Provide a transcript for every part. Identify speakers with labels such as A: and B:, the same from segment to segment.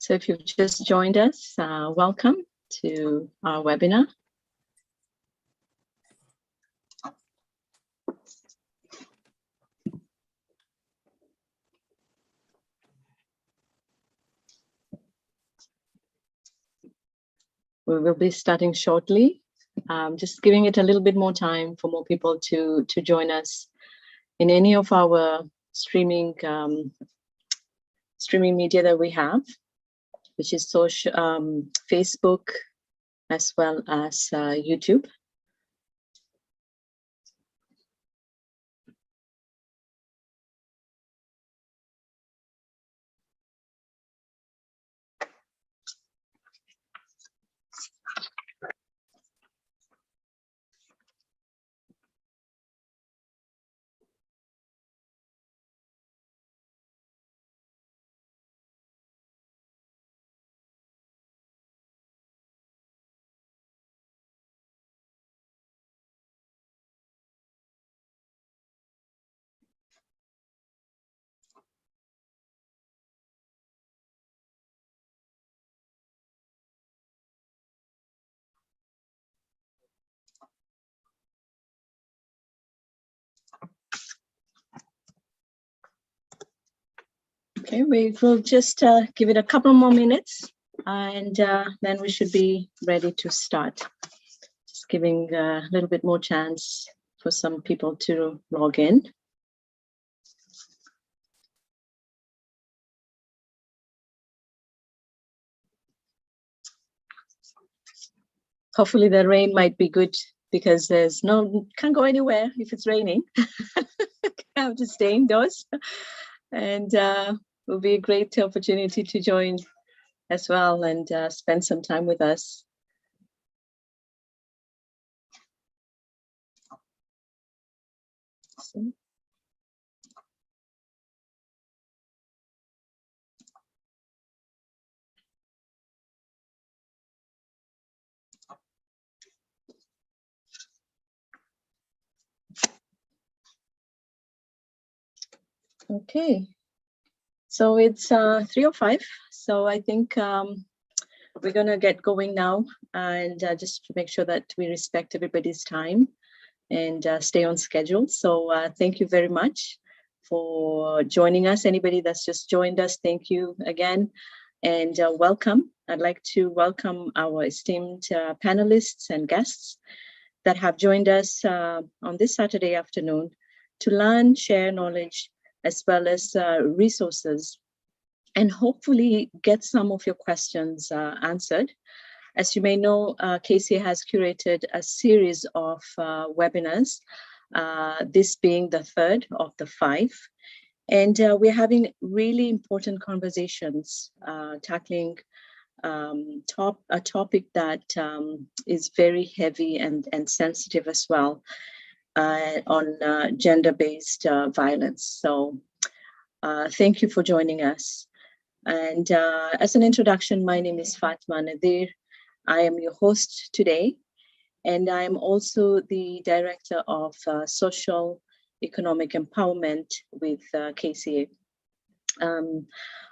A: So if you've just joined us, welcome to our webinar. We will be starting shortly, just giving it a little bit more time for more people to join us in any of our streaming media that we have, which is social, Facebook, as well as YouTube. Okay, we will just give it a couple more minutes, and then we should be ready to start. Just giving a little bit more chance for some people to log in. Hopefully the rain might be good, because there's can't go anywhere if it's raining. I have to stay indoors, and will be a great opportunity to join as well and spend some time with us. So. Okay, so it's 3:05, so I think we're gonna get going now, and just to make sure that we respect everybody's time and stay on schedule. So thank you very much for joining us. Anybody that's just joined us, thank you again, and welcome. I'd like to welcome our esteemed panelists and guests that have joined us on this Saturday afternoon to learn, share knowledge, as well as resources, and hopefully get some of your questions answered. As you may know, KCA has curated a series of webinars, this being the third of the 5. And we're having really important conversations, tackling a topic that is very heavy and sensitive as well, on gender-based violence. So thank you for joining us. And as an introduction, my name is Fatma Nadir. I am your host today, and I am also the Director of Social Economic Empowerment with KCA.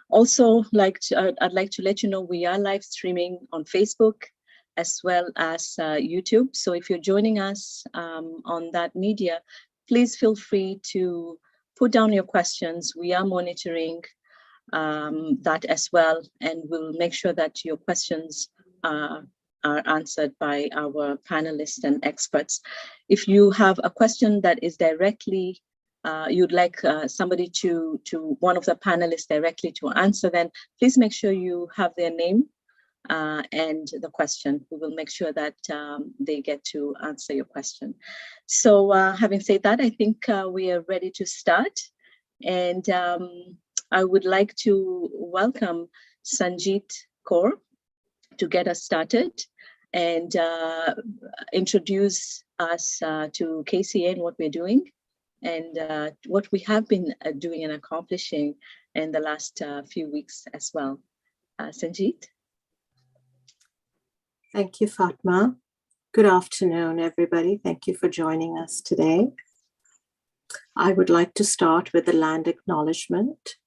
A: Also, I'd like to let you know we are live streaming on Facebook as well as YouTube. So if you're joining us on that media, please feel free to put down your questions. We are monitoring that as well, and we'll make sure that your questions are answered by our panelists and experts. If you have a question that is directly, you'd like somebody to one of the panelists directly to answer, then please make sure you have their name and the question. We will make sure that they get to answer your question. So having said that, I think we are ready to start. And I would like to welcome Sanjeet Kaur to get us started and introduce us to KCA and what we're doing, and what we have been doing and accomplishing in the last few weeks as well. Sanjeet.
B: Thank you, Fatma. Good afternoon, everybody. Thank you for joining us today. I would like to start with the land acknowledgement.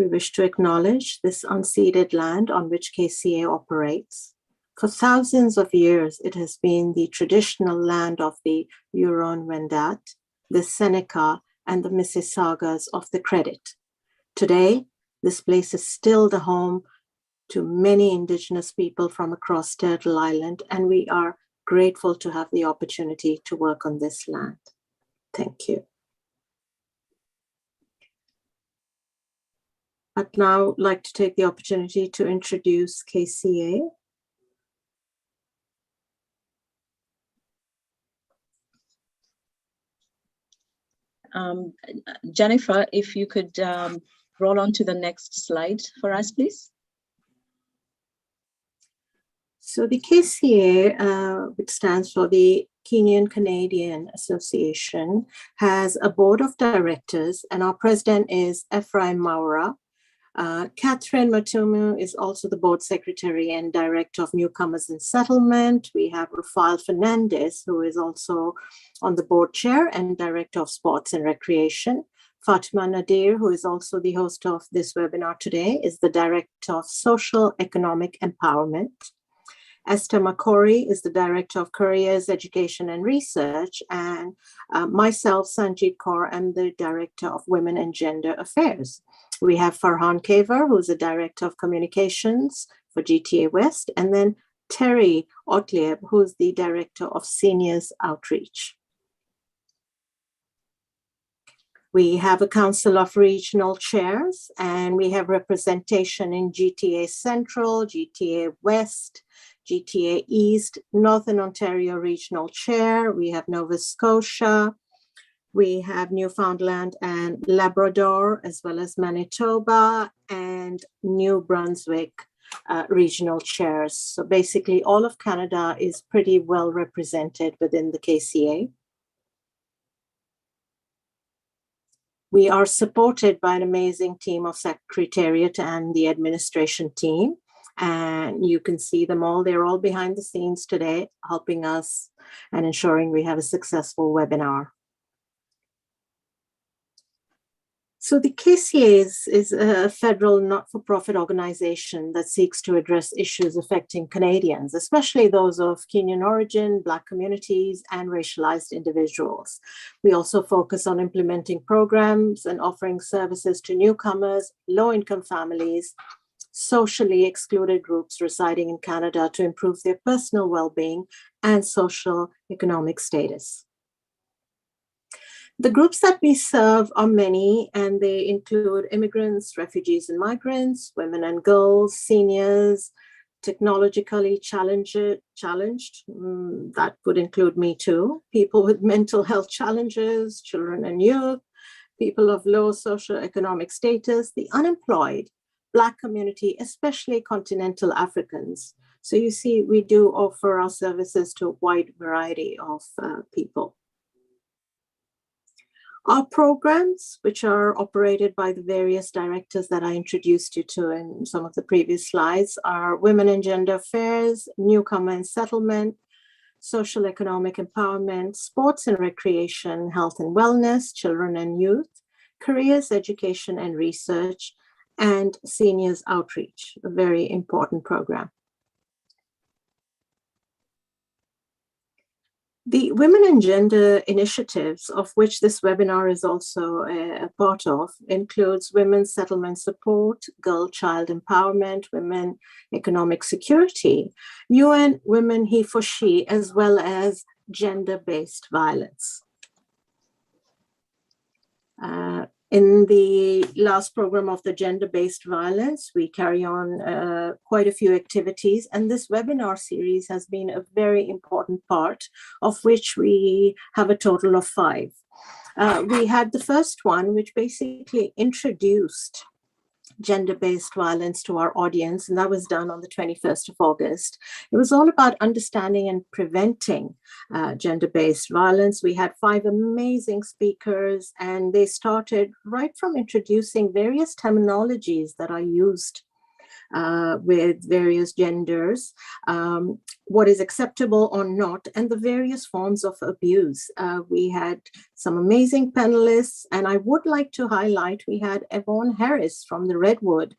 B: We wish to acknowledge this unceded land on which KCA operates. For thousands of years, it has been the traditional land of the Huron-Wendat, the Seneca, and the Mississaugas of the Credit. Today, this place is still the home to many Indigenous people from across Turtle Island, and we are grateful to have the opportunity to work on this land. Thank you. I'd now like to take the opportunity to introduce KCA.
A: Jennifer, if you could roll on to the next slide for us, please.
B: So the KCA, which stands for the Kenyan Canadian Association, has a board of directors, and our president is Ephraim Maura. Catherine Matumu is also the board secretary and director of Newcomers and Settlement. We have Rafael Fernandez, who is also on the board chair and director of sports and recreation. Fatima Nadir, who is also the host of this webinar today, is the director of social economic empowerment. Esther McCory is the Director of Careers, Education and Research, and myself, Sanjeet Kaur, am the Director of Women and Gender Affairs. We have Farhan Kaver, who's the Director of Communications for GTA West, and then Terry Otlieb, who's the Director of Seniors Outreach. We have a Council of Regional Chairs, and we have representation in GTA Central, GTA West, GTA East, Northern Ontario Regional Chair. We have Nova Scotia. We have Newfoundland and Labrador, as well as Manitoba and New Brunswick regional chairs. So basically all of Canada is pretty well represented within the KCA. We are supported by an amazing team of Secretariat and the administration team. And you can see them all. They're all behind the scenes today, helping us and ensuring we have a successful webinar. So the KCA is a federal not-for-profit organization that seeks to address issues affecting Canadians, especially those of Kenyan origin, Black communities, and racialized individuals. We also focus on implementing programs and offering services to newcomers, low-income families, socially excluded groups residing in Canada to improve their personal well-being and social economic status. The groups that we serve are many, and they include immigrants, refugees and migrants, women and girls, seniors, technologically challenged, that would include me too, people with mental health challenges, children and youth, people of low socioeconomic status, the unemployed, Black community, especially continental Africans. So you see, we do offer our services to a wide variety of people. Our programs, which are operated by the various directors that I introduced you to in some of the previous slides, are Women and Gender Affairs, Newcomer and Settlement, Social Economic Empowerment, Sports and Recreation, Health and Wellness, Children and Youth, Careers, Education and Research, and Seniors Outreach, a very important program. The Women and Gender initiatives, of which this webinar is also a part of, includes women's settlement support, girl child empowerment, women economic security, UN Women HeForShe, as well as gender-based violence. In the last program of the gender-based violence, we carry on quite a few activities, and this webinar series has been a very important part, of which we have a total of 5. We had the first one, which basically introduced gender-based violence to our audience, and that was done on the 21st of August. It was all about understanding and preventing gender-based violence. We had 5 amazing speakers, and they started right from introducing various terminologies that are used with various genders, what is acceptable or not, and the various forms of abuse. We had some amazing panelists, and I would like to highlight, we had Yvonne Harris from the Redwood,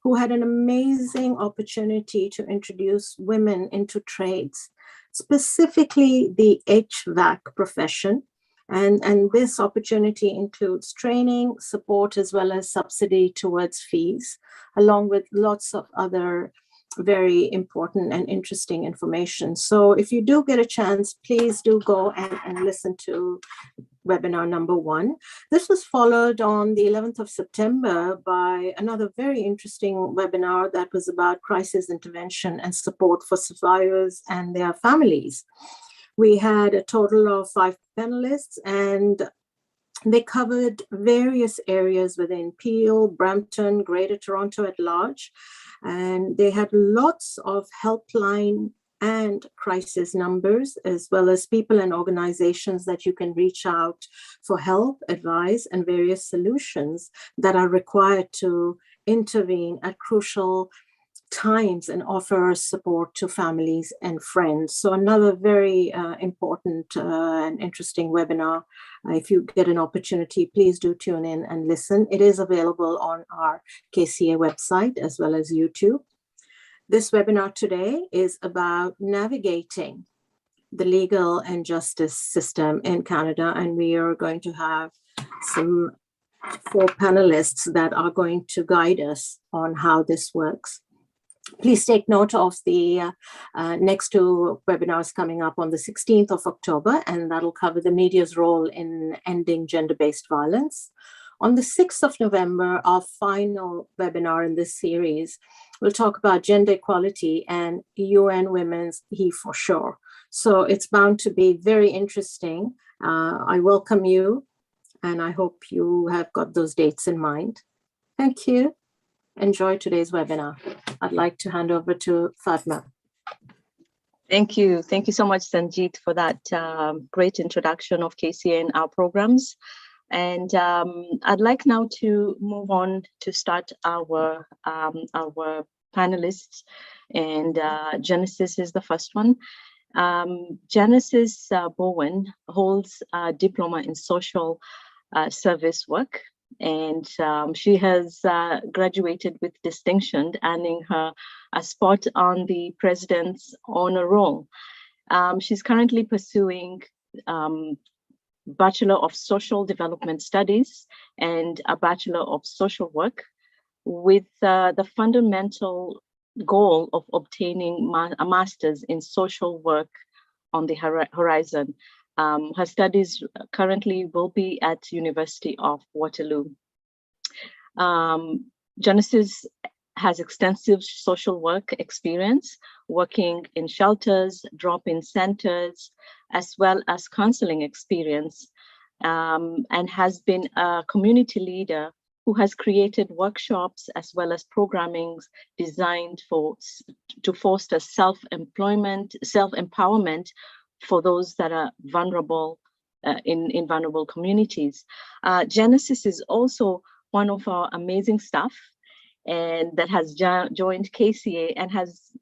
B: who had an amazing opportunity to introduce women into trades, specifically the HVAC profession. And this opportunity includes training, support, as well as subsidy towards fees, along with lots of other very important and interesting information. So if you do get a chance, please do go and listen to webinar number 1. This was followed on the 11th of September by another very interesting webinar that was about crisis intervention and support for survivors and their families. We had a total of 5 panelists, and they covered various areas within Peel, Brampton, Greater Toronto at large, and they had lots of helpline and crisis numbers, as well as people and organizations that you can reach out for help, advice, and various solutions that are required to intervene at crucial times and offer support to families and friends. So another very important and interesting webinar. If you get an opportunity, please do tune in and listen. It is available on our KCA website as well as YouTube. This webinar today is about navigating the legal and justice system in Canada, and we are going to have some 4 panelists that are going to guide us on how this works. Please take note of the next 2 webinars coming up on the 16th of October, and that'll cover the media's role in ending gender-based violence. On the 6th of November, our final webinar in this series, we'll talk about gender equality and UN Women's HeForShe. So it's bound to be very interesting. I welcome you, and I hope you have got those dates in mind. Thank you. Enjoy today's webinar. I'd like to hand over to Fatma.
A: Thank you. Thank you so much, Sanjeet, for that great introduction of KCA and our programs. And I'd like now to move on to start our panelists. And Genesis is the first one. Genesis Bowen holds a diploma in social service work, and she has graduated with distinction, earning her a spot on the President's Honor Roll. She's currently pursuing Bachelor of Social Development Studies and a Bachelor of Social Work, with the fundamental goal of obtaining a master's in social work on the horizon. Her studies currently will be at University of Waterloo. Genesis has extensive social work experience, working in shelters, drop-in centers, as well as counseling experience, and has been a community leader who has created workshops as well as programming designed to foster self-empowerment for those that are vulnerable in vulnerable communities. Genesis is also one of our amazing staff, and that has joined KCA and has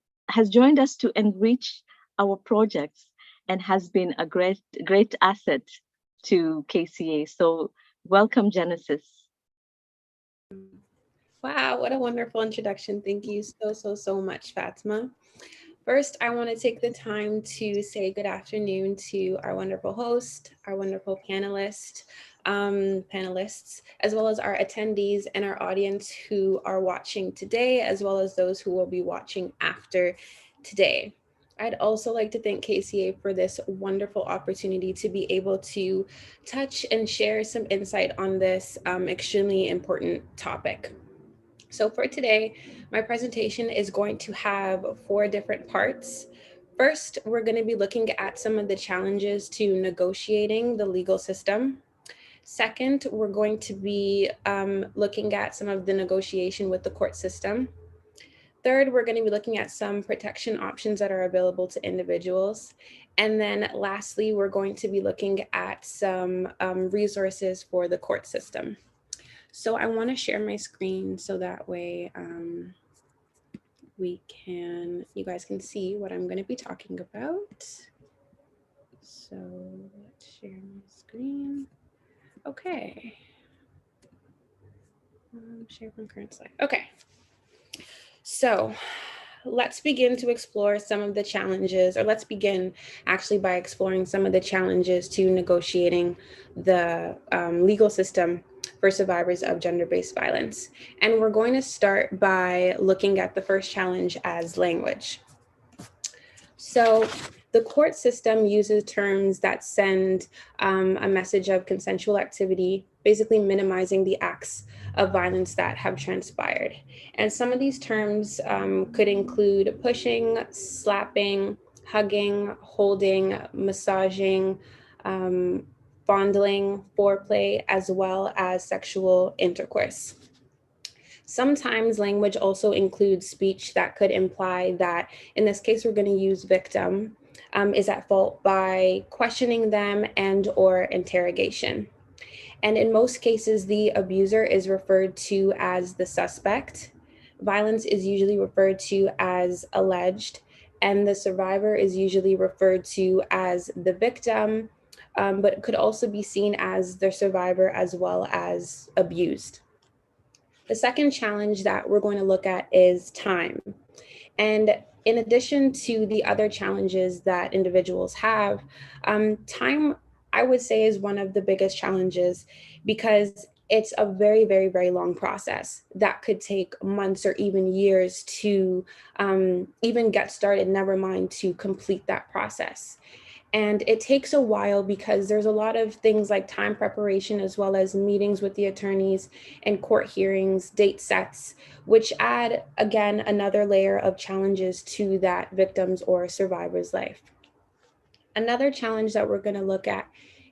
A: joined us to enrich our projects, and has been a great asset to KCA. So welcome, Genesis.
C: Wow, what a wonderful introduction. Thank you so much, Fatma. First, I want to take the time to say good afternoon to our wonderful host, our wonderful panelists, as well as our attendees and our audience who are watching today, as well as those who will be watching after today. I'd also like to thank KCA for this wonderful opportunity to be able to touch and share some insight on this extremely important topic. So for today, my presentation is going to have 4 different parts. First, we're going to be looking at some of the challenges to negotiating the legal system. Second, we're going to be looking at some of the negotiation with the court system. Third, we're going to be looking at some protection options that are available to individuals. And then lastly, we're going to be looking at some resources for the court system. So I want to share my screen so that way you guys can see what I'm going to be talking about. So let's share my screen. Okay. Share from current slide. Okay. So let's begin to explore some of the challenges, or let's begin actually by exploring some of the challenges to negotiating the legal system for survivors of gender-based violence. And we're going to start by looking at the first challenge as language. So the court system uses terms that send a message of consensual activity, basically minimizing the acts of violence that have transpired. And some of these terms could include pushing, slapping, hugging, holding, massaging, fondling, foreplay, as well as sexual intercourse. Sometimes language also includes speech that could imply that, in this case, we're going to use victim, is at fault by questioning them and or interrogation. And in most cases, the abuser is referred to as the suspect. Violence is usually referred to as alleged, and the survivor is usually referred to as the victim, but could also be seen as the survivor as well as abused. The second challenge that we're going to look at is time. And in addition to the other challenges that individuals have, time, I would say, is one of the biggest challenges because it's a very, very, very long process that could take months or even years to even get started, never mind to complete that process. And it takes a while because there's a lot of things like time preparation, as well as meetings with the attorneys and court hearings, date sets, which add, again, another layer of challenges to that victim's or survivor's life. Another challenge that we're going to look at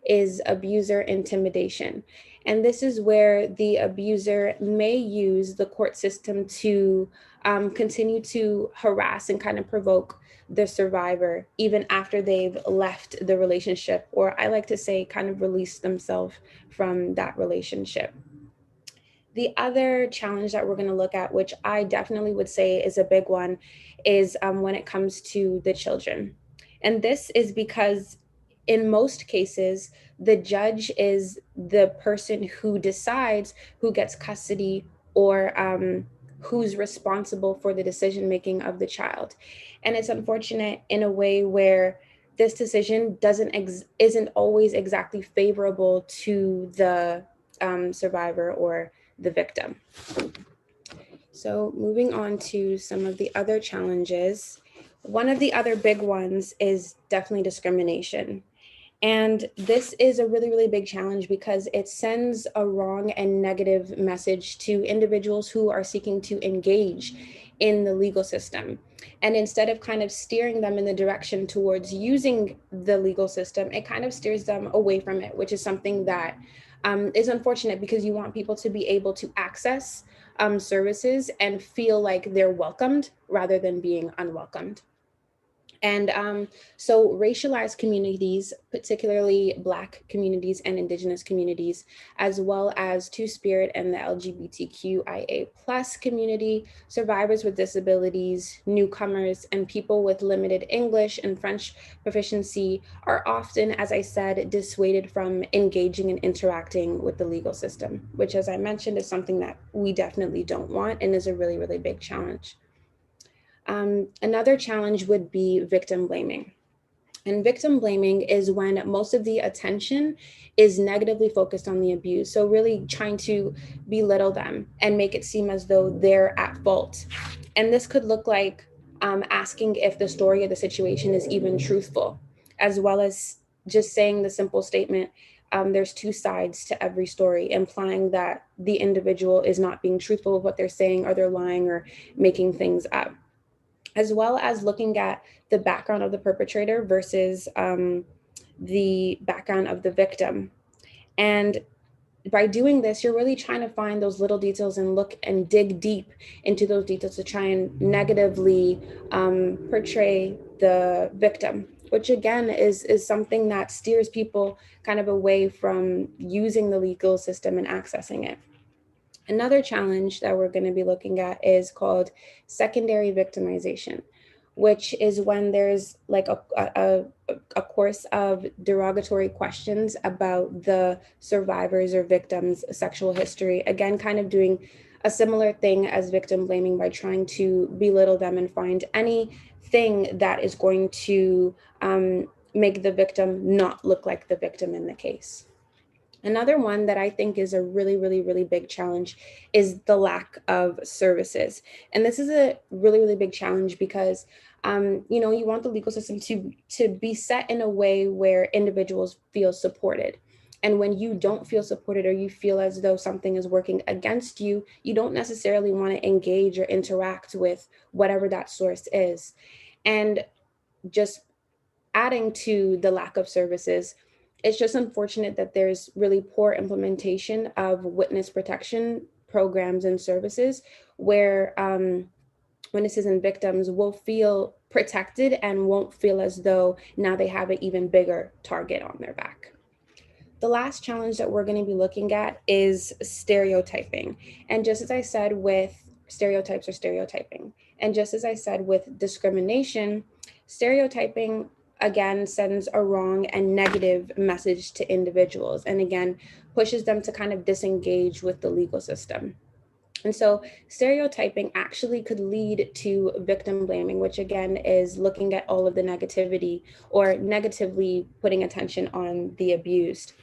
C: is abuser intimidation. And this is where the abuser may use the court system to continue to harass and kind of provoke the survivor, even after they've left the relationship, or I like to say kind of release themselves from that relationship. The other challenge that we're going to look at, which I definitely would say is a big one, is when it comes to the children. And this is because in most cases, the judge is the person who decides who gets custody or who's responsible for the decision making of the child. And it's unfortunate in a way where this decision isn't always exactly favorable to the survivor or the victim. So moving on to some of the other challenges, one of the other big ones is definitely discrimination. And this is a really, really big challenge because it sends a wrong and negative message to individuals who are seeking to engage in the legal system. And instead of kind of steering them in the direction towards using the legal system, it kind of steers them away from it, which is something that is unfortunate because you want people to be able to access services and feel like they're welcomed rather than being unwelcomed. And so racialized communities, particularly Black communities and Indigenous communities, as well as Two-Spirit and the LGBTQIA+ community, survivors with disabilities, newcomers, and people with limited English and French proficiency are often, as I said, dissuaded from engaging and interacting with the legal system, which, as I mentioned, is something that we definitely don't want and is a really, really big challenge. Another challenge would be victim blaming. And victim blaming is when most of the attention is negatively focused on the abuse. So really trying to belittle them and make it seem as though they're at fault. And this could look like asking if the story of the situation is even truthful, as well as just saying the simple statement, there's two sides to every story, implying that the individual is not being truthful with what they're saying, or they're lying or making things up, as well as looking at the background of the perpetrator versus the background of the victim. And by doing this, you're really trying to find those little details and look and dig deep into those details to try and negatively portray the victim, which again is something that steers people kind of away from using the legal system and accessing it. Another challenge that we're going to be looking at is called secondary victimization, which is when there's like a course of derogatory questions about the survivors or victims' sexual history. Again, kind of doing a similar thing as victim blaming by trying to belittle them and find anything that is going to make the victim not look like the victim in the case. Another one that I think is a really, really, really big challenge is the lack of services. And this is a really, really big challenge because, you want the legal system to be set in a way where individuals feel supported. And when you don't feel supported or you feel as though something is working against you, you don't necessarily want to engage or interact with whatever that source is. And just adding to the lack of services, it's just unfortunate that there's really poor implementation of witness protection programs and services where witnesses and victims will feel protected and won't feel as though now they have an even bigger target on their back. The last challenge that we're going to be looking at is stereotyping. And just as I said with stereotypes or stereotyping, and just as I said with discrimination, stereotyping again sends a wrong and negative message to individuals and again pushes them to kind of disengage with the legal system. And so stereotyping actually could lead to victim blaming, which again is looking at all of the negativity or negatively putting attention on the abused.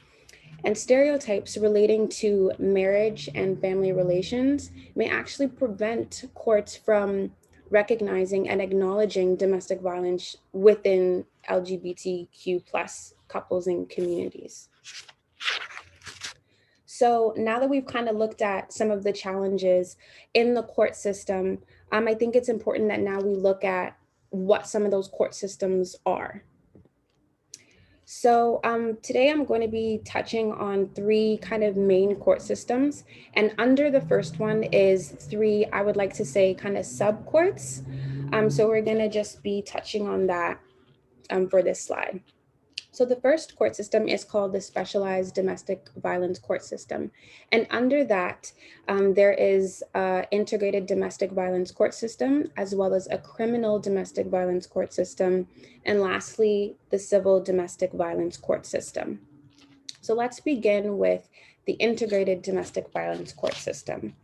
C: And stereotypes relating to marriage and family relations may actually prevent courts from recognizing and acknowledging domestic violence within LGBTQ plus couples and communities. So now that we've kind of looked at some of the challenges in the court system, I think it's important that now we look at what some of those court systems are. So today I'm going to be touching on three kind of main court systems. And under the first one is three, I would like to say, kind of sub-courts. So we're going to just be touching on that for this slide. So the first court system is called the Specialized Domestic Violence Court System. And under that, there is an integrated domestic violence court system, as well as a criminal domestic violence court system, and lastly, the civil domestic violence court system. So let's begin with the integrated domestic violence court system.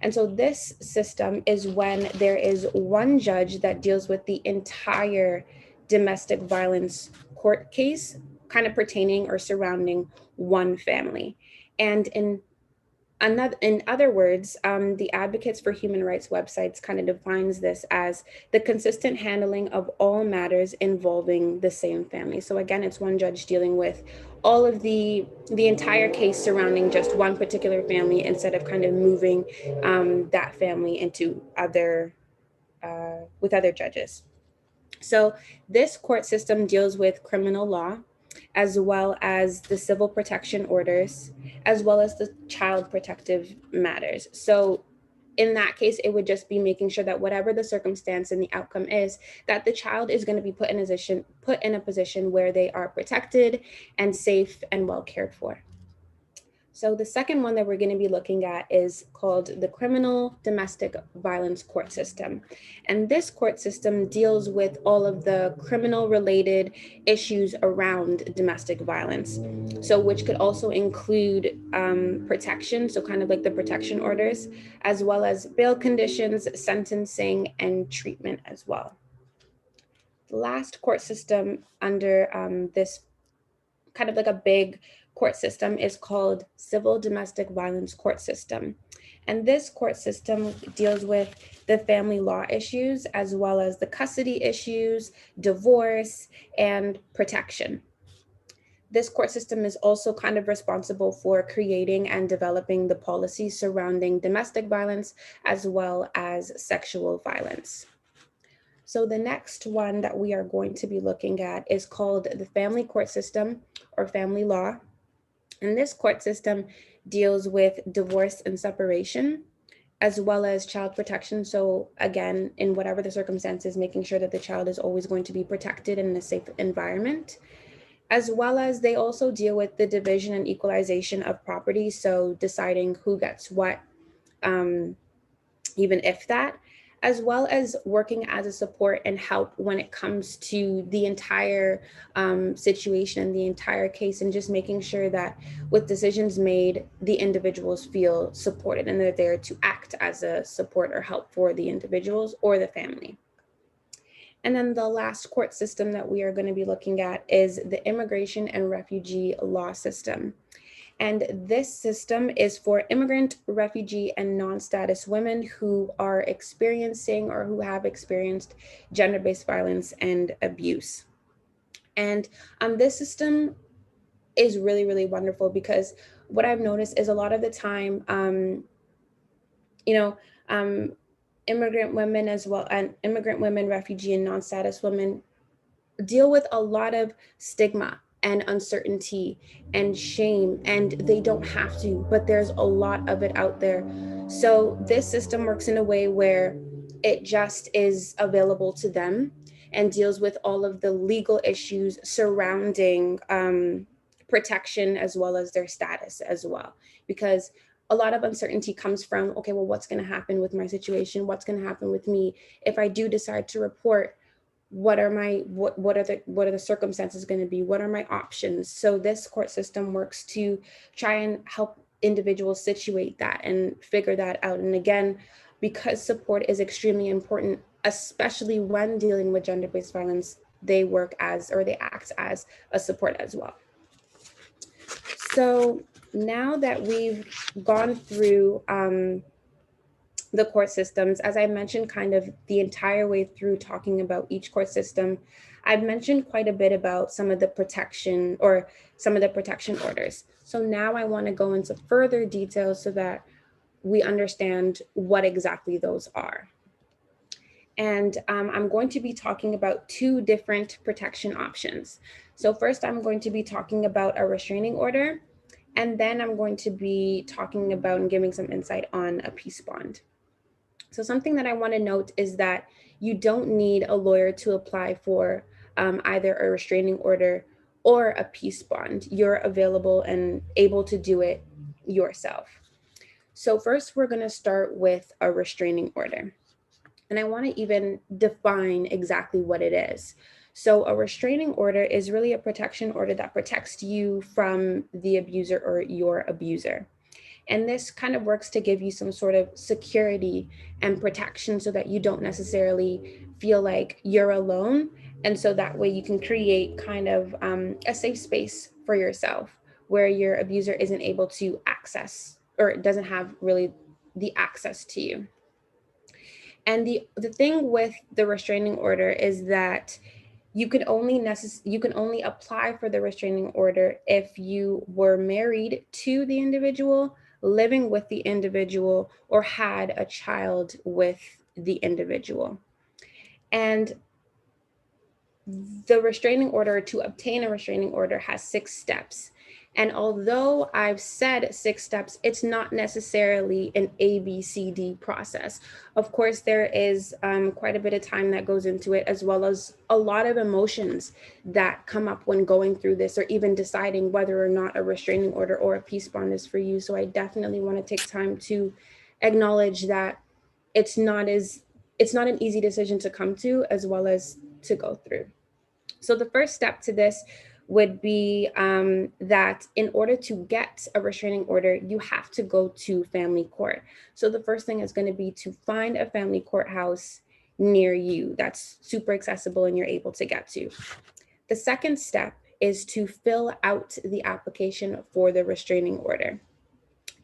C: And so this system is when there is one judge that deals with the entire domestic violence court case, kind of pertaining or surrounding one family. And in other words, the Advocates for Human Rights websites kind of defines this as the consistent handling of all matters involving the same family. So again, it's one judge dealing with all of the entire case surrounding just one particular family instead of kind of moving that family into with other judges. So this court system deals with criminal law, as well as the civil protection orders, as well as the child protective matters. So in that case, it would just be making sure that whatever the circumstance and the outcome is, that the child is going to be put in a position where they are protected and safe and well cared for. So the second one that we're going to be looking at is called the Criminal Domestic Violence Court System. And this court system deals with all of the criminal related issues around domestic violence. So which could also include protection, so kind of like the protection orders, as well as bail conditions, sentencing, and treatment as well. The last court system under this kind of like a big court system is called Civil Domestic Violence Court System. And this court system deals with the family law issues, as well as the custody issues, divorce, and protection. This court system is also kind of responsible for creating and developing the policies surrounding domestic violence, as well as sexual violence. So the next one that we are going to be looking at is called the Family Court System or Family Law. And this court system deals with divorce and separation, as well as child protection. So again, in whatever the circumstances, making sure that the child is always going to be protected in a safe environment, as well as they also deal with the division and equalization of property. So deciding who gets what, even if that, as well as working as a support and help when it comes to the entire situation and the entire case, and just making sure that with decisions made, the individuals feel supported and they're there to act as a support or help for the individuals or the family. And then the last court system that we are going to be looking at is the immigration and refugee law system. And this system is for immigrant, refugee, and non-status women who are experiencing or who have experienced gender-based violence and abuse. And this system is really, really wonderful, because what I've noticed is a lot of the time, immigrant women as well, and immigrant women, refugee, and non-status women deal with a lot of stigma and uncertainty and shame, and they don't have to, but there's a lot of it out there. So this system works in a way where it just is available to them and deals with all of the legal issues surrounding protection as well as their status as well, because a lot of uncertainty comes from, okay, well, what's going to happen with my situation? What's going to happen with me if I do decide to report? What are the circumstances going to be? What are my options? So this court system works to try and help individuals situate that and figure that out. And again, because support is extremely important, especially when dealing with gender-based violence, they act as a support as well. So now that we've gone through the court systems, as I mentioned kind of the entire way through talking about each court system, I've mentioned quite a bit about some of the protection orders. So now I want to go into further detail so that we understand what exactly those are. And I'm going to be talking about two different protection options. So first, I'm going to be talking about a restraining order, and then I'm going to be talking about and giving some insight on a peace bond. So something that I want to note is that you don't need a lawyer to apply for either a restraining order or a peace bond. You're available and able to do it yourself. So first, we're going to start with a restraining order. And I want to even define exactly what it is. So a restraining order is really a protection order that protects you from the abuser or your abuser. And this kind of works to give you some sort of security and protection so that you don't necessarily feel like you're alone. And so that way you can create kind of a safe space for yourself where your abuser isn't able to access or doesn't have really the access to you. And the thing with the restraining order is that you can only apply for the restraining order if you were married to the individual, living with the individual, or had a child with the individual. And the restraining order, to obtain a restraining order, has 6 steps. And although I've said 6 steps, it's not necessarily an ABCD process. Of course, there is quite a bit of time that goes into it, as well as a lot of emotions that come up when going through this, or even deciding whether or not a restraining order or a peace bond is for you. So I definitely want to take time to acknowledge that it's not an easy decision to come to, as well as to go through. So the first step to this would be that in order to get a restraining order, you have to go to family court. So the first thing is going to be to find a family courthouse near you that's super accessible and you're able to get to. The second step is to fill out the application for the restraining order.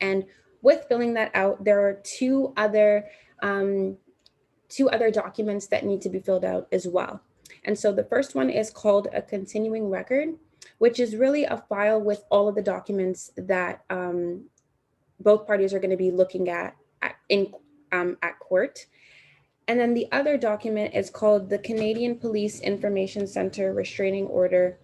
C: And with filling that out, there are two other documents that need to be filled out as well. And so the first one is called a continuing record, which is really a file with all of the documents that both parties are going to be looking at court. And then the other document is called the Canadian Police Information Center Restraining Order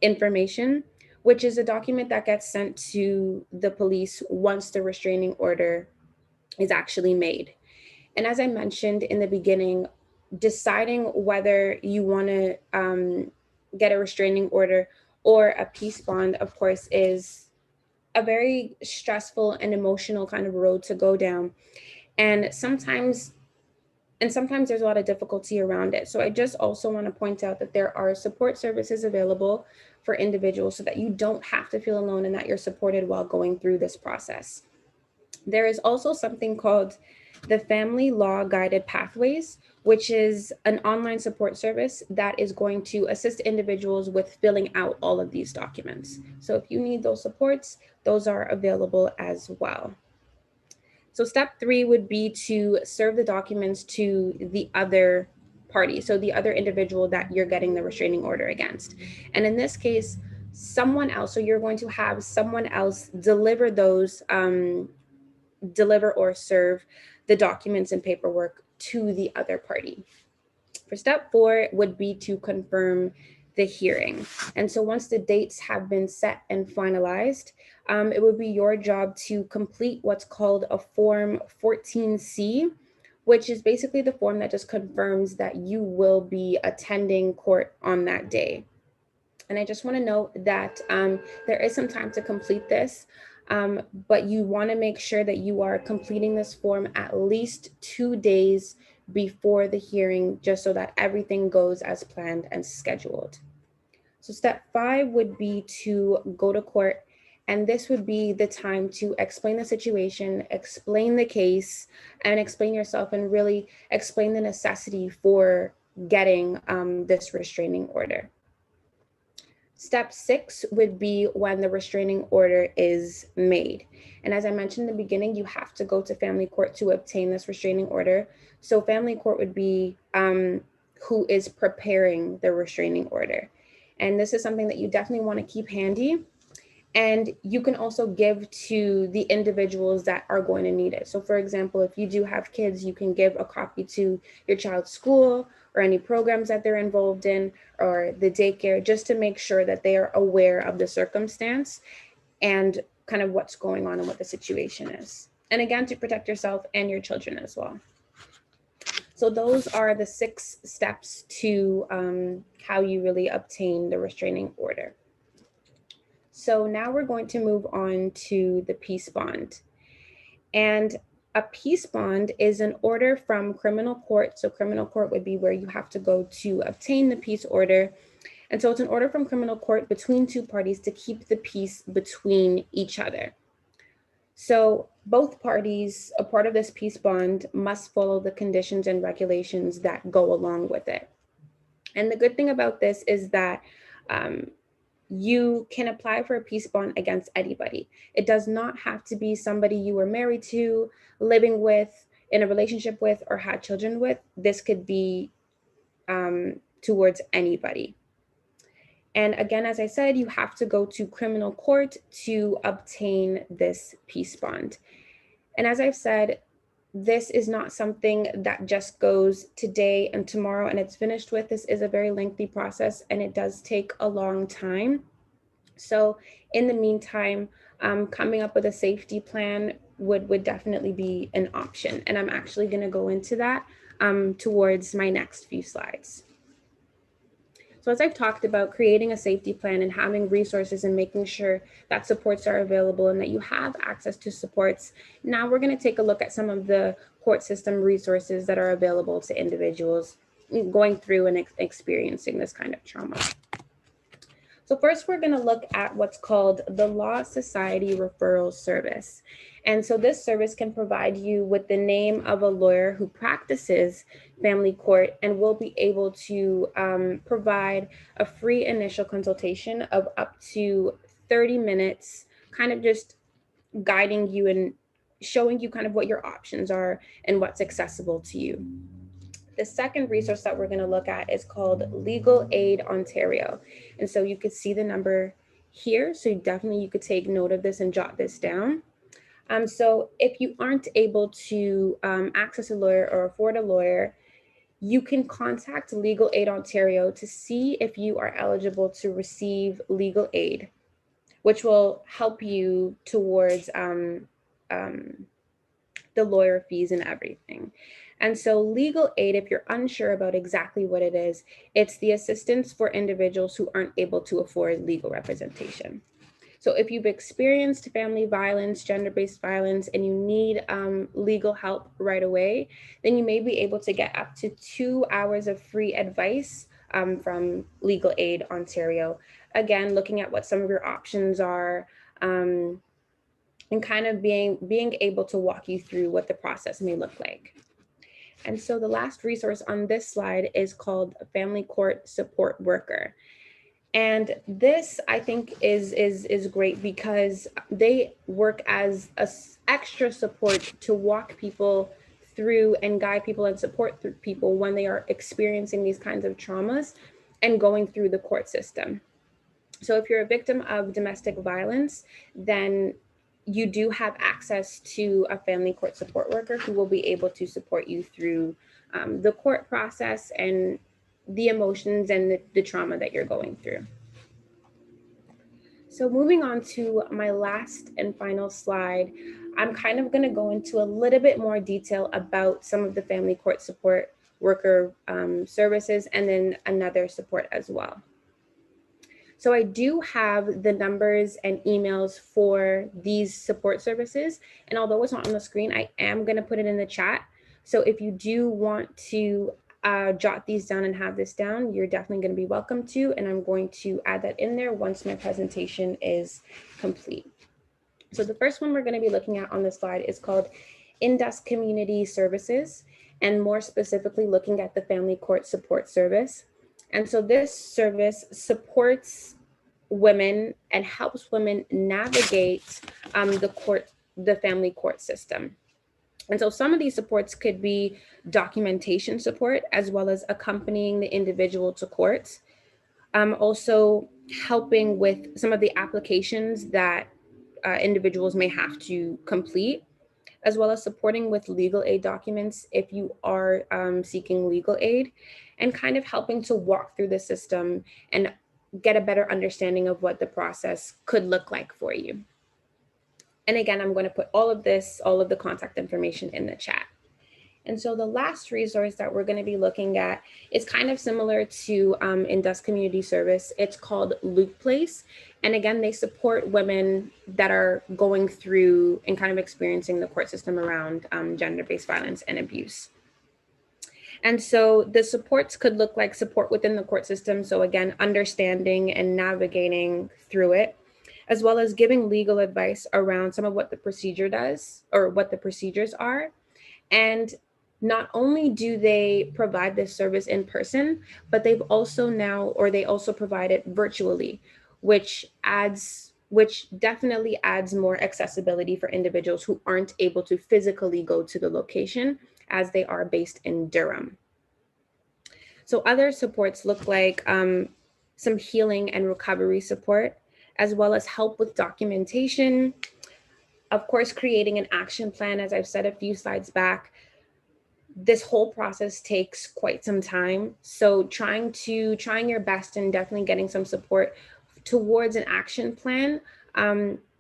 C: Information, which is a document that gets sent to the police once the restraining order is actually made. And as I mentioned in the beginning, deciding whether you want to get a restraining order or a peace bond, of course, is a very stressful and emotional kind of road to go down. And sometimes there's a lot of difficulty around it. So I just also want to point out that there are support services available for individuals so that you don't have to feel alone and that you're supported while going through this process. There is also something called the Family Law Guided Pathways, which is an online support service that is going to assist individuals with filling out all of these documents. So if you need those supports, those are available as well. So step 3 would be to serve the documents to the other party, so the other individual that you're getting the restraining order against. And in this case, someone else, so you're going to have someone else deliver those, deliver or serve the documents and paperwork to the other party. For step 4 would be to confirm the hearing. And so once the dates have been set and finalized, it would be your job to complete what's called a Form 14C, which is basically the form that just confirms that you will be attending court on that day. And I just want to note that there is some time to complete this, but you want to make sure that you are completing this form at least 2 days before the hearing, just so that everything goes as planned and scheduled. So step 5 would be to go to court, and this would be the time to explain the situation, explain the case, and explain yourself, and really explain the necessity for getting this restraining order. Step 6 would be when the restraining order is made. And as I mentioned in the beginning, you have to go to family court to obtain this restraining order. So family court would be who is preparing the restraining order. And this is something that you definitely want to keep handy. And you can also give to the individuals that are going to need it. So for example, if you do have kids, you can give a copy to your child's school or any programs that they're involved in, or the daycare, just to make sure that they are aware of the circumstance and kind of what's going on and what the situation is. And again, to protect yourself and your children as well. So those are the 6 steps to how you really obtain the restraining order. So now we're going to move on to the peace bond. And a peace bond is an order from criminal court. So criminal court would be where you have to go to obtain the peace order. And so it's an order from criminal court between 2 parties to keep the peace between each other. So both parties, a part of this peace bond, must follow the conditions and regulations that go along with it. And the good thing about this is that you can apply for a peace bond against anybody. It does not have to be somebody you were married to, living with, in a relationship with, or had children with. This could be towards anybody. And again, as I said, you have to go to criminal court to obtain this peace bond. And as I've said, this is not something that just goes today and tomorrow and it's finished with. This is a very lengthy process and it does take a long time. So in the meantime, coming up with a safety plan would definitely be an option. And I'm actually going to go into that towards my next few slides. So as I've talked about, creating a safety plan and having resources and making sure that supports are available and that you have access to supports, now we're going to take a look at some of the court system resources that are available to individuals going through and experiencing this kind of trauma. So first, we're going to look at what's called the Law Society Referral Service. And so this service can provide you with the name of a lawyer who practices family court and will be able to provide a free initial consultation of up to 30 minutes, kind of just guiding you and showing you kind of what your options are and what's accessible to you. The second resource that we're going to look at is called Legal Aid Ontario. And so you could see the number here. So definitely you could take note of this and jot this down. So if you aren't able to access a lawyer or afford a lawyer, you can contact Legal Aid Ontario to see if you are eligible to receive legal aid, which will help you towards the lawyer fees and everything. And so legal aid, if you're unsure about exactly what it is, it's the assistance for individuals who aren't able to afford legal representation. So if you've experienced family violence, gender-based violence, and you need legal help right away, then you may be able to get up to 2 hours of free advice from Legal Aid Ontario. Again, looking at what some of your options are, and kind of being able to walk you through what the process may look like. And so the last resource on this slide is called Family Court Support Worker. And this, I think, is great because they work as a extra support to walk people through and guide people and support people when they are experiencing these kinds of traumas and going through the court system. So if you're a victim of domestic violence, then you do have access to a family court support worker who will be able to support you through the court process and the emotions and the trauma that you're going through. So moving on to my last and final slide, I'm kind of going to go into a little bit more detail about some of the family court support worker services and then another support as well. So I do have the numbers and emails for these support services. And although it's not on the screen, I am going to put it in the chat. So if you do want to jot these down and have this down, you're definitely going to be welcome to. And I'm going to add that in there once my presentation is complete. So the first one we're going to be looking at on the slide is called Indus Community Services, and more specifically looking at the Family Court Support Service. And so this service supports women and helps women navigate the family court system. And so some of these supports could be documentation support, as well as accompanying the individual to court. Also helping with some of the applications that individuals may have to complete, as well as supporting with legal aid documents if you are seeking legal aid, and kind of helping to walk through the system and get a better understanding of what the process could look like for you. And again, I'm going to put all of the contact information in the chat. And so the last resource that we're going to be looking at is kind of similar to Indus Community Service. It's called Luke Place. And again, they support women that are going through and kind of experiencing the court system around gender-based violence and abuse. And so the supports could look like support within the court system. So again, understanding and navigating through it, as well as giving legal advice around some of what the procedure does or what the procedures are. And not only do they provide this service in person, but they also provide it virtually, which definitely adds more accessibility for individuals who aren't able to physically go to the location, as they are based in Durham. So other supports look like some healing and recovery support, as well as help with documentation. Of course, creating an action plan, as I've said a few slides back. This whole process takes quite some time. So trying your best and definitely getting some support towards an action plan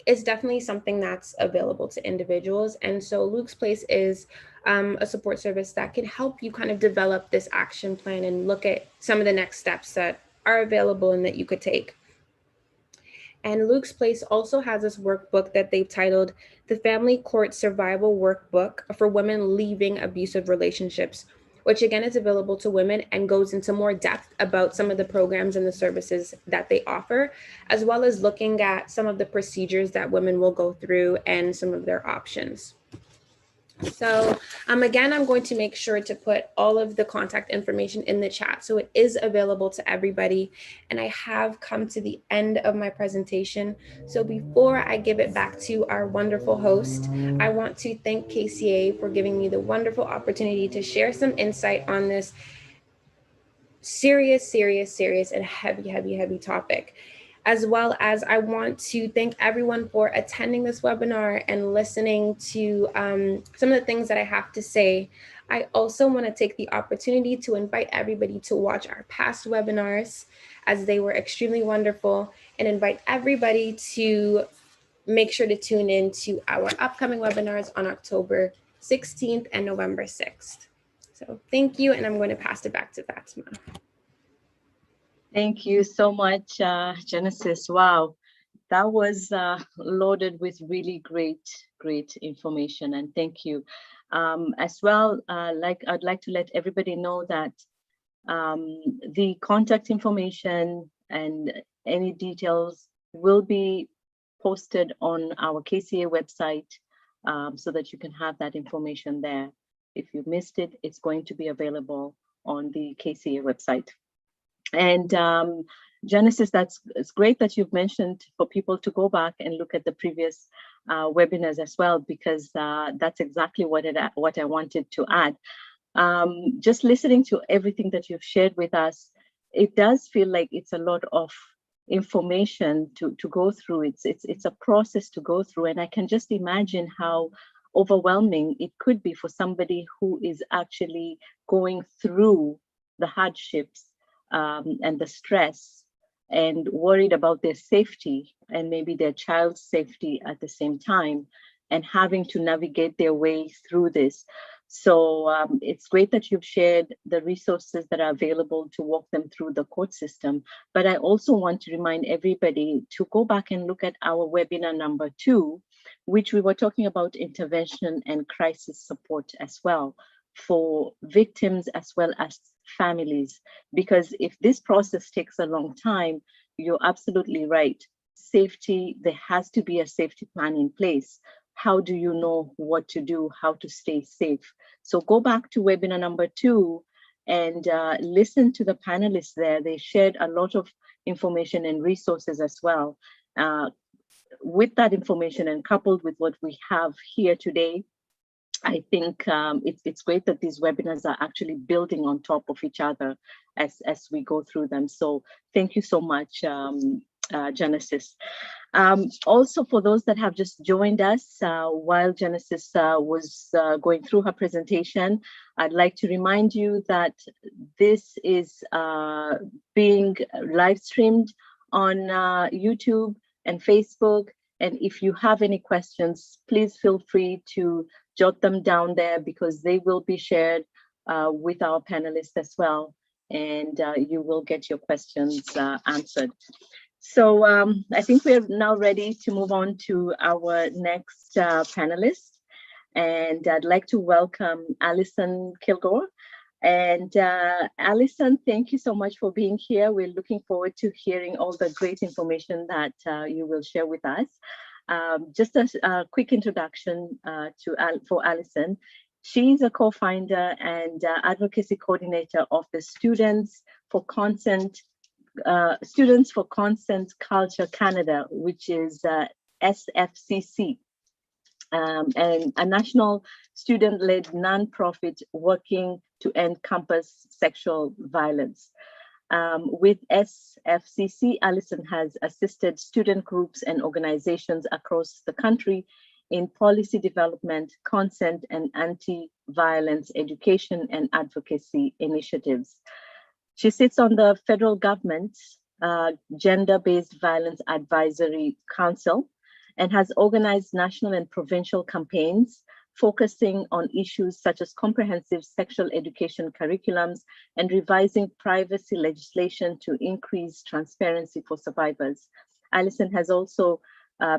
C: is definitely something that's available to individuals. And so Luke's Place is a support service that can help you kind of develop this action plan and look at some of the next steps that are available and that you could take. And Luke's Place also has this workbook that they've titled the Family Court Survival Workbook for Women Leaving Abusive Relationships, which again is available to women and goes into more depth about some of the programs and the services that they offer, as well as looking at some of the procedures that women will go through and some of their options. So again, I'm going to make sure to put all of the contact information in the chat so it is available to everybody. And I have come to the end of my presentation. So before I give it back to our wonderful host, I want to thank KCA for giving me the wonderful opportunity to share some insight on this serious and heavy topic. As well as I want to thank everyone for attending this webinar and listening to some of the things that I have to say. I also want to take the opportunity to invite everybody to watch our past webinars, as they were extremely wonderful, and invite everybody to make sure to tune in to our upcoming webinars on October 16th and November 6th. So thank you, and I'm going to pass it back to Fatima.
A: Thank you so much, Genesis. Wow, that was loaded with really great information, and thank you. As well, I'd like to let everybody know that the contact information and any details will be posted on our KCA website, so that you can have that information there. If you missed it, it's going to be available on the KCA website. And Genesis, it's great that you've mentioned for people to go back and look at the previous webinars as well, because that's exactly what I wanted to add. Just listening to everything that you've shared with us, it does feel like it's a lot of information to go through. It's a process to go through, and I can just imagine how overwhelming it could be for somebody who is actually going through the hardships and the stress, and worried about their safety and maybe their child's safety at the same time, and having to navigate their way through this. So it's great that you've shared the resources that are available to walk them through the court system. But I also want to remind everybody to go back and look at our webinar number 2, which we were talking about intervention and crisis support as well, for victims as well as families. Because if this process takes a long time, you're absolutely right. Safety, there has to be a safety plan in place. How do you know what to do, how to stay safe? So go back to webinar number 2 and listen to the panelists there. They shared a lot of information and resources as well. With that information and coupled with what we have here today, I think it's great that these webinars are actually building on top of each other as we go through them. So thank you so much, Genesis. Also, for those that have just joined us while Genesis was going through her presentation, I'd like to remind you that this is being live streamed on YouTube and Facebook. And if you have any questions, please feel free to jot them down there, because they will be shared with our panelists as well. And you will get your questions answered. So I think we're now ready to move on to our next panelist. And I'd like to welcome Alison Kilgore. And Alison, thank you so much for being here. We're looking forward to hearing all the great information that you will share with us. Just a quick introduction for Alison. She's a co-founder and advocacy coordinator of the Students for Consent Culture Canada, which is SFCC, and a national student-led nonprofit working to end campus sexual violence. With SFCC, Alison has assisted student groups and organizations across the country in policy development, consent and anti-violence education and advocacy initiatives. She sits on the federal government's Gender-Based Violence Advisory Council and has organized national and provincial campaigns focusing on issues such as comprehensive sexual education curriculums and revising privacy legislation to increase transparency for survivors. Alison has also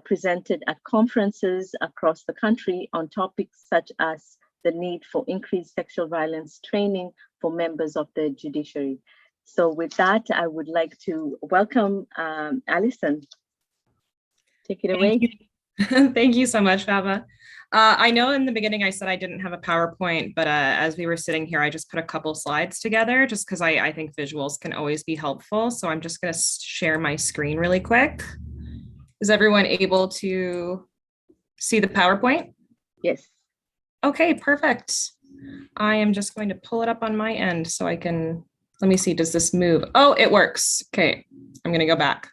A: presented at conferences across the country on topics such as the need for increased sexual violence training for members of the judiciary. So with that, I would like to welcome Alison. Take it away.
D: Thank you so much, Baba. I know in the beginning I said I didn't have a PowerPoint, but as we were sitting here, I just put a couple slides together just because I think visuals can always be helpful. So I'm just going to share my screen really quick. Is everyone able to see the PowerPoint?
A: Yes.
D: Okay, perfect. I am just going to pull it up on my end so I can, let me see, does this move? Oh, it works. Okay, I'm going to go back.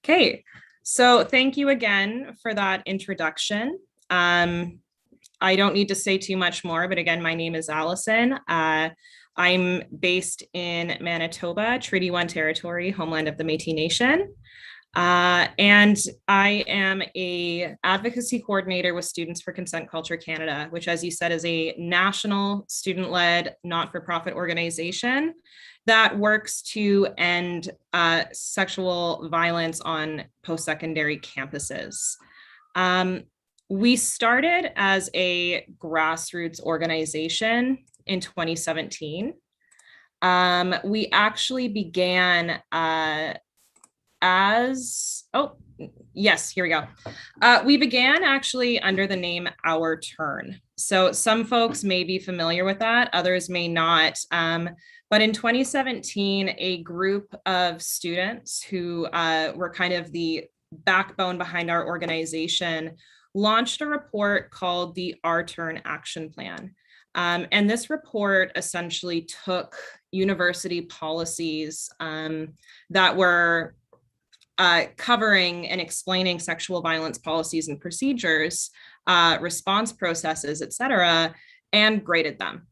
D: Okay, so thank you again for that introduction. I don't need to say too much more, but again, my name is Alison. I'm based in Manitoba, Treaty 1 territory, homeland of the Métis Nation. And I am a advocacy coordinator with Students for Consent Culture Canada, which, as you said, is a national student-led not-for-profit organization. that works to end sexual violence on post-secondary campuses. We started as a grassroots organization in 2017. We actually began here we go. We began actually under the name Our Turn. So some folks may be familiar with that, others may not. But in 2017, a group of students who were kind of the backbone behind our organization launched a report called the Our Turn Action Plan. And this report essentially took university policies that were covering and explaining sexual violence policies and procedures, response processes, et cetera, and graded them.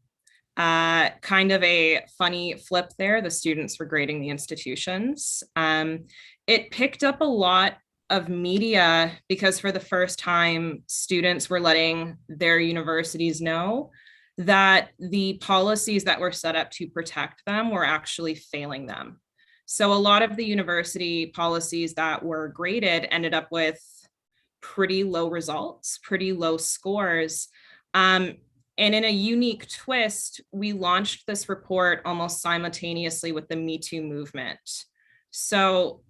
D: Kind of a funny flip there. The students were grading the institutions. It picked up a lot of media because for the first time, students were letting their universities know that the policies that were set up to protect them were actually failing them. So a lot of the university policies that were graded ended up with pretty low results, pretty low scores. And in a unique twist, we launched this report almost simultaneously with the Me Too movement. So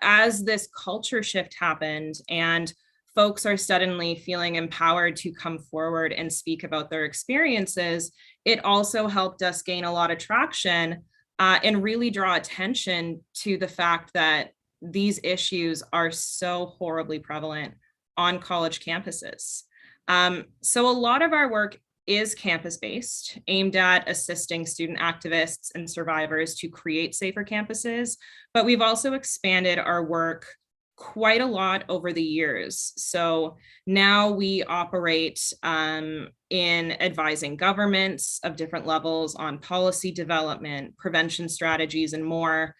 D: as this culture shift happened and folks are suddenly feeling empowered to come forward and speak about their experiences, it also helped us gain a lot of traction and really draw attention to the fact that these issues are so horribly prevalent on college campuses. So a lot of our work is campus-based, aimed at assisting student activists and survivors to create safer campuses, but we've also expanded our work quite a lot over the years. So now we operate in advising governments of different levels on policy development, prevention strategies, and more.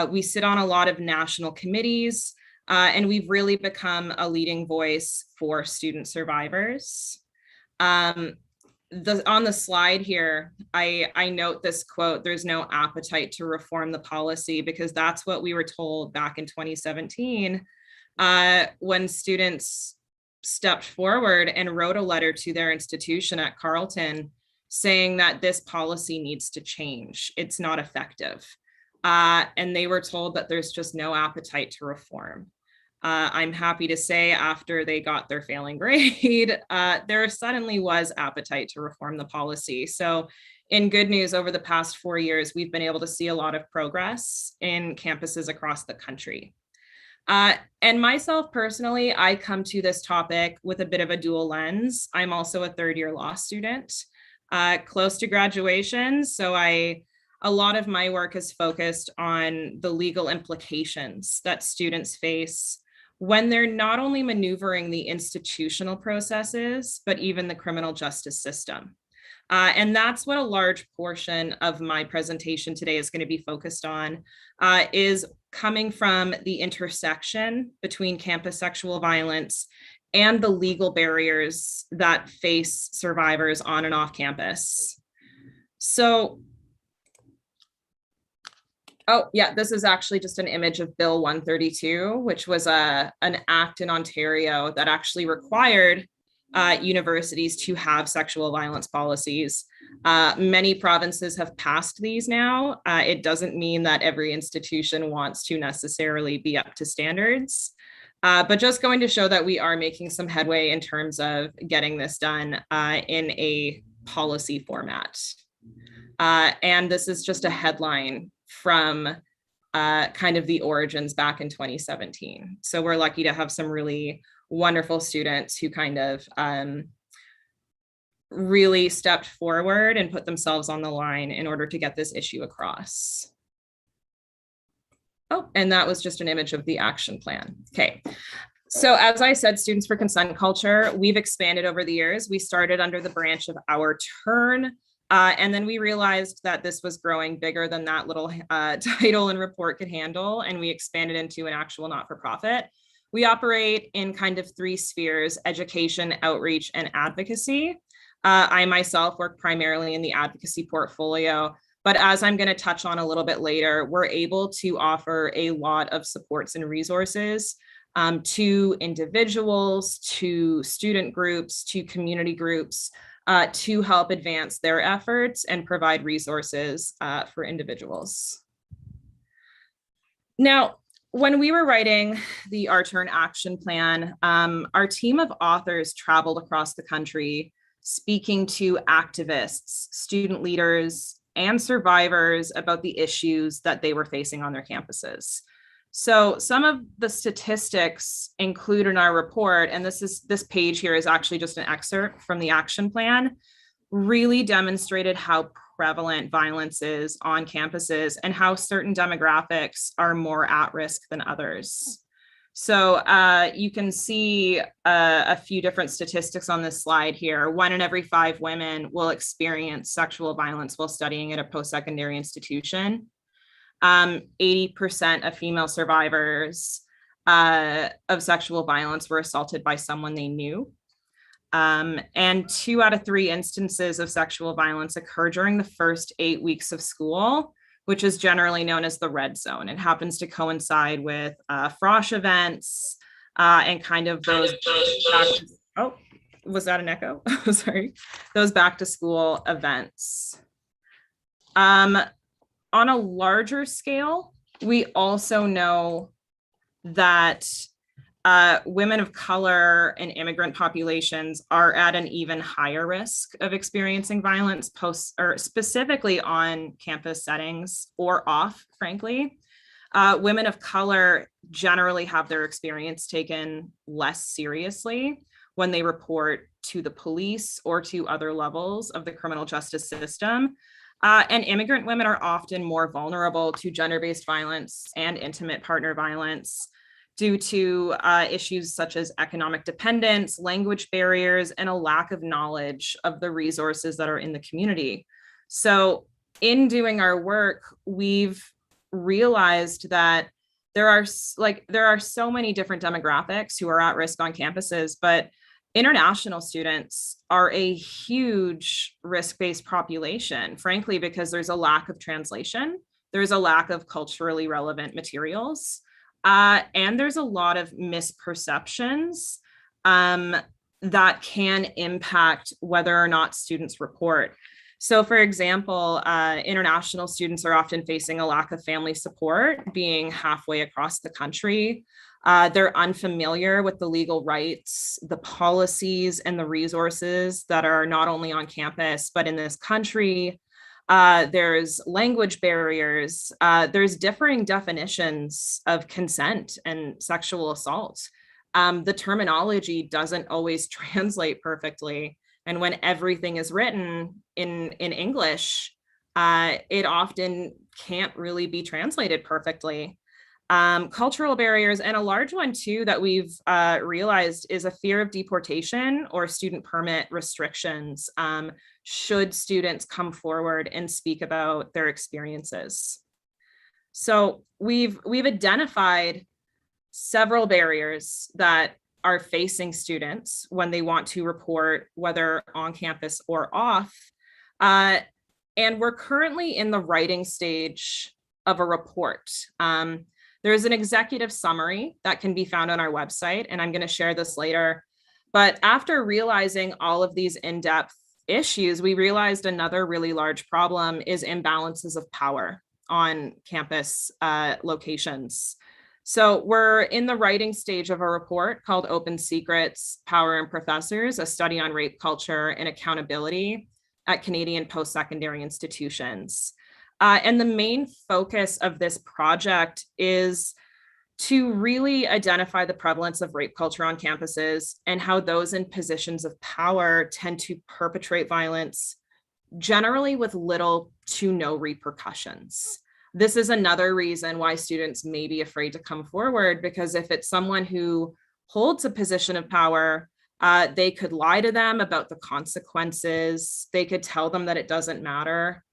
D: We sit on a lot of national committees, and we've really become a leading voice for student survivors. On the slide here, I note this quote, "There's no appetite to reform the policy," because that's what we were told back in 2017 when students stepped forward and wrote a letter to their institution at Carleton saying that this policy needs to change. It's not effective. And they were told that there's just no appetite to reform. I'm happy to say after they got their failing grade, there suddenly was appetite to reform the policy. So in good news, over the past 4 years, we've been able to see a lot of progress in campuses across the country. And myself personally, I come to this topic with a bit of a dual lens. I'm also a third-year law student, close to graduation. So a lot of my work is focused on the legal implications that students face when they're not only maneuvering the institutional processes, but even the criminal justice system. And that's what a large portion of my presentation today is going to be focused on, is coming from the intersection between campus sexual violence and the legal barriers that face survivors on and off campus. So, oh yeah, this is actually just an image of Bill 132, which was an act in Ontario that actually required universities to have sexual violence policies. Many provinces have passed these now. It doesn't mean that every institution wants to necessarily be up to standards, but just going to show that we are making some headway in terms of getting this done in a policy format. And this is just a headline from kind of the origins back in 2017. So we're lucky to have some really wonderful students who kind of really stepped forward and put themselves on the line in order to get this issue across. Oh, and that was just an image of the action plan. Okay. So as I said, Students for Consent Culture, we've expanded over the years. We started under the branch of Our Turn, and then we realized that this was growing bigger than that little title and report could handle, and we expanded into an actual not-for-profit. We operate in kind of 3 spheres: education, outreach, and advocacy. I myself work primarily in the advocacy portfolio, But as I'm going to touch on a little bit later, we're able to offer a lot of supports and resources to individuals, to student groups, to community groups, to help advance their efforts and provide resources for individuals. Now, when we were writing the Our Turn Action Plan, our team of authors traveled across the country speaking to activists, student leaders, and survivors about the issues that they were facing on their campuses. So some of the statistics included in our report, and this page here is actually just an excerpt from the action plan, really demonstrated how prevalent violence is on campuses and how certain demographics are more at risk than others. So you can see a few different statistics on this slide here. 1 in every 5 women will experience sexual violence while studying at a post-secondary institution. 80% of female survivors of sexual violence were assaulted by someone they knew. And 2 out of 3 instances of sexual violence occur during the first 8 weeks of school, which is generally known as the red zone. It happens to coincide with HeForShe events and kind of those was that an echo? Sorry. Those back to school events. On a larger scale, we also know that women of color and immigrant populations are at an even higher risk of experiencing violence or specifically on campus settings or off, frankly. Women of color generally have their experience taken less seriously when they report to the police or to other levels of the criminal justice system. And immigrant women are often more vulnerable to gender-based violence and intimate partner violence due to issues such as economic dependence, language barriers, and a lack of knowledge of the resources that are in the community. So in doing our work, we've realized that there are so many different demographics who are at risk on campuses, but international students are a huge risk-based population, frankly, because there's a lack of translation, there's a lack of culturally relevant materials, and there's a lot of misperceptions that can impact whether or not students report. So for example, international students are often facing a lack of family support, being halfway across the country. They're unfamiliar with the legal rights, the policies, and the resources that are not only on campus, but in this country. There's language barriers. There's differing definitions of consent and sexual assault. The terminology doesn't always translate perfectly. And when everything is written in English, it often can't really be translated perfectly. Cultural barriers, and a large one too that we've realized is a fear of deportation or student permit restrictions should students come forward and speak about their experiences. So we've identified several barriers that are facing students when they want to report, whether on campus or off. And we're currently in the writing stage of a report. There's an executive summary that can be found on our website, and I'm going to share this later. But after realizing all of these in-depth issues, we realized another really large problem is imbalances of power on campus locations. So we're in the writing stage of a report called Open Secrets, Power and Professors, a study on rape culture and accountability at Canadian post-secondary institutions. And the main focus of this project is to really identify the prevalence of rape culture on campuses and how those in positions of power tend to perpetrate violence, generally with little to no repercussions. This is another reason why students may be afraid to come forward, because if it's someone who holds a position of power, they could lie to them about the consequences. They could tell them that it doesn't matter.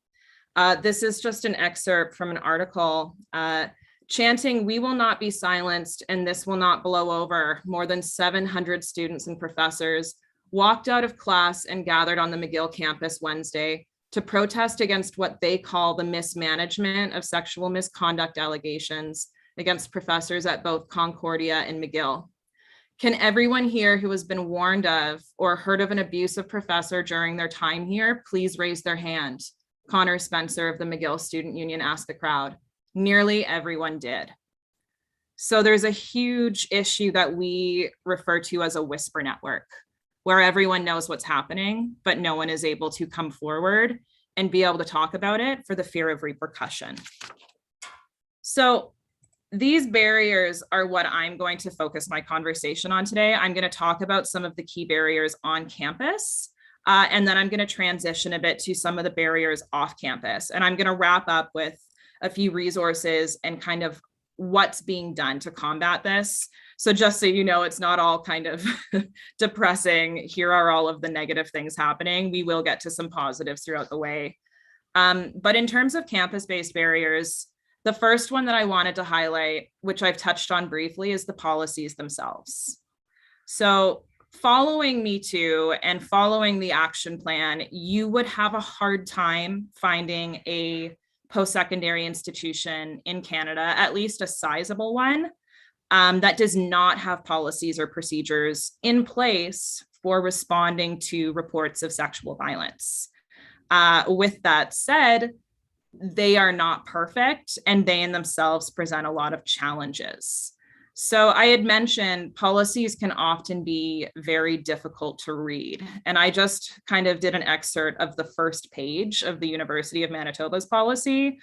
D: This is just an excerpt from an article chanting, "We will not be silenced and this will not blow over." More than 700 students and professors walked out of class and gathered on the McGill campus Wednesday to protest against what they call the mismanagement of sexual misconduct allegations against professors at both Concordia and McGill. Can everyone here who has been warned of or heard of an abusive professor during their time here, please raise their hand? Connor Spencer of the McGill Student Union asked the crowd. Nearly everyone did. So there's a huge issue that we refer to as a whisper network, where everyone knows what's happening, but no one is able to come forward and be able to talk about it for the fear of repercussion. So these barriers are what I'm going to focus my conversation on today. I'm going to talk about some of the key barriers on campus, and then I'm going to transition a bit to some of the barriers off campus. And I'm going to wrap up with a few resources and kind of what's being done to combat this. So just so you know, it's not all kind of depressing. Here are all of the negative things happening. We will get to some positives throughout the way. But in terms of campus-based barriers, the first one that I wanted to highlight, which I've touched on briefly, is the policies themselves. So following Me Too and following the action plan, you would have a hard time finding a post-secondary institution in Canada, at least a sizable one, that does not have policies or procedures in place for responding to reports of sexual violence. With that said, they are not perfect, and they in themselves present a lot of challenges. So I had mentioned policies can often be very difficult to read. And I just kind of did an excerpt of the first page of the University of Manitoba's policy.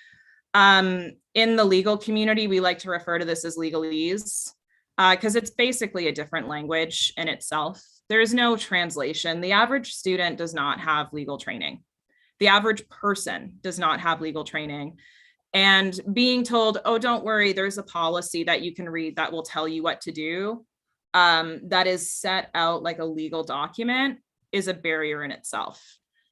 D: In the legal community, we like to refer to this as legalese, because it's basically a different language in itself. There's no translation. The average student does not have legal training. The average person does not have legal training. And being told, oh, don't worry, there's a policy that you can read that will tell you what to do, that is set out like a legal document, is a barrier in itself.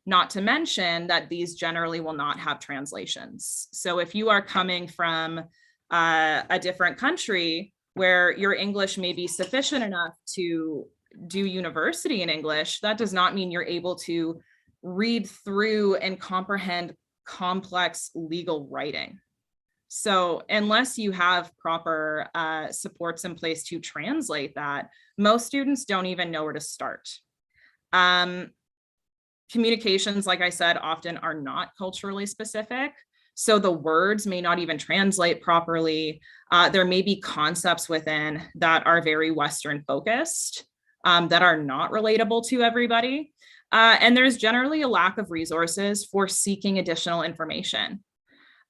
D: Not to mention that these generally will not have translations. So if you are coming from a different country where your English may be sufficient enough to do university in English, that does not mean you're able to read through and comprehend complex legal writing. So unless you have proper supports in place to translate that, most students don't even know where to start. Communications, like I said, often are not culturally specific. So the words may not even translate properly. There may be concepts within that are very Western focused, that are not relatable to everybody. And there's generally a lack of resources for seeking additional information.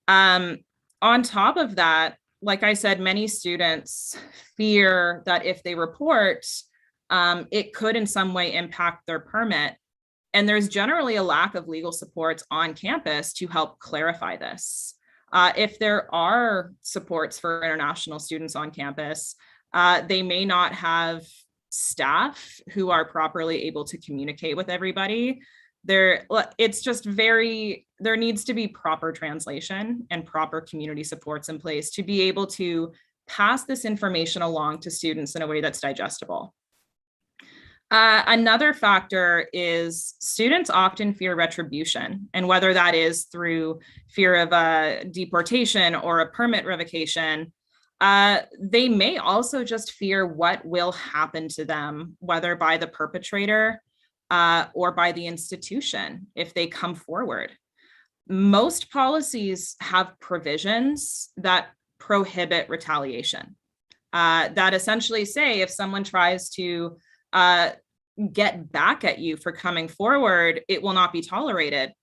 D: On top of that, like I said, many students fear that if they report, it could in some way impact their permit. And there's generally a lack of legal supports on campus to help clarify this. If there are supports for international students on campus, they may not have staff who are properly able to communicate with everybody. It's just there needs to be proper translation and proper community supports in place to be able to pass this information along to students in a way that's digestible. Another factor is students often fear retribution, and whether that is through fear of a deportation or a permit revocation, they may also just fear what will happen to them, whether by the perpetrator or by the institution if they come forward. Most policies have provisions that prohibit retaliation, that essentially say if someone tries to get back at you for coming forward, it will not be tolerated.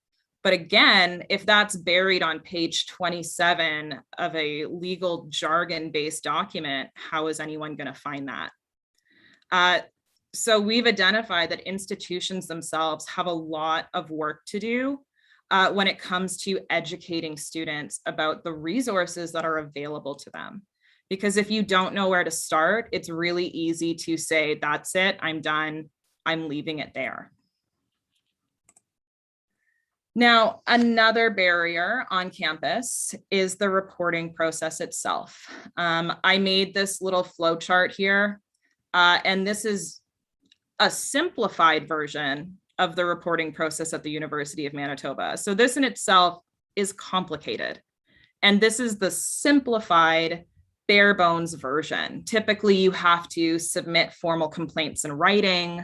D: But again, if that's buried on page 27 of a legal jargon-based document, how is anyone going to find that? So we've identified that institutions themselves have a lot of work to do when it comes to educating students about the resources that are available to them. Because if you don't know where to start, it's really easy to say, that's it, I'm done, I'm leaving it there. Now, another barrier on campus is the reporting process itself. I made this little flow chart here, and this is a simplified version of the reporting process at the University of Manitoba. So this in itself is complicated. And this is the simplified, bare bones version. Typically, you have to submit formal complaints in writing.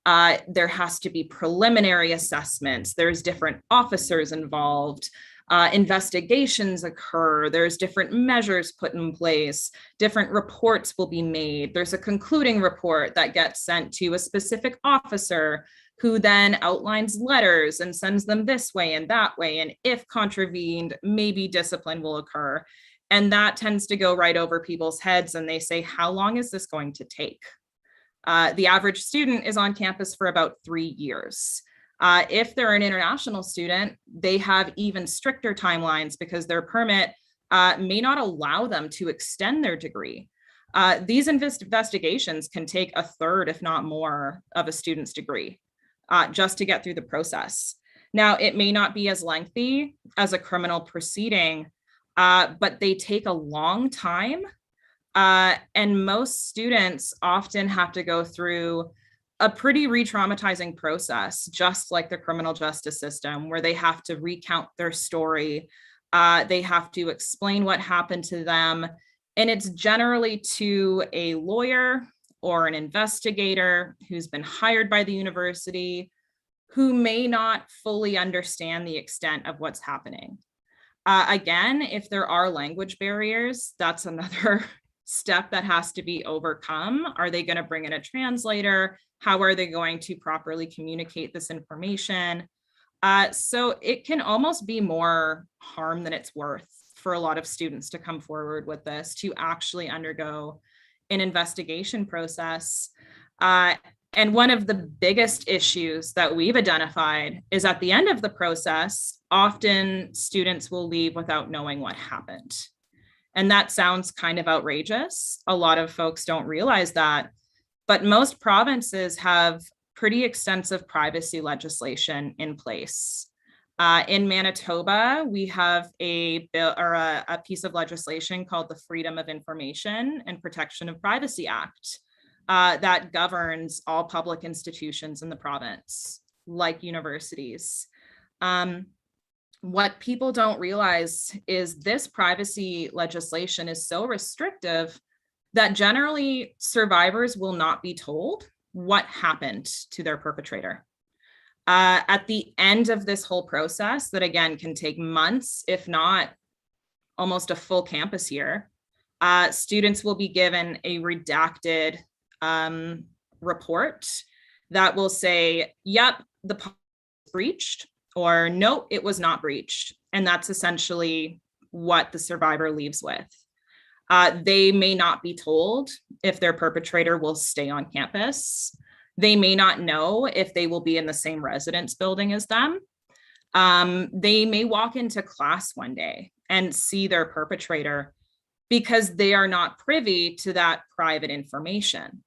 D: There has to be preliminary assessments. There's different officers involved. Investigations occur. There's different measures put in place. Different reports will be made. There's a concluding report that gets sent to a specific officer who then outlines letters and sends them this way and that way. And if contravened, maybe discipline will occur. And that tends to go right over people's heads. And they say, how long is this going to take? The average student is on campus for about 3 years. If they're an international student, they have even stricter timelines because their permit may not allow them to extend their degree. These investigations can take a third, if not more, of a student's degree just to get through the process. Now, it may not be as lengthy as a criminal proceeding, but they take a long time. And most students often have to go through a pretty re-traumatizing process, just like the criminal justice system, where they have to recount their story. They have to explain what happened to them. And it's generally to a lawyer or an investigator who's been hired by the university, who may not fully understand the extent of what's happening. Again, if there are language barriers, that's another step that has to be overcome. Are they going to bring in a translator? How are they going to properly communicate this information? So it can almost be more harm than it's worth for a lot of students to come forward with this, to actually undergo an investigation process. And one of the biggest issues that we've identified is at the end of the process, often students will leave without knowing what happened. And that sounds kind of outrageous. A lot of folks don't realize that, but most provinces have pretty extensive privacy legislation in place. In Manitoba, we have a bill or a piece of legislation called the Freedom of Information and Protection of Privacy Act that governs all public institutions in the province, like universities. What people don't realize is this privacy legislation is so restrictive that generally survivors will not be told what happened to their perpetrator. At the end of this whole process, that again can take months, if not almost a full campus year, students will be given a redacted report that will say, yep, the policy was breached, or no, it was not breached. And that's essentially what the survivor leaves with. They may not be told if their perpetrator will stay on campus. They may not know if they will be in the same residence building as them. They may walk into class one day and see their perpetrator because they are not privy to that private information.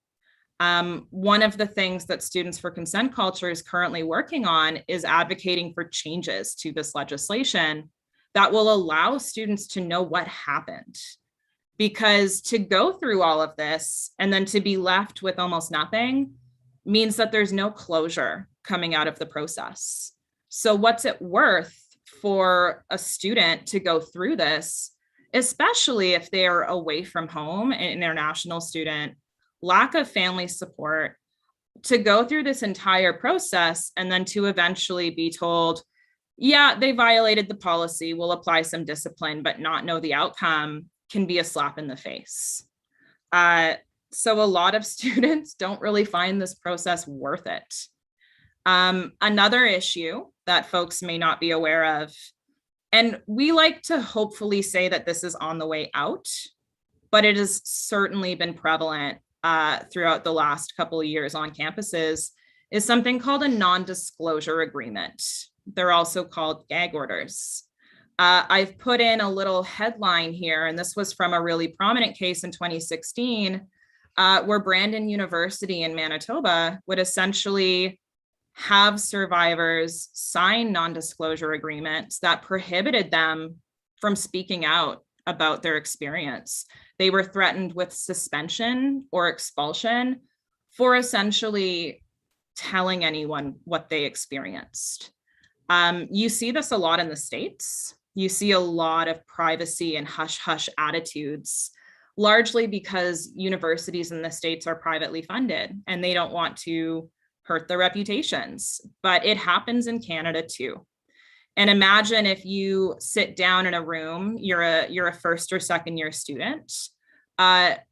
D: One of the things that Students for Consent Culture is currently working on is advocating for changes to this legislation that will allow students to know what happened. Because to go through all of this and then to be left with almost nothing means that there's no closure coming out of the process. So what's it worth for a student to go through this, especially if they are away from home, an international student, lack of family support, to go through this entire process and then to eventually be told, yeah, they violated the policy, we'll apply some discipline, but not know the outcome, can be a slap in the face. So a lot of students don't really find this process worth it. Another issue that folks may not be aware of, and we like to hopefully say that this is on the way out, but it has certainly been prevalent throughout the last couple of years on campuses, is something called a non-disclosure agreement. They're also called gag orders. I've put in a little headline here, and this was from a really prominent case in 2016, where Brandon University in Manitoba would essentially have survivors sign non-disclosure agreements that prohibited them from speaking out about their experience. They were threatened with suspension or expulsion for essentially telling anyone what they experienced. You see this a lot in the States. You see a lot of privacy and hush-hush attitudes, largely because universities in the States are privately funded and they don't want to hurt their reputations. But it happens in Canada too. And imagine if you sit down in a room, you're a first or second year student,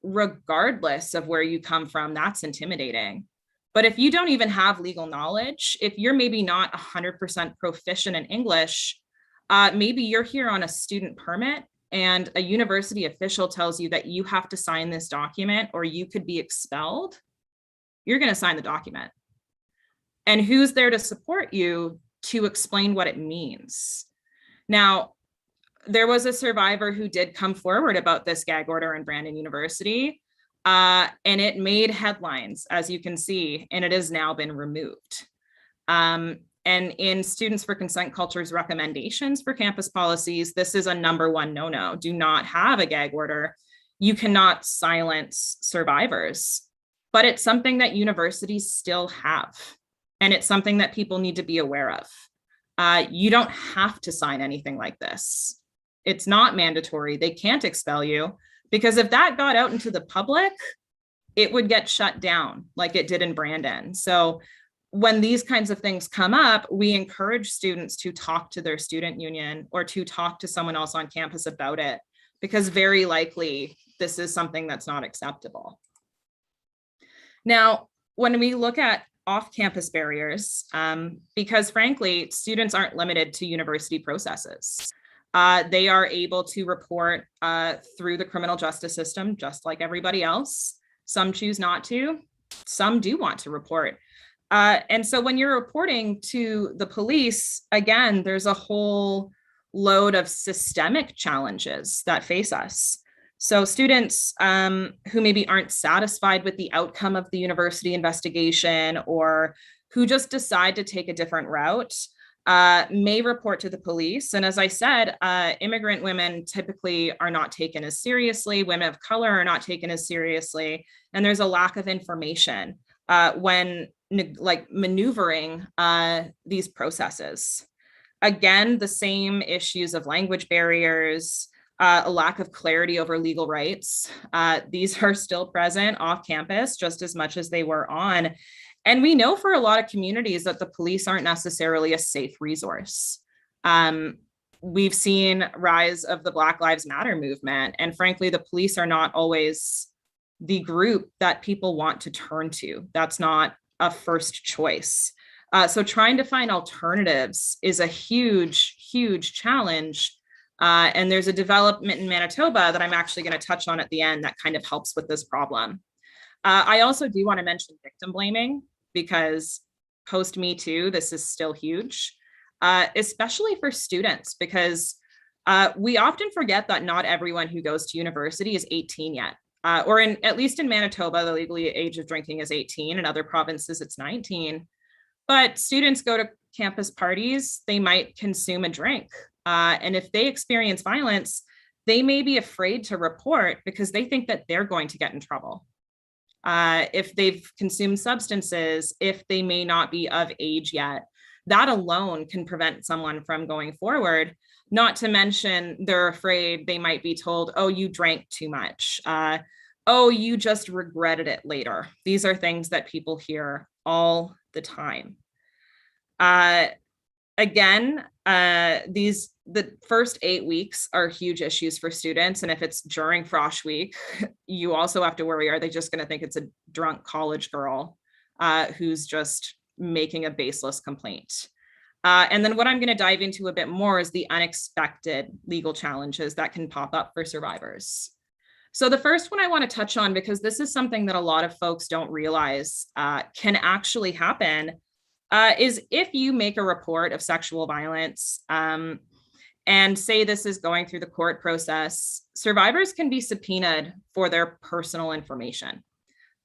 D: regardless of where you come from, that's intimidating. But if you don't even have legal knowledge, if you're maybe not 100% proficient in English, maybe you're here on a student permit and a university official tells you that you have to sign this document or you could be expelled, you're going to sign the document. And who's there to support you to explain what it means? Now, there was a survivor who did come forward about this gag order in Brandon University, and it made headlines, as you can see, and it has now been removed. And in Students for Consent Culture's recommendations for campus policies, this is a #1 no-no. Do not have a gag order. You cannot silence survivors, but it's something that universities still have. And it's something that people need to be aware of. You don't have to sign anything like this. It's not mandatory. They can't expel you, because if that got out into the public, it would get shut down like it did in Brandon. So when these kinds of things come up, we encourage students to talk to their student union or to talk to someone else on campus about it, because very likely this is something that's not acceptable. Now, when we look at off-campus barriers, because frankly, students aren't limited to university processes. They are able to report through the criminal justice system, just like everybody else. Some choose not to, some do want to report. And so when you're reporting to the police, again, there's a whole load of systemic challenges that face us. So students who maybe aren't satisfied with the outcome of the university investigation, or who just decide to take a different route, may report to the police. And as I said, immigrant women typically are not taken as seriously. Women of color are not taken as seriously. And there's a lack of information when maneuvering these processes. Again, the same issues of language barriers, a lack of clarity over legal rights. These are still present off campus just as much as they were on. And we know for a lot of communities that the police aren't necessarily a safe resource. We've seen rise of the Black Lives Matter movement. And frankly, the police are not always the group that people want to turn to. That's not a first choice. So trying to find alternatives is a huge, huge challenge. And there's a development in Manitoba that I'm actually going to touch on at the end that kind of helps with this problem. I also do want to mention victim blaming, because post Me Too, this is still huge, especially for students, because we often forget that not everyone who goes to university is 18 yet. Or at least in Manitoba, the legal age of drinking is 18. In other provinces, it's 19. But students go to campus parties, they might consume a drink. And if they experience violence, they may be afraid to report because they think that they're going to get in trouble. If they've consumed substances, if they may not be of age yet, that alone can prevent someone from going forward. Not to mention, they're afraid they might be told, oh, you drank too much. Oh, you just regretted it later. These are things that people hear all the time. Again, the first 8 weeks are huge issues for students. And if it's during HeForShe week, you also have to worry, are they just going to think it's a drunk college girl who's just making a baseless complaint? And then what I'm going to dive into a bit more is the unexpected legal challenges that can pop up for survivors. So the first one I want to touch on, because this is something that a lot of folks don't realize can actually happen, is if you make a report of sexual violence and say this is going through the court process, survivors can be subpoenaed for their personal information.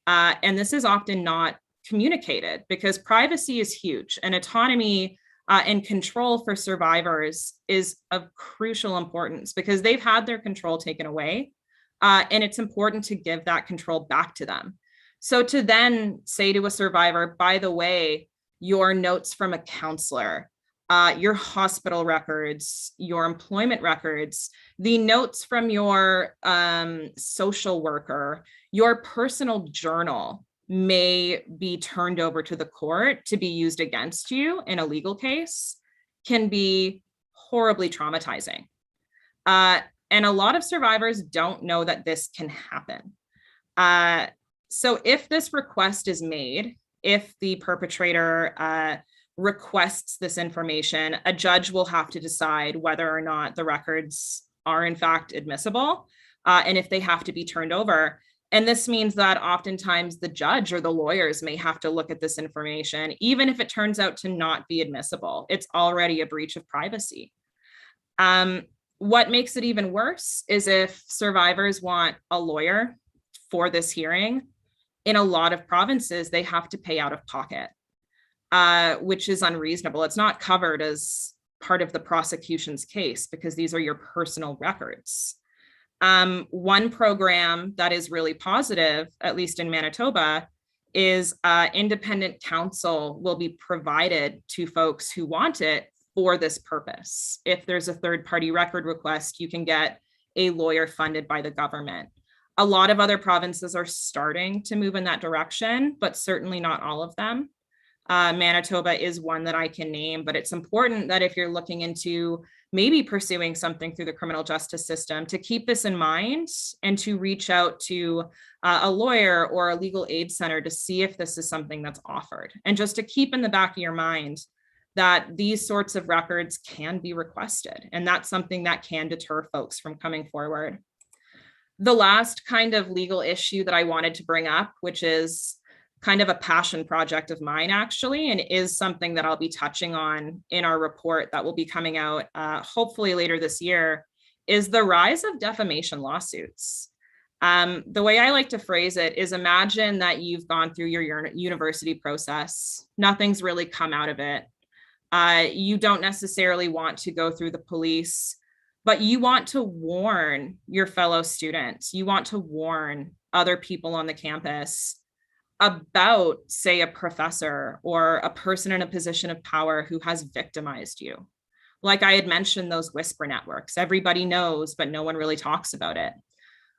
D: And this is often not communicated because privacy is huge, and autonomy and control for survivors is of crucial importance because they've had their control taken away. And it's important to give that control back to them. So to then say to a survivor, by the way, your notes from a counselor, your hospital records, your employment records, the notes from your social worker, your personal journal may be turned over to the court to be used against you in a legal case, can be horribly traumatizing. And a lot of survivors don't know that this can happen. So if this request is made, if the perpetrator requests this information, a judge will have to decide whether or not the records are in fact admissible, and if they have to be turned over. And this means that oftentimes the judge or the lawyers may have to look at this information, even if it turns out to not be admissible. It's already a breach of privacy. What makes it even worse is if survivors want a lawyer for this hearing. In a lot of provinces, they have to pay out of pocket, which is unreasonable. It's not covered as part of the prosecution's case because these are your personal records. One program that is really positive, at least in Manitoba, is independent counsel will be provided to folks who want it for this purpose. If there's a third-party record request, you can get a lawyer funded by the government. A lot of other provinces are starting to move in that direction, but certainly not all of them. Manitoba is one that I can name, but it's important that if you're looking into maybe pursuing something through the criminal justice system, to keep this in mind and to reach out to a lawyer or a legal aid center to see if this is something that's offered. And just to keep in the back of your mind that these sorts of records can be requested. And that's something that can deter folks from coming forward. The last kind of legal issue that I wanted to bring up, which is kind of a passion project of mine actually, and is something that I'll be touching on in our report that will be coming out hopefully later this year, is the rise of defamation lawsuits. The way I like to phrase it is, imagine that you've gone through your university process, nothing's really come out of it. You don't necessarily want to go through the police, but you want to warn your fellow students. You want to warn other people on the campus about, say, a professor or a person in a position of power who has victimized you. Like I had mentioned, those whisper networks, everybody knows, but no one really talks about it.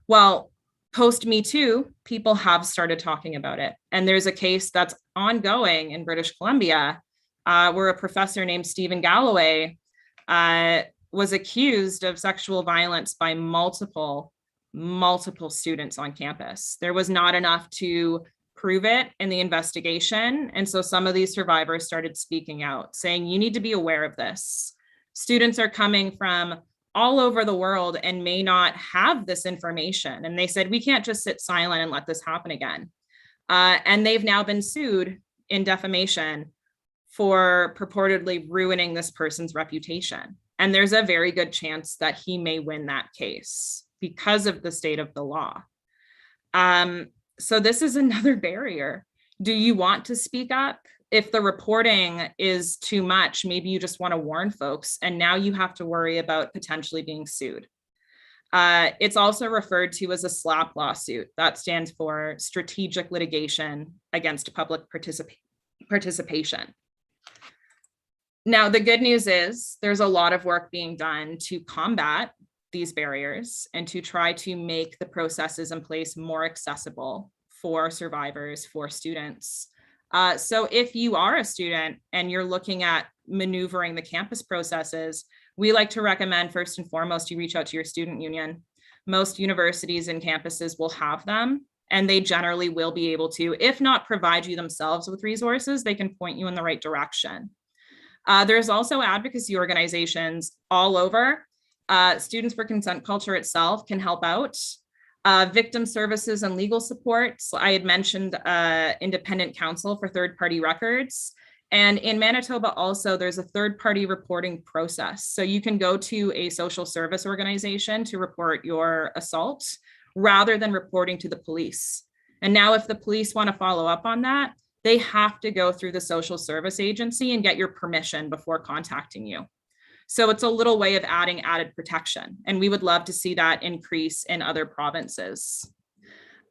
D: Well, post Me Too, people have started talking about it. And there's a case that's ongoing in British Columbia where a professor named Stephen Galloway was accused of sexual violence by multiple students on campus. There was not enough to prove it in the investigation. And so some of these survivors started speaking out, saying, you need to be aware of this. Students are coming from all over the world and may not have this information. And they said, we can't just sit silent and let this happen again. And they've now been sued in defamation for purportedly ruining this person's reputation. And there's a very good chance that he may win that case because of the state of the law. So this is another barrier. Do you want to speak up? If the reporting is too much, maybe you just want to warn folks, and now you have to worry about potentially being sued. It's also referred to as a SLAP lawsuit. That stands for Strategic Litigation Against Public Participation. Now, the good news is there's a lot of work being done to combat these barriers and to try to make the processes in place more accessible for survivors, for students. So if you are a student and you're looking at maneuvering the campus processes, we like to recommend first and foremost, you reach out to your student union. Most universities and campuses will have them, and they generally will be able to, if not provide you themselves with resources, they can point you in the right direction. There's also advocacy organizations all over. Students for Consent Culture itself can help out. Victim services and legal support. So I had mentioned independent counsel for third-party records. And in Manitoba also, there's a third-party reporting process. So you can go to a social service organization to report your assault rather than reporting to the police. And now if the police want to follow up on that, they have to go through the social service agency and get your permission before contacting you. So it's a little way of adding added protection. And we would love to see that increase in other provinces.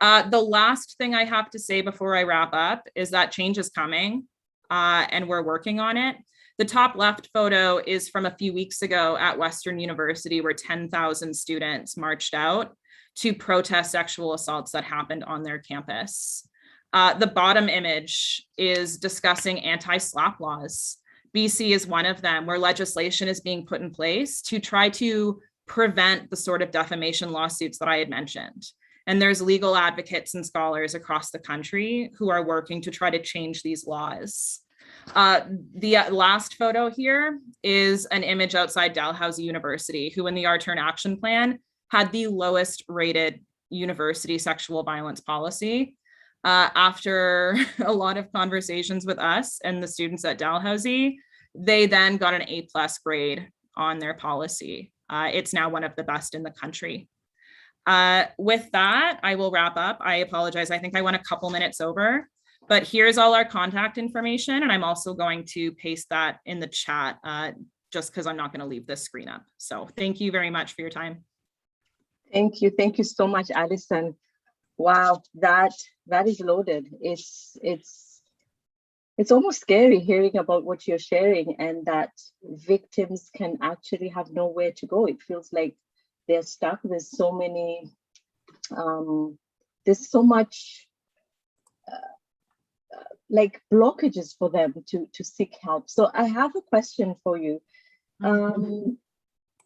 D: The last thing I have to say before I wrap up is that change is coming, and we're working on it. The top left photo is from a few weeks ago at Western University, where 10,000 students marched out to protest sexual assaults that happened on their campus. The bottom image is discussing anti-SLAPP laws. BC is one of them, where legislation is being put in place to try to prevent the sort of defamation lawsuits that I had mentioned. And there's legal advocates and scholars across the country who are working to try to change these laws. The last photo here is an image outside Dalhousie University, who in the Our Turn Action Plan had the lowest rated university sexual violence policy. After a lot of conversations with us and the students at Dalhousie, they then got an A+ grade on their policy. It's now one of the best in the country. With that, I will wrap up. I apologize. I think I went a couple minutes over, but here's all our contact information. And I'm also going to paste that in the chat just because I'm not going to leave this screen up. So thank you very much for your time.
A: Thank you. Thank you so much, Alison. Wow, that is loaded. It's almost scary hearing about what you're sharing, and that victims can actually have nowhere to go. It feels like they're stuck. There's so many, there's so much like blockages for them to seek help. So I have a question for you.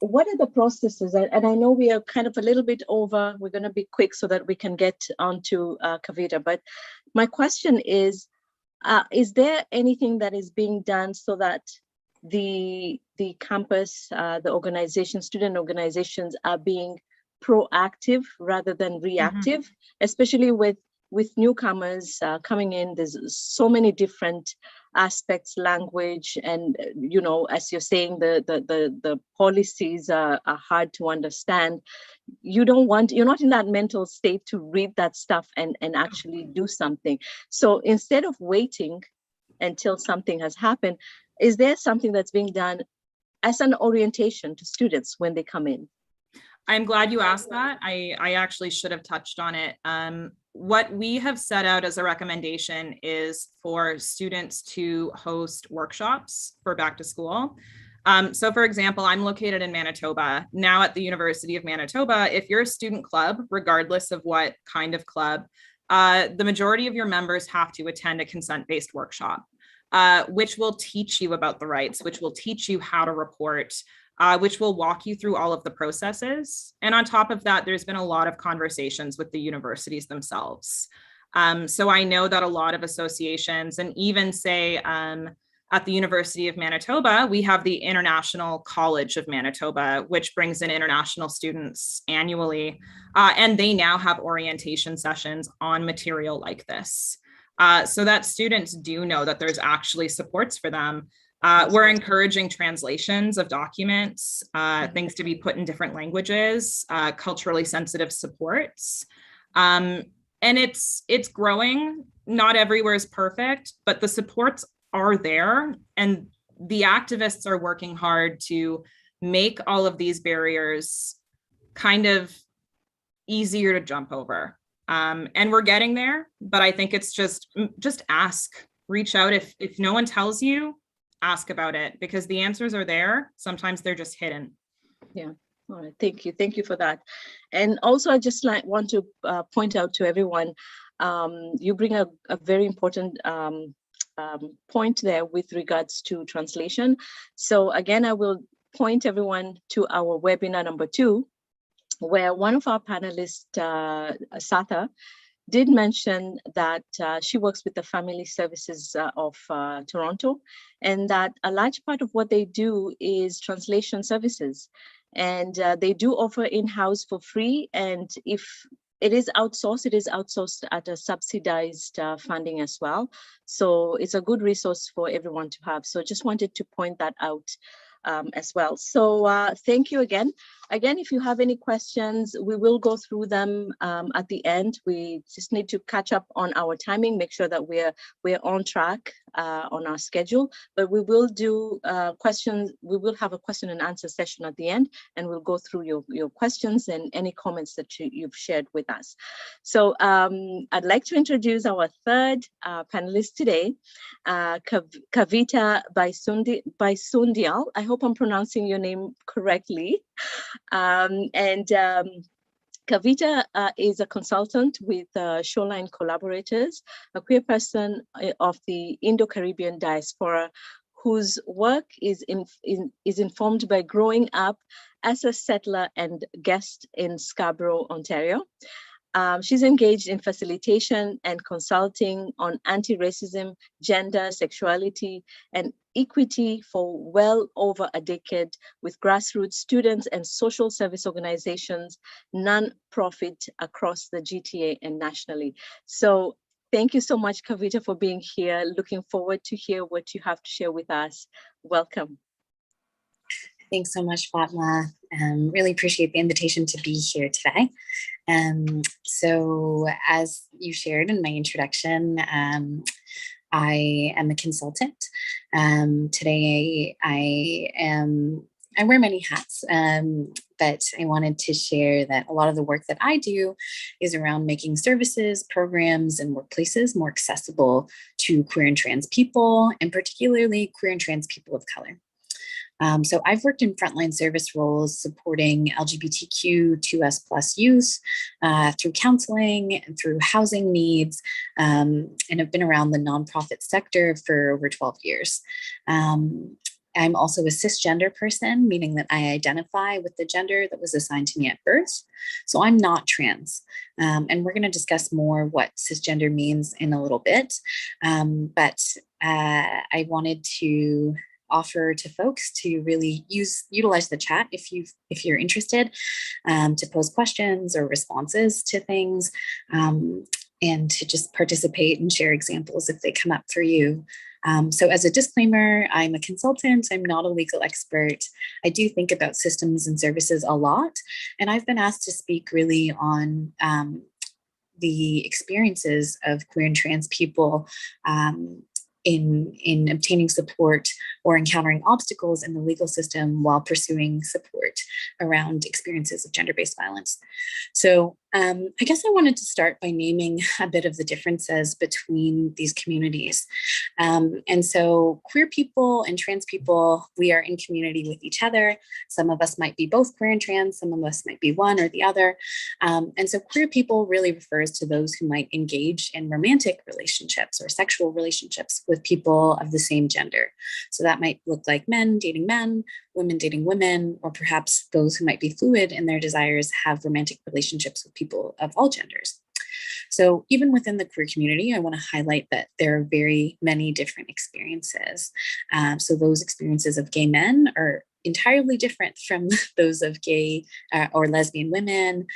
A: What are the processes? And I know we are kind of a little bit over. We're going to be quick so that we can get onto Kavita. But my question is there anything that is being done so that the campus, the organization, student organizations are being proactive rather than reactive, especially with newcomers coming in? There's so many different aspects, language, and you know, as you're saying, the policies are hard to understand. You're not in that mental state to read that stuff and actually do something. So instead of waiting until something has happened, is there something that's being done as an orientation to students when they come in?
D: I'm glad you asked that. I actually should have touched on it. What we have set out as a recommendation is for students to host workshops for back to school. So for example, I'm located in Manitoba. Now at the University of Manitoba, if you're a student club, regardless of what kind of club, the majority of your members have to attend a consent-based workshop, which will teach you about the rights, which will teach you how to report, which will walk you through all of the processes. And on top of that, there's been a lot of conversations with the universities themselves. So I know that a lot of associations, and even say at the University of Manitoba, we have the International College of Manitoba, which brings in international students annually. And they now have orientation sessions on material like this, so that students do know that there's actually supports for them. We're encouraging translations of documents, things to be put in different languages, culturally sensitive supports. And it's growing. Not everywhere is perfect, but the supports are there. And the activists are working hard to make all of these barriers kind of easier to jump over. And we're getting there, but I think it's just ask, reach out. If no one tells you, ask about it, because the answers are there. Sometimes they're just hidden.
A: Yeah. All right. Thank you for that. And also, I just want to point out to everyone, you bring a very important point there with regards to translation. So again, I will point everyone to our webinar number 2, where one of our panelists, Satha, did mention that she works with the Family Services of Toronto, and that a large part of what they do is translation services. And they do offer in-house for free. And if it is outsourced at a subsidized funding as well. So it's a good resource for everyone to have. So just wanted to point that out as well. So thank you again. again, if you have any questions, we will go through them at the end. We just need to catch up on our timing, make sure that we're on track on our schedule. But we will do questions. We will have a question and answer session at the end, and we'll go through your questions and any comments that you've shared with us. So I'd like to introduce our third panelist today, Kavita Baisundial. I hope I'm pronouncing your name correctly. Kavita is a consultant with Shoreline Collaborators, a queer person of the Indo-Caribbean diaspora whose work is informed by growing up as a settler and guest in Scarborough, Ontario. She's engaged in facilitation and consulting on anti-racism, gender, sexuality, and equity for well over a decade with grassroots students and social service organizations, non-profit across the GTA and nationally. So thank you so much, Kavita, for being here. Looking forward to hear what you have to share with us. Welcome.
E: Thanks so much, Fatma. Really appreciate the invitation to be here today. So as you shared in my introduction, I am a consultant. Today I wear many hats, but I wanted to share that a lot of the work that I do is around making services, programs, and workplaces more accessible to queer and trans people, and particularly queer and trans people of color. So I've worked in frontline service roles supporting LGBTQ2S+ youth through counseling and through housing needs, and have been around the nonprofit sector for over 12 years. I'm also a cisgender person, meaning that I identify with the gender that was assigned to me at birth. So I'm not trans. And we're going to discuss more what cisgender means in a little bit. But I wanted to offer to folks to really utilize the chat if you're interested, to pose questions or responses to things, and to just participate and share examples if they come up for you. So as a disclaimer, I'm a consultant. I'm not a legal expert. I do think about systems and services a lot, and I've been asked to speak really on the experiences of queer and trans people in obtaining support or encountering obstacles in the legal system while pursuing support around experiences of gender-based violence. So I guess I wanted to start by naming a bit of the differences between these communities. And so queer people and trans people, we are in community with each other. Some of us might be both queer and trans, some of us might be one or the other. And so queer people really refers to those who might engage in romantic relationships or sexual relationships with people of the same gender. So that might look like men dating men, women dating women, or perhaps those who might be fluid in their desires have romantic relationships with people of all genders. So even within the queer community, I want to highlight that there are very many different experiences. So those experiences of gay men are entirely different from those of gay or lesbian women,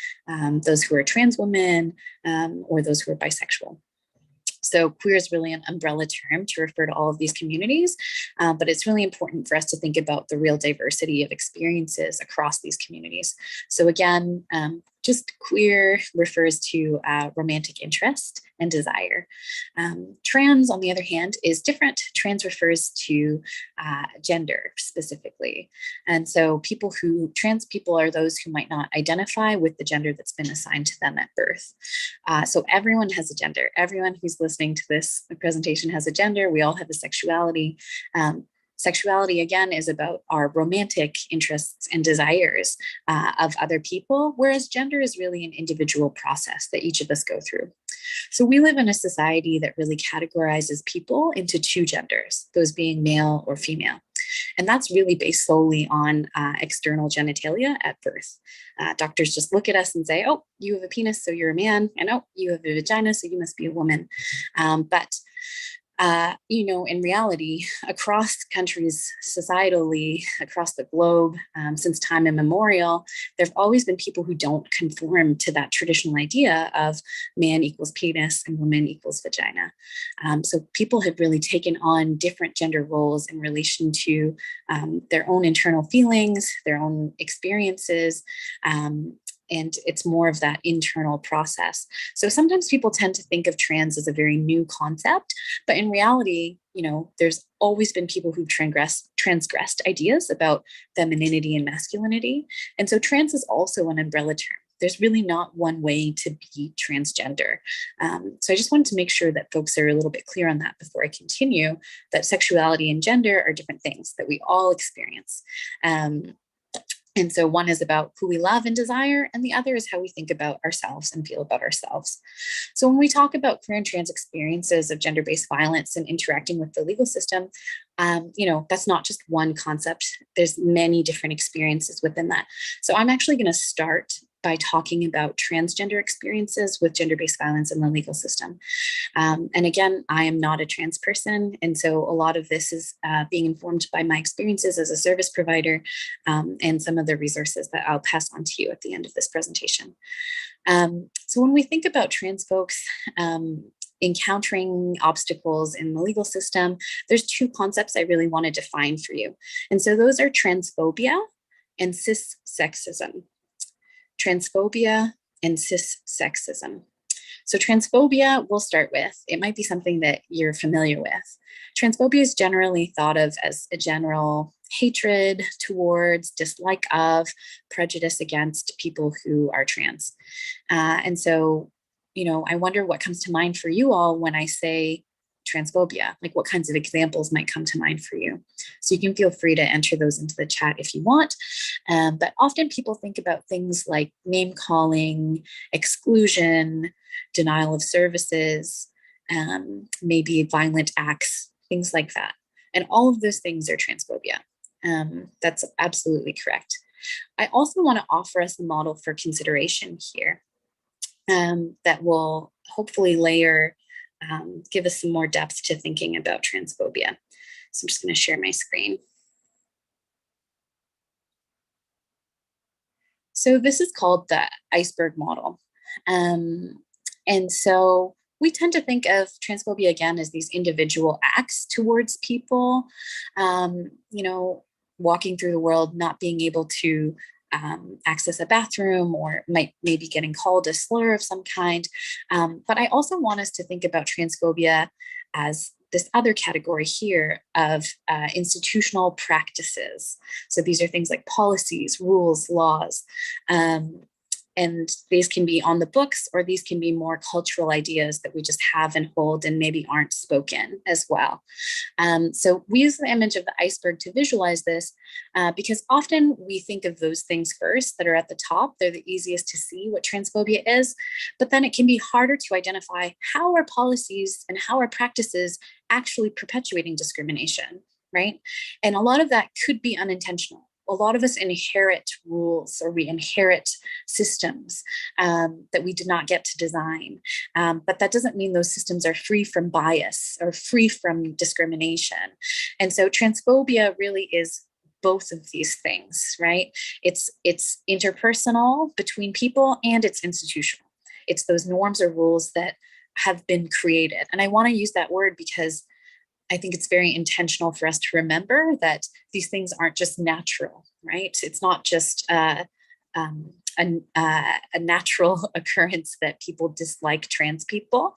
E: those who are trans women, or those who are bisexual. So queer is really an umbrella term to refer to all of these communities, but it's really important for us to think about the real diversity of experiences across these communities. So again, just queer refers to romantic interest and desire. Trans, on the other hand, is different. Trans refers to gender specifically. And so trans people are those who might not identify with the gender that's been assigned to them at birth. So everyone has a gender. Everyone who's listening to this presentation has a gender. We all have a sexuality. Sexuality, again, is about our romantic interests and desires of other people, whereas gender is really an individual process that each of us go through. So we live in a society that really categorizes people into two genders, those being male or female. And that's really based solely on external genitalia at birth. Doctors just look at us and say, oh, you have a penis, so you're a man, and oh, you have a vagina, so you must be a woman. But In reality, across countries, societally, across the globe, since time immemorial, there have always been people who don't conform to that traditional idea of man equals penis and woman equals vagina. So people have really taken on different gender roles in relation to their own internal feelings, their own experiences, and it's more of that internal process. So sometimes people tend to think of trans as a very new concept, but in reality, there's always been people who've transgressed ideas about femininity and masculinity. And so trans is also an umbrella term. There's really not one way to be transgender. So I just wanted to make sure that folks are a little bit clear on that before I continue, that sexuality and gender are different things that we all experience. And so one is about who we love and desire, and the other is how we think about ourselves and feel about ourselves. So when we talk about queer and trans experiences of gender-based violence and interacting with the legal system, that's not just one concept. There's many different experiences within that. So I'm actually going to start by talking about transgender experiences with gender-based violence in the legal system. And again, I am not a trans person. And so a lot of this is being informed by my experiences as a service provider and some of the resources that I'll pass on to you at the end of this presentation. So when we think about trans folks, encountering obstacles in the legal system, there's two concepts I really want to define for you. And so those are transphobia and cissexism. Transphobia and cissexism. So transphobia we'll start with. It might be something that you're familiar with. Transphobia is generally thought of as a general hatred towards, dislike of, prejudice against people who are trans. And so, I wonder what comes to mind for you all when I say transphobia, like what kinds of examples might come to mind for you. So you can feel free to enter those into the chat if you want. But often people think about things like name calling, exclusion, denial of services, maybe violent acts, things like that. And all of those things are transphobia. That's absolutely correct. I also want to offer us a model for consideration here that will hopefully give us some more depth to thinking about transphobia. So I'm just going to share my screen. So this is called the iceberg model. And so we tend to think of transphobia again as these individual acts towards people, walking through the world, not being able to access a bathroom or maybe getting called a slur of some kind. But I also want us to think about transphobia as this other category here of institutional practices. So these are things like policies, rules, laws. And these can be on the books, or these can be more cultural ideas that we just have and hold and maybe aren't spoken as well. So we use the image of the iceberg to visualize this because often we think of those things first that are at the top. They're the easiest to see what transphobia is, but then it can be harder to identify how our policies and how our practices actually perpetuating discrimination, right? And a lot of that could be unintentional. A lot of us inherit rules, or we inherit systems that we did not get to design. But that doesn't mean those systems are free from bias or free from discrimination. And so transphobia really is both of these things, right? It's interpersonal between people, and it's institutional. It's those norms or rules that have been created. And I want to use that word because I think it's very intentional for us to remember that these things aren't just natural, right? It's not just a natural occurrence that people dislike trans people.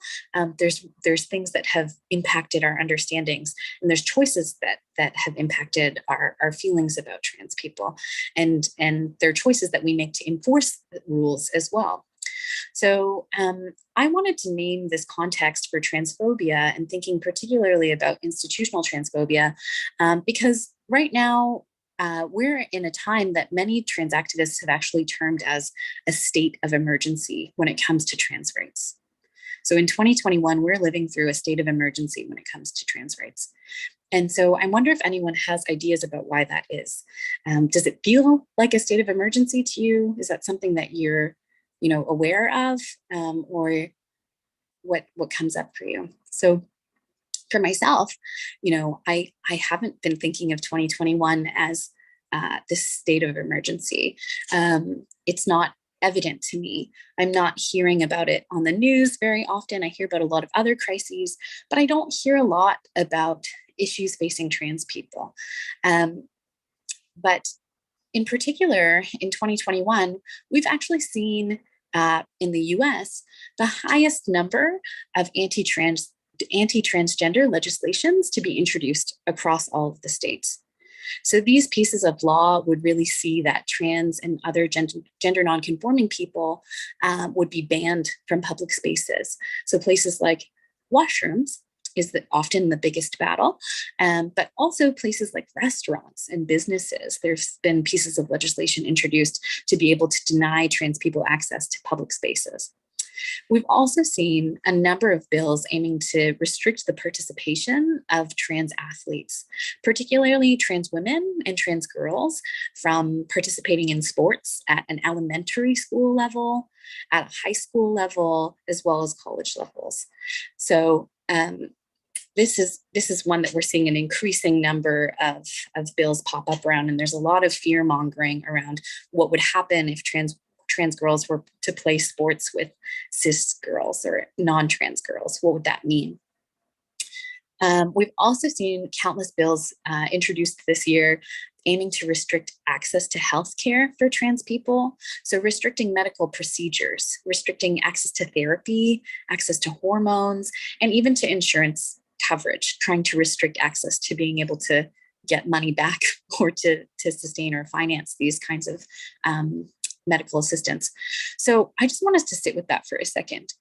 E: There's things that have impacted our understandings, and there's choices that have impacted our feelings about trans people, and there are choices that we make to enforce rules as well. So I wanted to name this context for transphobia and thinking particularly about institutional transphobia because right now we're in a time that many trans activists have actually termed as a state of emergency when it comes to trans rights. So in 2021, we're living through a state of emergency when it comes to trans rights. And so I wonder if anyone has ideas about why that is. Does it feel like a state of emergency to you? Is that something that you're aware of, or what comes up for you? So for myself, I haven't been thinking of 2021 as this state of emergency. It's not evident to me. I'm not hearing about it on the news very often. I hear about a lot of other crises, but I don't hear a lot about issues facing trans people. But in particular, in 2021, we've actually seen in the US the highest number of anti-transgender legislations to be introduced across all of the states. So these pieces of law would really see that trans and other gender non-conforming people would be banned from public spaces. So places like washrooms is often the biggest battle, but also places like restaurants and businesses. There's been pieces of legislation introduced to be able to deny trans people access to public spaces. We've also seen a number of bills aiming to restrict the participation of trans athletes, particularly trans women and trans girls, from participating in sports at an elementary school level, at a high school level, as well as college levels. So this is one that we're seeing an increasing number of bills pop up around, and there's a lot of fear mongering around what would happen if trans girls were to play sports with cis girls or non-trans girls. What would that mean? We've also seen countless bills introduced this year aiming to restrict access to healthcare for trans people. So restricting medical procedures, restricting access to therapy, access to hormones, and even to insurance coverage, trying to restrict access to being able to get money back or to sustain or finance these kinds of medical assistance. So I just want us to sit with that for a second.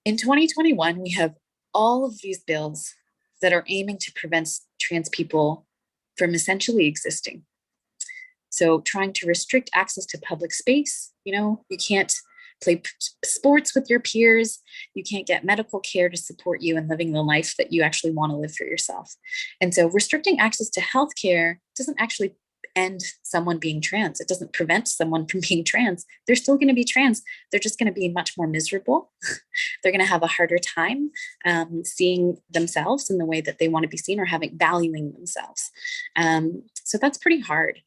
E: In 2021, we have all of these bills that are aiming to prevent trans people from essentially existing. So trying to restrict access to public space, you can't play sports with your peers, you can't get medical care to support you in living the life that you actually want to live for yourself. And so restricting access to healthcare doesn't actually end someone being trans. It doesn't prevent someone from being trans. They're still going to be trans. They're just going to be much more miserable. They're going to have a harder time seeing themselves in the way that they want to be seen or valuing themselves. So that's pretty hard.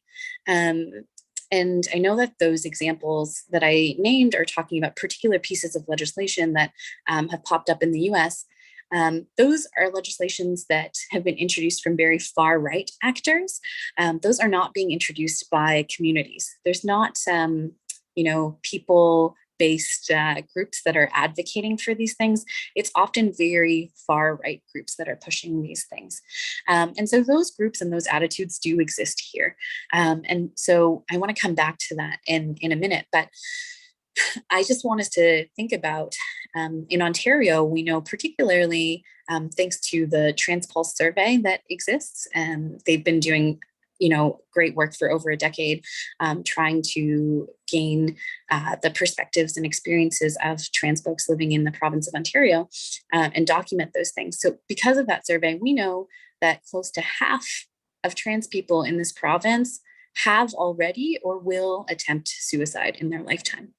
E: And I know that those examples that I named are talking about particular pieces of legislation that have popped up in the US. Those are legislations that have been introduced from very far right actors. Those are not being introduced by communities. There's not, people-based groups that are advocating for these things. It's often very far right groups that are pushing these things. And so those groups and those attitudes do exist here. And so I want to come back to that in a minute, but I just want us to think about, in Ontario, we know particularly thanks to the TransPulse survey that exists, and they've been doing great work for over a decade, trying to gain the perspectives and experiences of trans folks living in the province of Ontario and document those things. So because of that survey, we know that close to half of trans people in this province have already or will attempt suicide in their lifetime.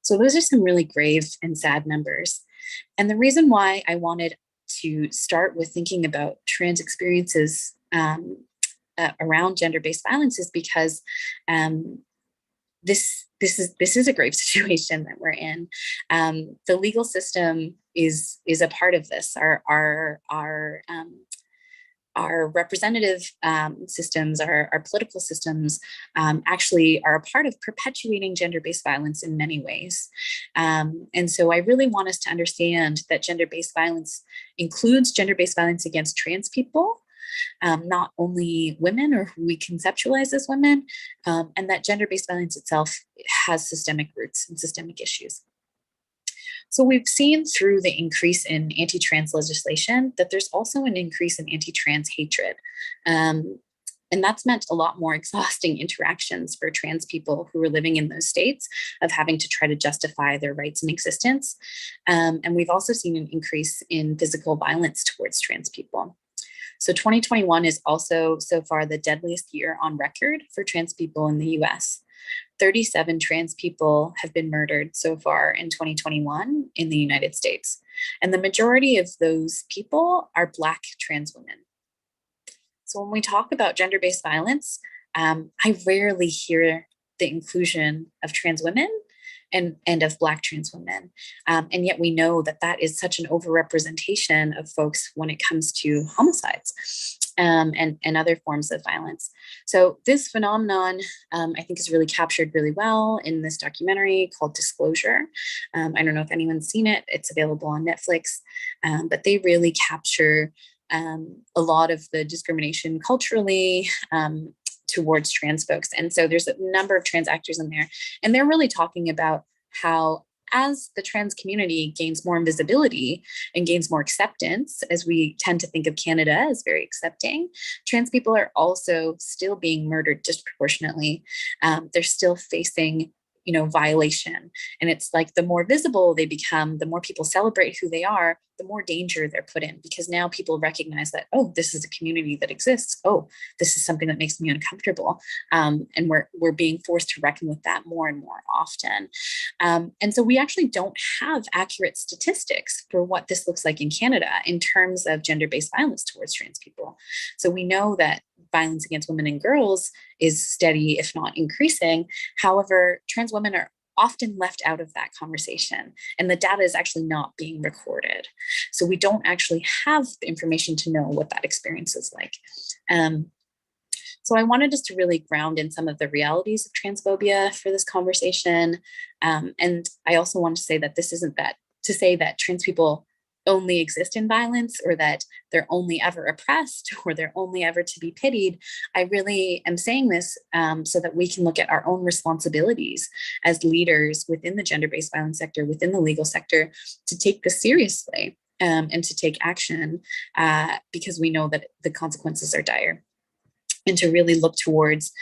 E: So those are some really grave and sad numbers. And the reason why I wanted to start with thinking about trans experiences around gender-based violence is because this is a grave situation that we're in. The legal system is a part of this. Our representative systems, our political systems actually are a part of perpetuating gender-based violence in many ways. And so I really want us to understand that gender-based violence includes gender-based violence against trans people, not only women or who we conceptualize as women, and that gender-based violence itself has systemic roots and systemic issues. So we've seen through the increase in anti-trans legislation that there's also an increase in anti-trans hatred. And that's meant a lot more exhausting interactions for trans people who are living in those states of having to try to justify their rights and existence. And we've also seen an increase in physical violence towards trans people. So 2021 is also so far the deadliest year on record for trans people in the US. 37 trans people have been murdered so far in 2021 in the United States. And the majority of those people are Black trans women. So when we talk about gender-based violence, I rarely hear the inclusion of trans women and of Black trans women. And yet we know that that is such an overrepresentation of folks when it comes to homicides and other forms of violence. So this phenomenon, I think, is really captured really well in this documentary called Disclosure. I don't know if anyone's seen it. It's available on Netflix, but they really capture a lot of the discrimination culturally towards trans folks. And so there's a number of trans actors in there, and they're really talking about how as the trans community gains more visibility and gains more acceptance, as we tend to think of Canada as very accepting, trans people are also still being murdered disproportionately. They're still facing violation. And it's like the more visible they become, the more people celebrate who they are, the more danger they're put in, because now people recognize that, oh, this is a community that exists. Oh, this is something that makes me uncomfortable. And we're being forced to reckon with that more and more often. And so we actually don't have accurate statistics for what this looks like in Canada in terms of gender-based violence towards trans people. So we know that violence against women and girls is steady, if not increasing. However, trans women are often left out of that conversation, and the data is actually not being recorded. So we don't actually have the information to know what that experience is like. So I wanted us to really ground in some of the realities of transphobia for this conversation. And I also want to say that this isn't that to say that trans people only exist in violence, or that they're only ever oppressed, or they're only ever to be pitied. I really am saying this so that we can look at our own responsibilities as leaders within the gender-based violence sector, within the legal sector, to take this seriously and to take action because we know that the consequences are dire. And to really look towards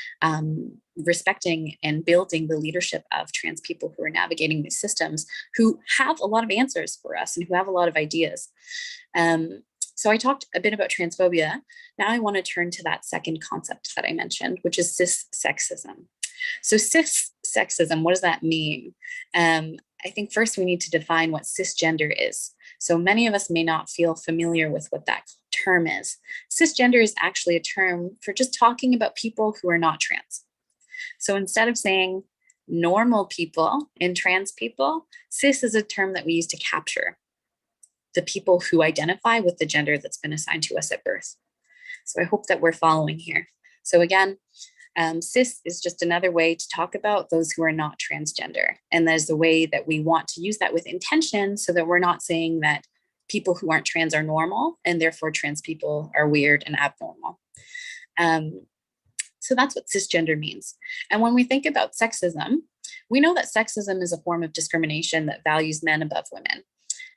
E: respecting and building the leadership of trans people who are navigating these systems, who have a lot of answers for us and who have a lot of ideas. So I talked a bit about transphobia. Now I want to turn to that second concept that I mentioned, which is cis-sexism. So cis-sexism, what does that mean? I think first we need to define what cisgender is. So many of us may not feel familiar with what that term is. Cisgender is actually a term for just talking about people who are not trans. So instead of saying normal people and trans people, cis is a term that we use to capture the people who identify with the gender that's been assigned to us at birth. So I hope that we're following here. So again, cis is just another way to talk about those who are not transgender. And there's a way that we want to use that with intention, so that we're not saying that people who aren't trans are normal and therefore trans people are weird and abnormal. So that's what cisgender means. And when we think about sexism, we know that sexism is a form of discrimination that values men above women.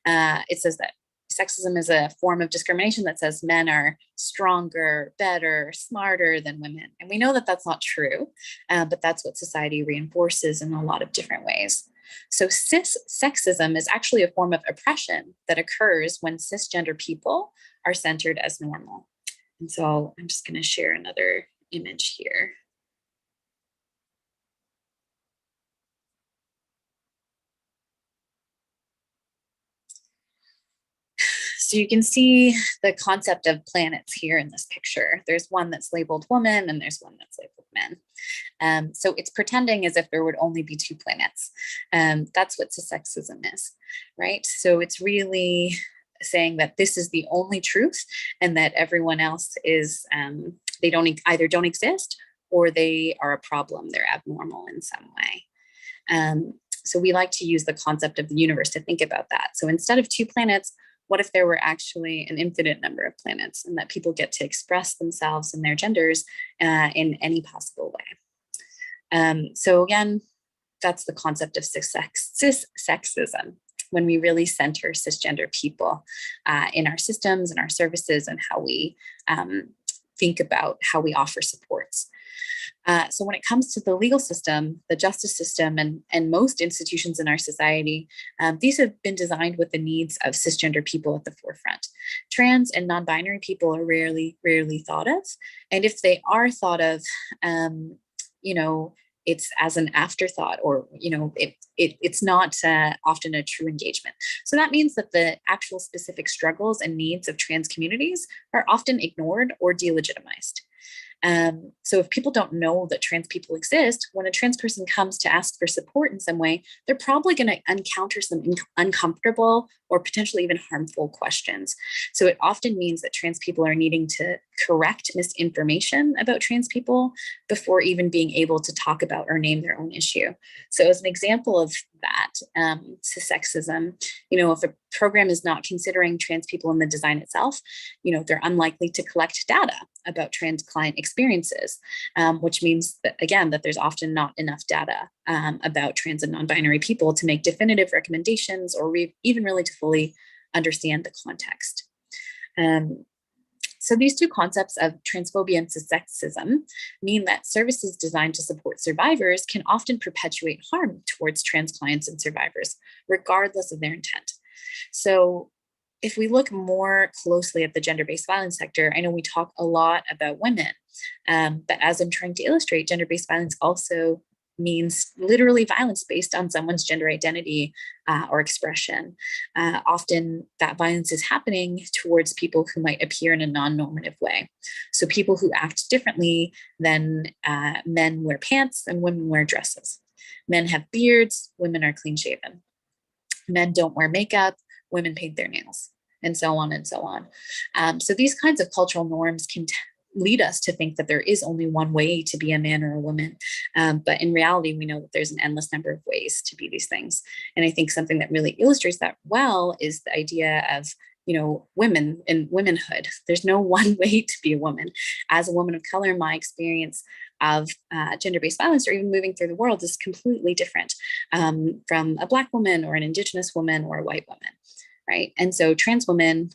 E: It says that sexism is a form of discrimination that says men are stronger, better, smarter than women. And we know that that's not true, but that's what society reinforces in a lot of different ways. So cis-sexism is actually a form of oppression that occurs when cisgender people are centered as normal. And so I'm just going to share another image here. So you can see the concept of planets here in this picture. There's one that's labeled woman and there's one that's labeled men. So it's pretending as if there would only be two planets. That's what cis-sexism is, right? So it's really saying that this is the only truth and that everyone else is, they either don't exist or they are a problem. They're abnormal in some way. So we like to use the concept of the universe to think about that. So instead of two planets, what if there were actually an infinite number of planets, and that people get to express themselves and their genders in any possible way? So again, that's the concept of cis-sexism, when we really center cisgender people in our systems and our services and how we think about how we offer supports. So when it comes to the legal system, the justice system, and most institutions in our society, these have been designed with the needs of cisgender people at the forefront. Trans and non-binary people are rarely thought of. And if they are thought of, it's as an afterthought, or it's not often a true engagement. So that means that the actual specific struggles and needs of trans communities are often ignored or delegitimized. So if people don't know that trans people exist, when a trans person comes to ask for support in some way, they're probably going to encounter some uncomfortable or potentially even harmful questions. So it often means that trans people are needing to correct misinformation about trans people before even being able to talk about or name their own issue. So as an example of that, cissexism, if a program is not considering trans people in the design itself, they're unlikely to collect data about trans client experiences, which means that, again, that there's often not enough data about trans and non-binary people to make definitive recommendations or even really to fully understand the context. So these two concepts of transphobia and cissexism mean that services designed to support survivors can often perpetuate harm towards trans clients and survivors, regardless of their intent. So if we look more closely at the gender-based violence sector, I know we talk a lot about women, but as I'm trying to illustrate, gender-based violence also means literally violence based on someone's gender identity or expression. Often that violence is happening towards people who might appear in a non-normative way. So people who act differently than men wear pants and women wear dresses. Men have beards, women are clean shaven. Men don't wear makeup, women paint their nails, and so on and so on. So these kinds of cultural norms can lead us to think that there is only one way to be a man or a woman. But in reality, we know that there's an endless number of ways to be these things. And I think something that really illustrates that well is the idea of, women and womanhood. There's no one way to be a woman. As a woman of color, my experience of gender-based violence or even moving through the world is completely different from a Black woman or an Indigenous woman or a white woman, right? And so trans women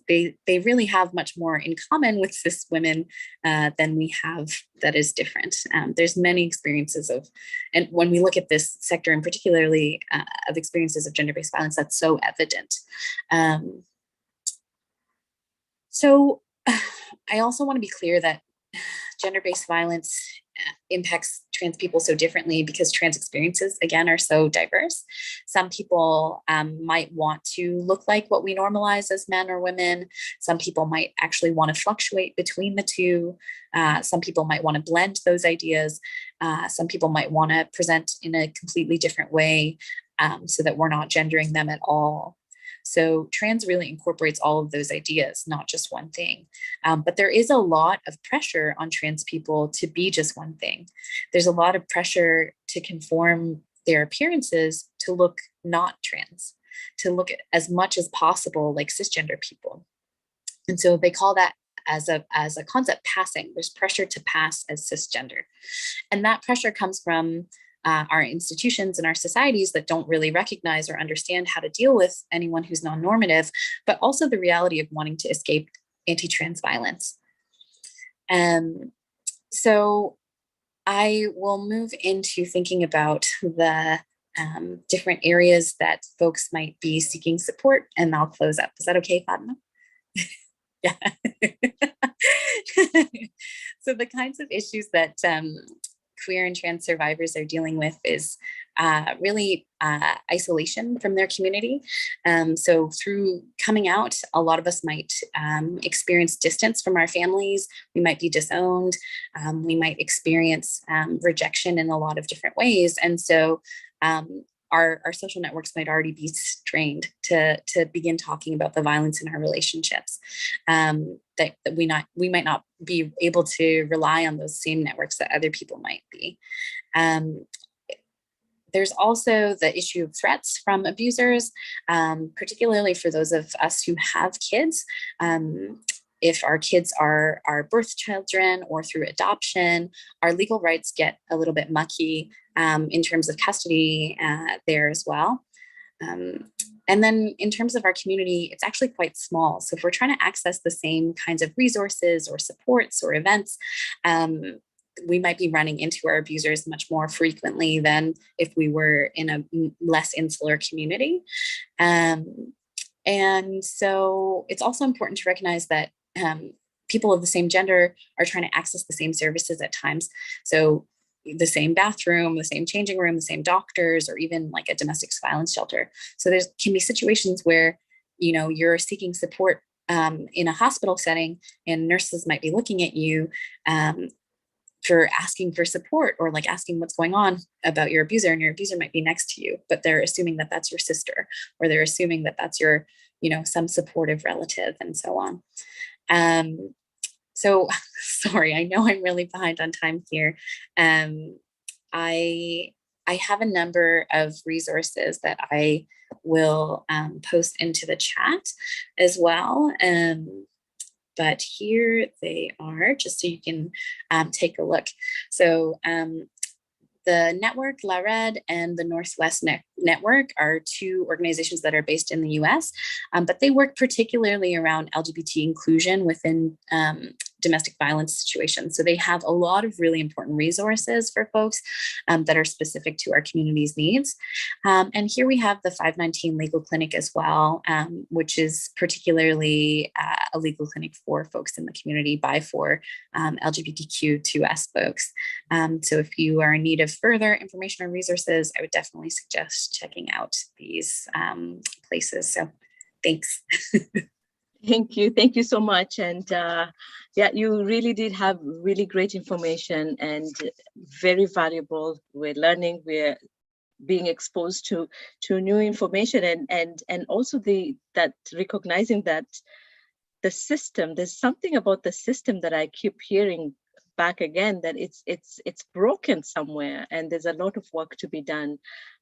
E: they really have much more in common with cis women than we have that is different. There's many experiences and when we look at this sector in particularly of experiences of gender-based violence, that's so evident. So I also want to be clear that gender-based violence impacts trans people so differently because trans experiences, again, are so diverse. Some people might want to look like what we normalize as men or women. Some people might actually want to fluctuate between the two. Some people might want to blend those ideas. Some people might want to present in a completely different way so that we're not gendering them at all. So trans really incorporates all of those ideas, not just one thing. But there is a lot of pressure on trans people to be just one thing. There's a lot of pressure to conform their appearances to look not trans, to look as much as possible like cisgender people. And so they call that as a concept passing. There's pressure to pass as cisgender. And that pressure comes from our institutions and our societies that don't really recognize or understand how to deal with anyone who's non-normative, but also the reality of wanting to escape anti-trans violence. So I will move into thinking about the different areas that folks might be seeking support, and I'll close up. Is that okay, Fatima? Yeah. So the kinds of issues that queer and trans survivors are dealing with is really isolation from their community. So through coming out, a lot of us might experience distance from our families. We might be disowned. We might experience rejection in a lot of different ways. And so our social networks might already be strained to begin talking about the violence in our relationships. That we might not be able to rely on those same networks that other people might be. There's also the issue of threats from abusers, particularly for those of us who have kids. If our kids are our birth children or through adoption, our legal rights get a little bit mucky in terms of custody there as well. And then in terms of our community, it's actually quite small. So if we're trying to access the same kinds of resources or supports or events, we might be running into our abusers much more frequently than if we were in a less insular community. And so it's also important to recognize that people of the same gender are trying to access the same services at times. So, the same bathroom, the same changing room, the same doctors, or even like a domestic violence shelter. So there can be situations where, you know, you're seeking support in a hospital setting, and nurses might be looking at you for asking for support, or like asking what's going on about your abuser, and your abuser might be next to you, but they're assuming that that's your sister, or they're assuming that that's your, you know, some supportive relative, and so on. So sorry, I know I'm really behind on time here. I have a number of resources that I will post into the chat as well. But here they are, just so you can take a look. So the network, LARED, and the Northwest Network are two organizations that are based in the US, but they work particularly around LGBT inclusion within domestic violence situations. So they have a lot of really important resources for folks that are specific to our community's needs. And here we have the 519 Legal Clinic as well, which is particularly a legal clinic for folks in the community for LGBTQ2S folks. So if you are in need of further information or resources, I would definitely suggest checking out these places. So thanks.
A: Thank you. Thank you so much. And yeah, you really did have really great information and very valuable. We're learning, we're being exposed to new information, and also that recognizing that the system, there's something about the system that I keep hearing back again, that it's broken somewhere, and there's a lot of work to be done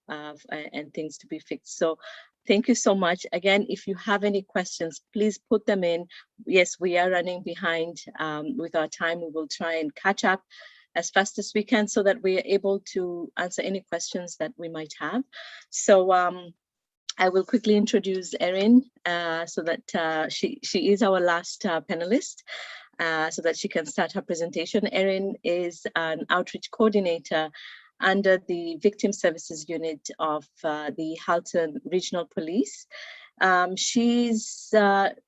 A: and things to be fixed. So thank you so much. Again, if you have any questions, please put them in. Yes, we are running behind with our time. We will try and catch up as fast as we can so that we are able to answer any questions that we might have. So I will quickly introduce Erin so that she is our last panelist, so that she can start her presentation. Erin is an outreach coordinator under the Victim Services Unit of the Halton Regional Police. She's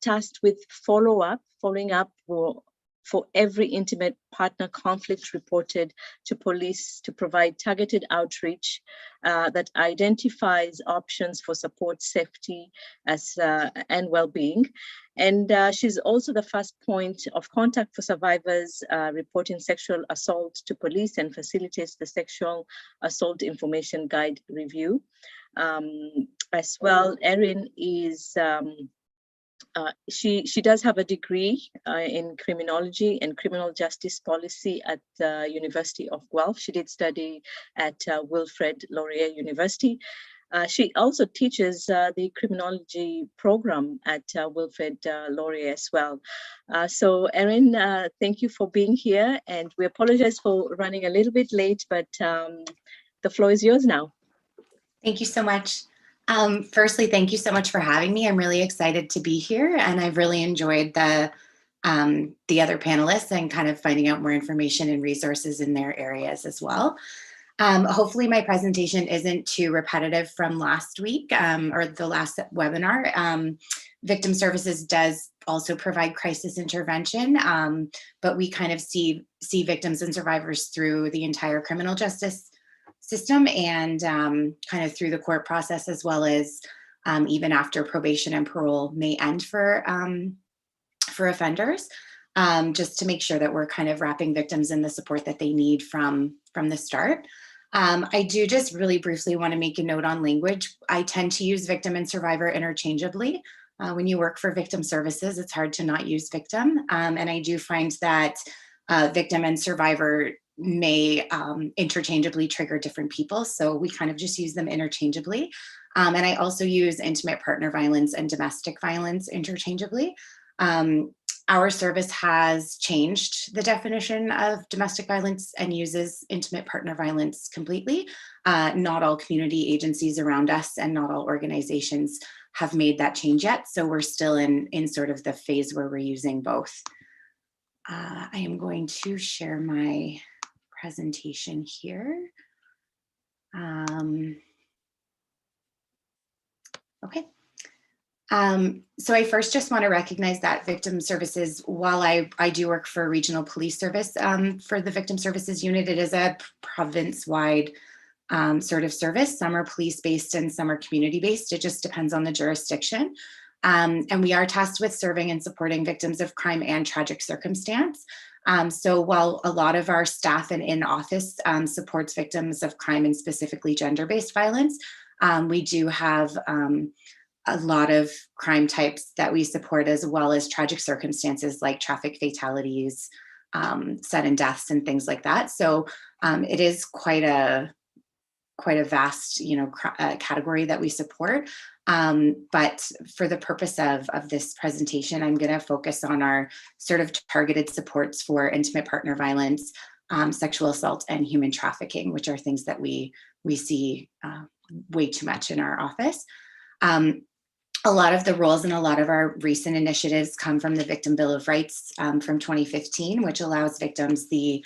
A: tasked with following up for every intimate partner conflict reported to police, to provide targeted outreach that identifies options for support, safety, and well-being. And she's also the first point of contact for survivors reporting sexual assault to police, and facilitates the Sexual Assault Information Guide review. As well, Erin is she does have a degree in criminology and criminal justice policy at the University of Guelph. She did study at Wilfrid Laurier University. She also teaches the criminology program at Wilfrid Laurier as well. So Erin, thank you for being here, and we apologize for running a little bit late, but the floor is yours now.
F: Thank you so much. Firstly, thank you so much for having me. I'm really excited to be here, and I've really enjoyed the other panelists and kind of finding out more information and resources in their areas as well. Hopefully my presentation isn't too repetitive from last week or the last webinar. Victim Services does also provide crisis intervention, but we kind of see victims and survivors through the entire criminal justice system, and kind of through the court process, as well as even after probation and parole may end for offenders, just to make sure that we're kind of wrapping victims in the support that they need from the start. I do just really briefly want to make a note on language. I tend to use victim and survivor interchangeably. When you work for Victim Services, it's hard to not use victim. And I do find that victim and survivor may interchangeably trigger different people. So we kind of just use them interchangeably. And I also use intimate partner violence and domestic violence interchangeably. Our service has changed the definition of domestic violence and uses intimate partner violence completely. Not all community agencies around us and not all organizations have made that change yet. So we're still in sort of the phase where we're using both. I am going to share my presentation here. Okay. So I first just want to recognize that victim services, while I do work for regional police service for the victim services unit, it is a province-wide sort of service. Some are police-based and some are community-based. It just depends on the jurisdiction. And we are tasked with serving and supporting victims of crime and tragic circumstance. So while a lot of our staff and in-office supports victims of crime and specifically gender-based violence, we do have a lot of crime types that we support, as well as tragic circumstances like traffic fatalities, sudden deaths, and things like that. So it is quite a vast, category that we support. But for the purpose of this presentation, I'm going to focus on our sort of targeted supports for intimate partner violence, sexual assault, and human trafficking, which are things that we see way too much in our office. A lot of the roles and a lot of our recent initiatives come from the Victim Bill of Rights from 2015, which allows victims the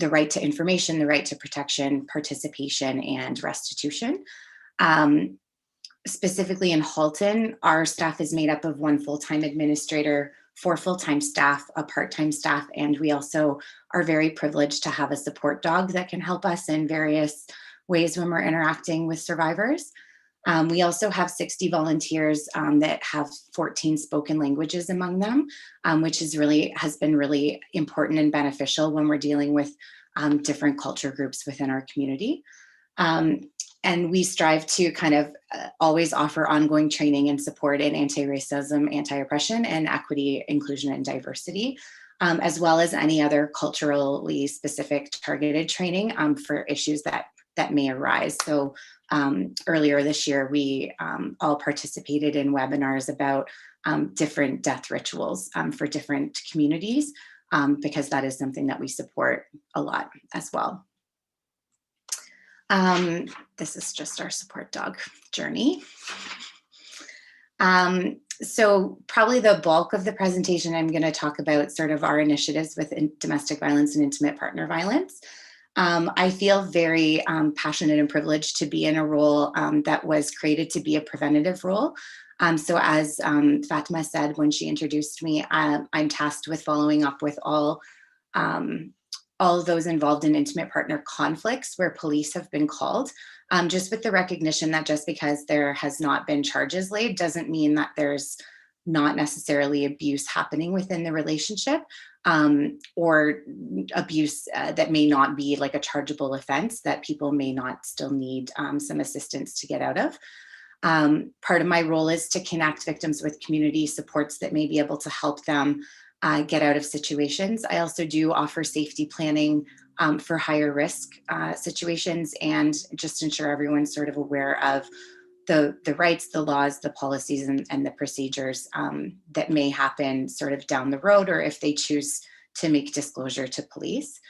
F: right to information, the right to protection, participation, and restitution. Specifically in Halton, our staff is made up of 1 full-time administrator, 4 full-time staff, a part-time staff, and we also are very privileged to have a support dog that can help us in various ways when we're interacting with survivors. We also have 60 volunteers that have 14 spoken languages among them, which has been really important and beneficial when we're dealing with different culture groups within our community. And we strive to kind of always offer ongoing training and support in anti-racism, anti-oppression, and equity, inclusion, and diversity, as well as any other culturally specific targeted training for issues that may arise. So earlier this year, we all participated in webinars about different death rituals for different communities, because that is something that we support a lot as well. This is just our support dog journey. So probably the bulk of the presentation, I'm going to talk about sort of our initiatives with domestic violence and intimate partner violence. I feel very passionate and privileged to be in a role that was created to be a preventative role. So as Fatima said when she introduced me, I'm tasked with following up with all of those involved in intimate partner conflicts where police have been called, just with the recognition that just because there has not been charges laid doesn't mean that there's not necessarily abuse happening within the relationship, or abuse that may not be like a chargeable offense that people may not still need some assistance to get out of. Part of my role is to connect victims with community supports that may be able to help them get out of situations. I also do offer safety planning for higher risk situations, and just ensure everyone's sort of aware of the rights, the laws, the policies, and the procedures that may happen sort of down the road, or if they choose to make disclosure to police.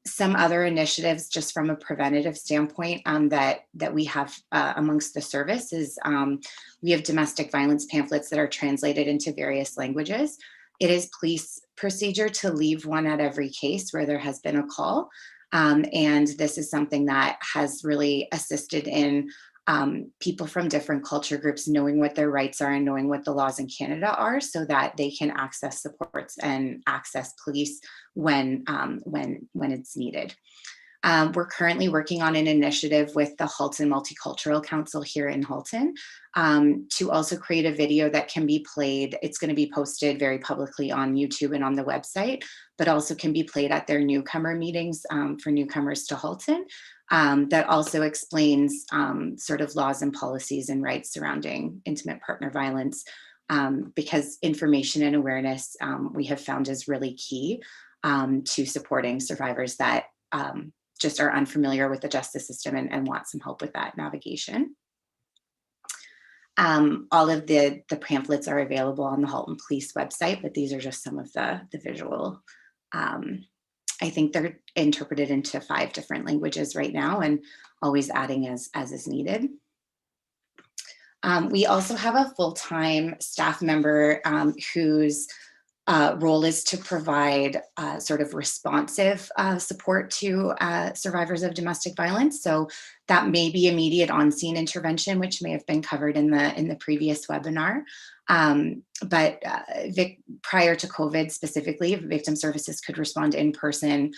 F: Some other initiatives just from a preventative standpoint that we have amongst the service is we have domestic violence pamphlets that are translated into various languages. It is police procedure to leave one at every case where there has been a call. And this is something that has really assisted in people from different culture groups knowing what their rights are and knowing what the laws in Canada are, so that they can access supports and access police when it's needed. We're currently working on an initiative with the Halton Multicultural Council here in Halton to also create a video that can be played. It's going to be posted very publicly on YouTube and on the website, but also can be played at their newcomer meetings for newcomers to Halton. That also explains sort of laws and policies and rights surrounding intimate partner violence, because information and awareness we have found is really key to supporting survivors that just are unfamiliar with the justice system and want some help with that navigation. All of the pamphlets are available on the Halton Police website, but these are just some of the visual. I think they're interpreted into 5 different languages right now, and always adding as is needed. We also have a full-time staff member whose role is to provide sort of responsive support to survivors of domestic violence. So that may be immediate on-scene intervention, which may have been covered in the previous webinar. But prior to COVID specifically, victim services could respond in person,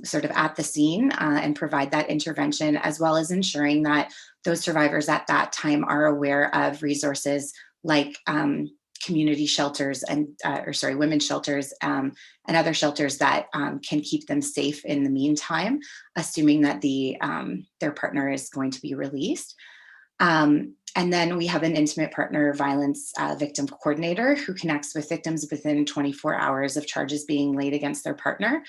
F: sort of at the scene, and provide that intervention, as well as ensuring that those survivors at that time are aware of resources like community shelters and, women's shelters and other shelters that can keep them safe in the meantime, assuming that their partner is going to be released. And then we have an intimate partner violence victim coordinator who connects with victims within 24 hours of charges being laid against their partner.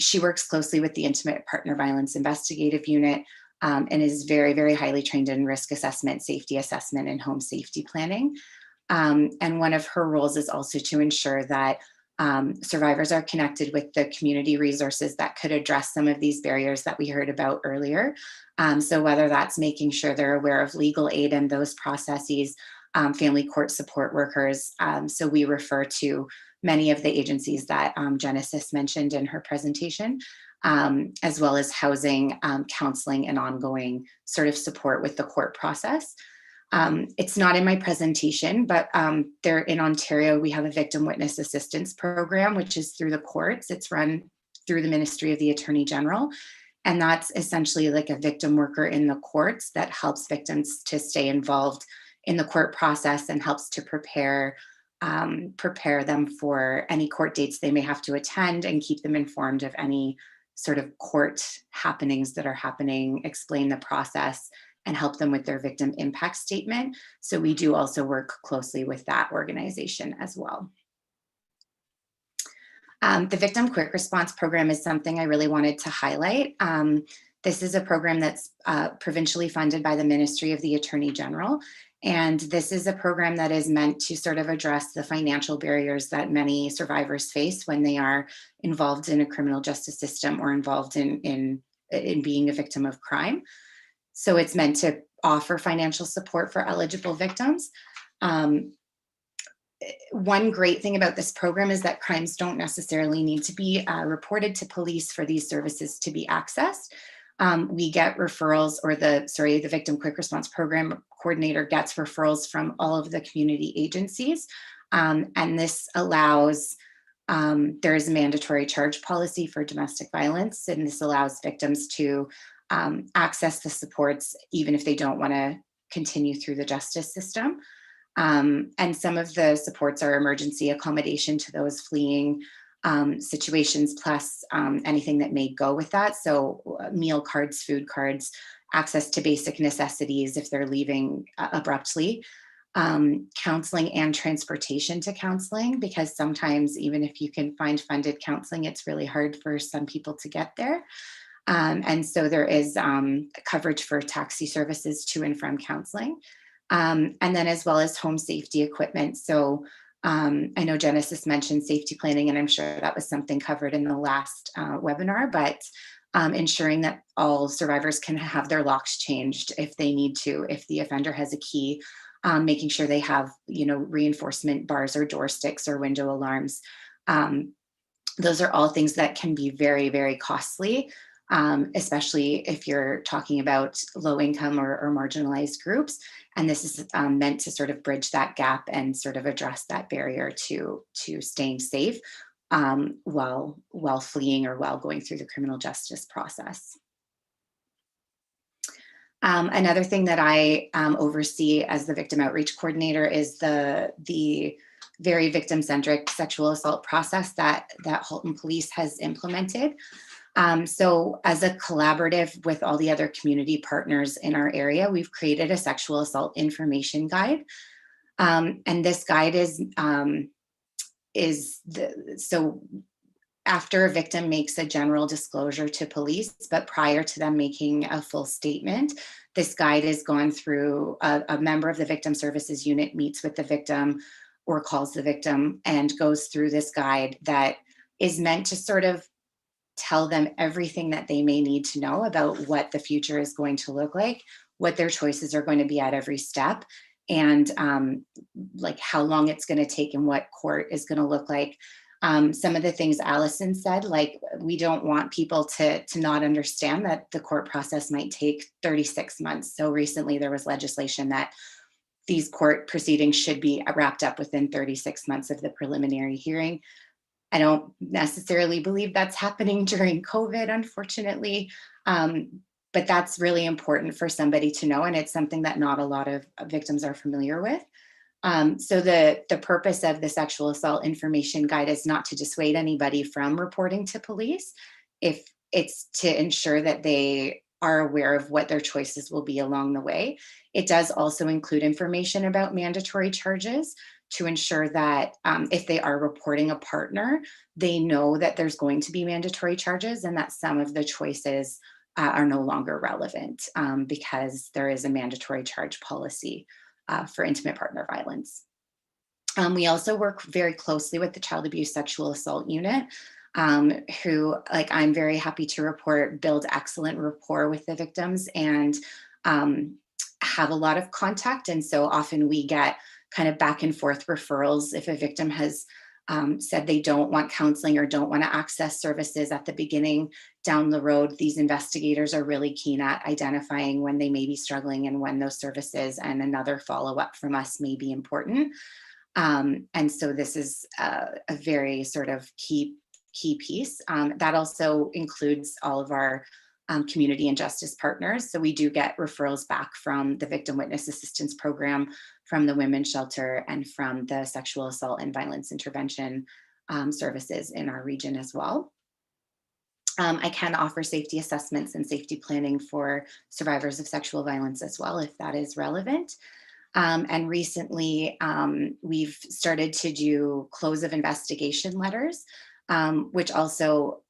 F: She works closely with the intimate partner violence investigative unit and is very, very highly trained in risk assessment, safety assessment, and home safety planning. And one of her roles is also to ensure that survivors are connected with the community resources that could address some of these barriers that we heard about earlier. So whether that's making sure they're aware of legal aid and those processes, family court support workers. So we refer to many of the agencies that Genesis mentioned in her presentation, as well as housing, counseling, and ongoing sort of support with the court process. It's not in my presentation, but there in Ontario, we have a victim witness assistance program, which is through the courts. It's run through the Ministry of the Attorney General. And that's essentially like a victim worker in the courts that helps victims to stay involved in the court process and helps to prepare them for any court dates they may have to attend and keep them informed of any sort of court happenings that are happening, explain the process, and help them with their victim impact statement. So we do also work closely with that organization as well. The Victim Quick Response Program is something I really wanted to highlight. This is a program that's provincially funded by the Ministry of the Attorney General. And this is a program that is meant to sort of address the financial barriers that many survivors face when they are involved in a criminal justice system or involved in being a victim of crime. So it's meant to offer financial support for eligible victims. One great thing about this program is that crimes don't necessarily need to be reported to police for these services to be accessed. We get referrals, or the Victim Quick Response Program coordinator gets referrals from all of the community agencies. And this allows, there is a mandatory charge policy for domestic violence, and this allows victims to access the supports even if they don't want to continue through the justice system. And some of the supports are emergency accommodation to those fleeing situations, plus anything that may go with that. So meal cards, food cards, access to basic necessities if they're leaving abruptly, counseling and transportation to counseling, because sometimes even if you can find funded counseling, it's really hard for some people to get there. And so there is coverage for taxi services to and from counseling. And then as well as home safety equipment. So I know Genesis mentioned safety planning, and I'm sure that was something covered in the last webinar, but ensuring that all survivors can have their locks changed if they need to, if the offender has a key, making sure they have, reinforcement bars or door sticks or window alarms. Those are all things that can be very, very costly, especially if you're talking about low income or marginalized groups. And this is meant to sort of bridge that gap and sort of address that barrier to staying safe while fleeing or while going through the criminal justice process. Another thing that I oversee as the victim outreach coordinator is the very victim-centric sexual assault process that Halton Police has implemented. So as a collaborative with all the other community partners in our area, we've created a sexual assault information guide. And this guide so after a victim makes a general disclosure to police, but prior to them making a full statement, this guide is gone through, a member of the victim services unit meets with the victim or calls the victim and goes through this guide that is meant to sort of tell them everything that they may need to know about what the future is going to look like, what their choices are going to be at every step, and like how long it's going to take and what court is going to look like. Some of the things Allison said, like we don't want people to not understand that the court process might take 36 months. So recently there was legislation that these court proceedings should be wrapped up within 36 months of the preliminary hearing. I don't necessarily believe that's happening during COVID, unfortunately, but that's really important for somebody to know, and it's something that not a lot of victims are familiar with. So the purpose of the sexual assault information guide is not to dissuade anybody from reporting to police. If it's to ensure that they are aware of what their choices will be along the way. It does also include information about mandatory charges to ensure that if they are reporting a partner, they know that there's going to be mandatory charges and that some of the choices are no longer relevant because there is a mandatory charge policy for intimate partner violence. We also work very closely with the Child Abuse Sexual Assault Unit, who, like, I'm very happy to report, build excellent rapport with the victims and have a lot of contact. And so often we get kind of back and forth referrals if a victim has said they don't want counseling or don't want to access services at the beginning. Down the road, these investigators are really keen at identifying when they may be struggling and when those services and another follow-up from us may be important. And so this is a very sort of key piece. That also includes all of our community and justice partners. So we do get referrals back from the Victim Witness Assistance Program, from the Women's Shelter, and from the Sexual Assault and Violence Intervention services in our region as well. I can offer safety assessments and safety planning for survivors of sexual violence as well, if that is relevant. And recently, we've started to do close of investigation letters, which also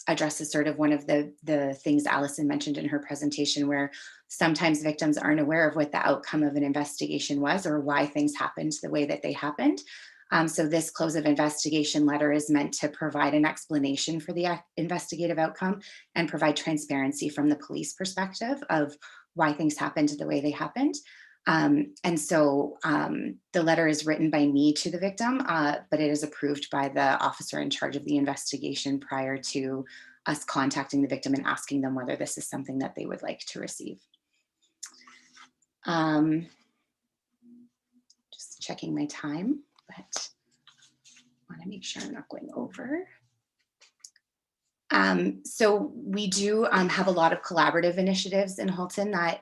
F: addresses sort of one of the things Allison mentioned in her presentation, where sometimes victims aren't aware of what the outcome of an investigation was or why things happened the way that they happened. So this close of investigation letter is meant to provide an explanation for the investigative outcome and provide transparency from the police perspective of why things happened the way they happened. And so the letter is written by me to the victim, but it is approved by the officer in charge of the investigation prior to us contacting the victim and asking them whether this is something that they would like to receive. Just checking my time, but I want to make sure I'm not going over. So we do have a lot of collaborative initiatives in Halton that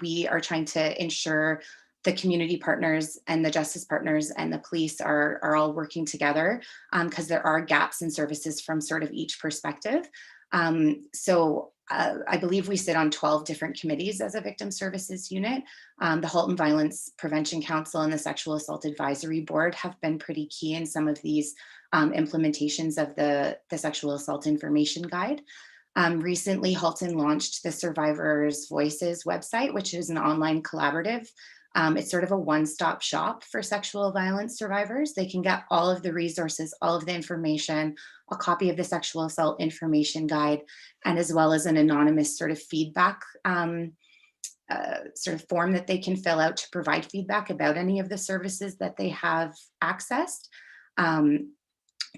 F: we are trying to ensure the community partners and the justice partners and the police are all working together because there are gaps in services from sort of each perspective. So I believe we sit on 12 different committees as a victim services unit. The Halton Violence Prevention Council and the Sexual Assault Advisory Board have been pretty key in some of these implementations of the Sexual Assault Information Guide. Recently, Halton launched the Survivors Voices website, which is an online collaborative. It's sort of a one-stop shop for sexual violence survivors. They can get all of the resources, all of the information, a copy of the Sexual Assault Information Guide, and as well as an anonymous sort of feedback sort of form that they can fill out to provide feedback about any of the services that they have accessed.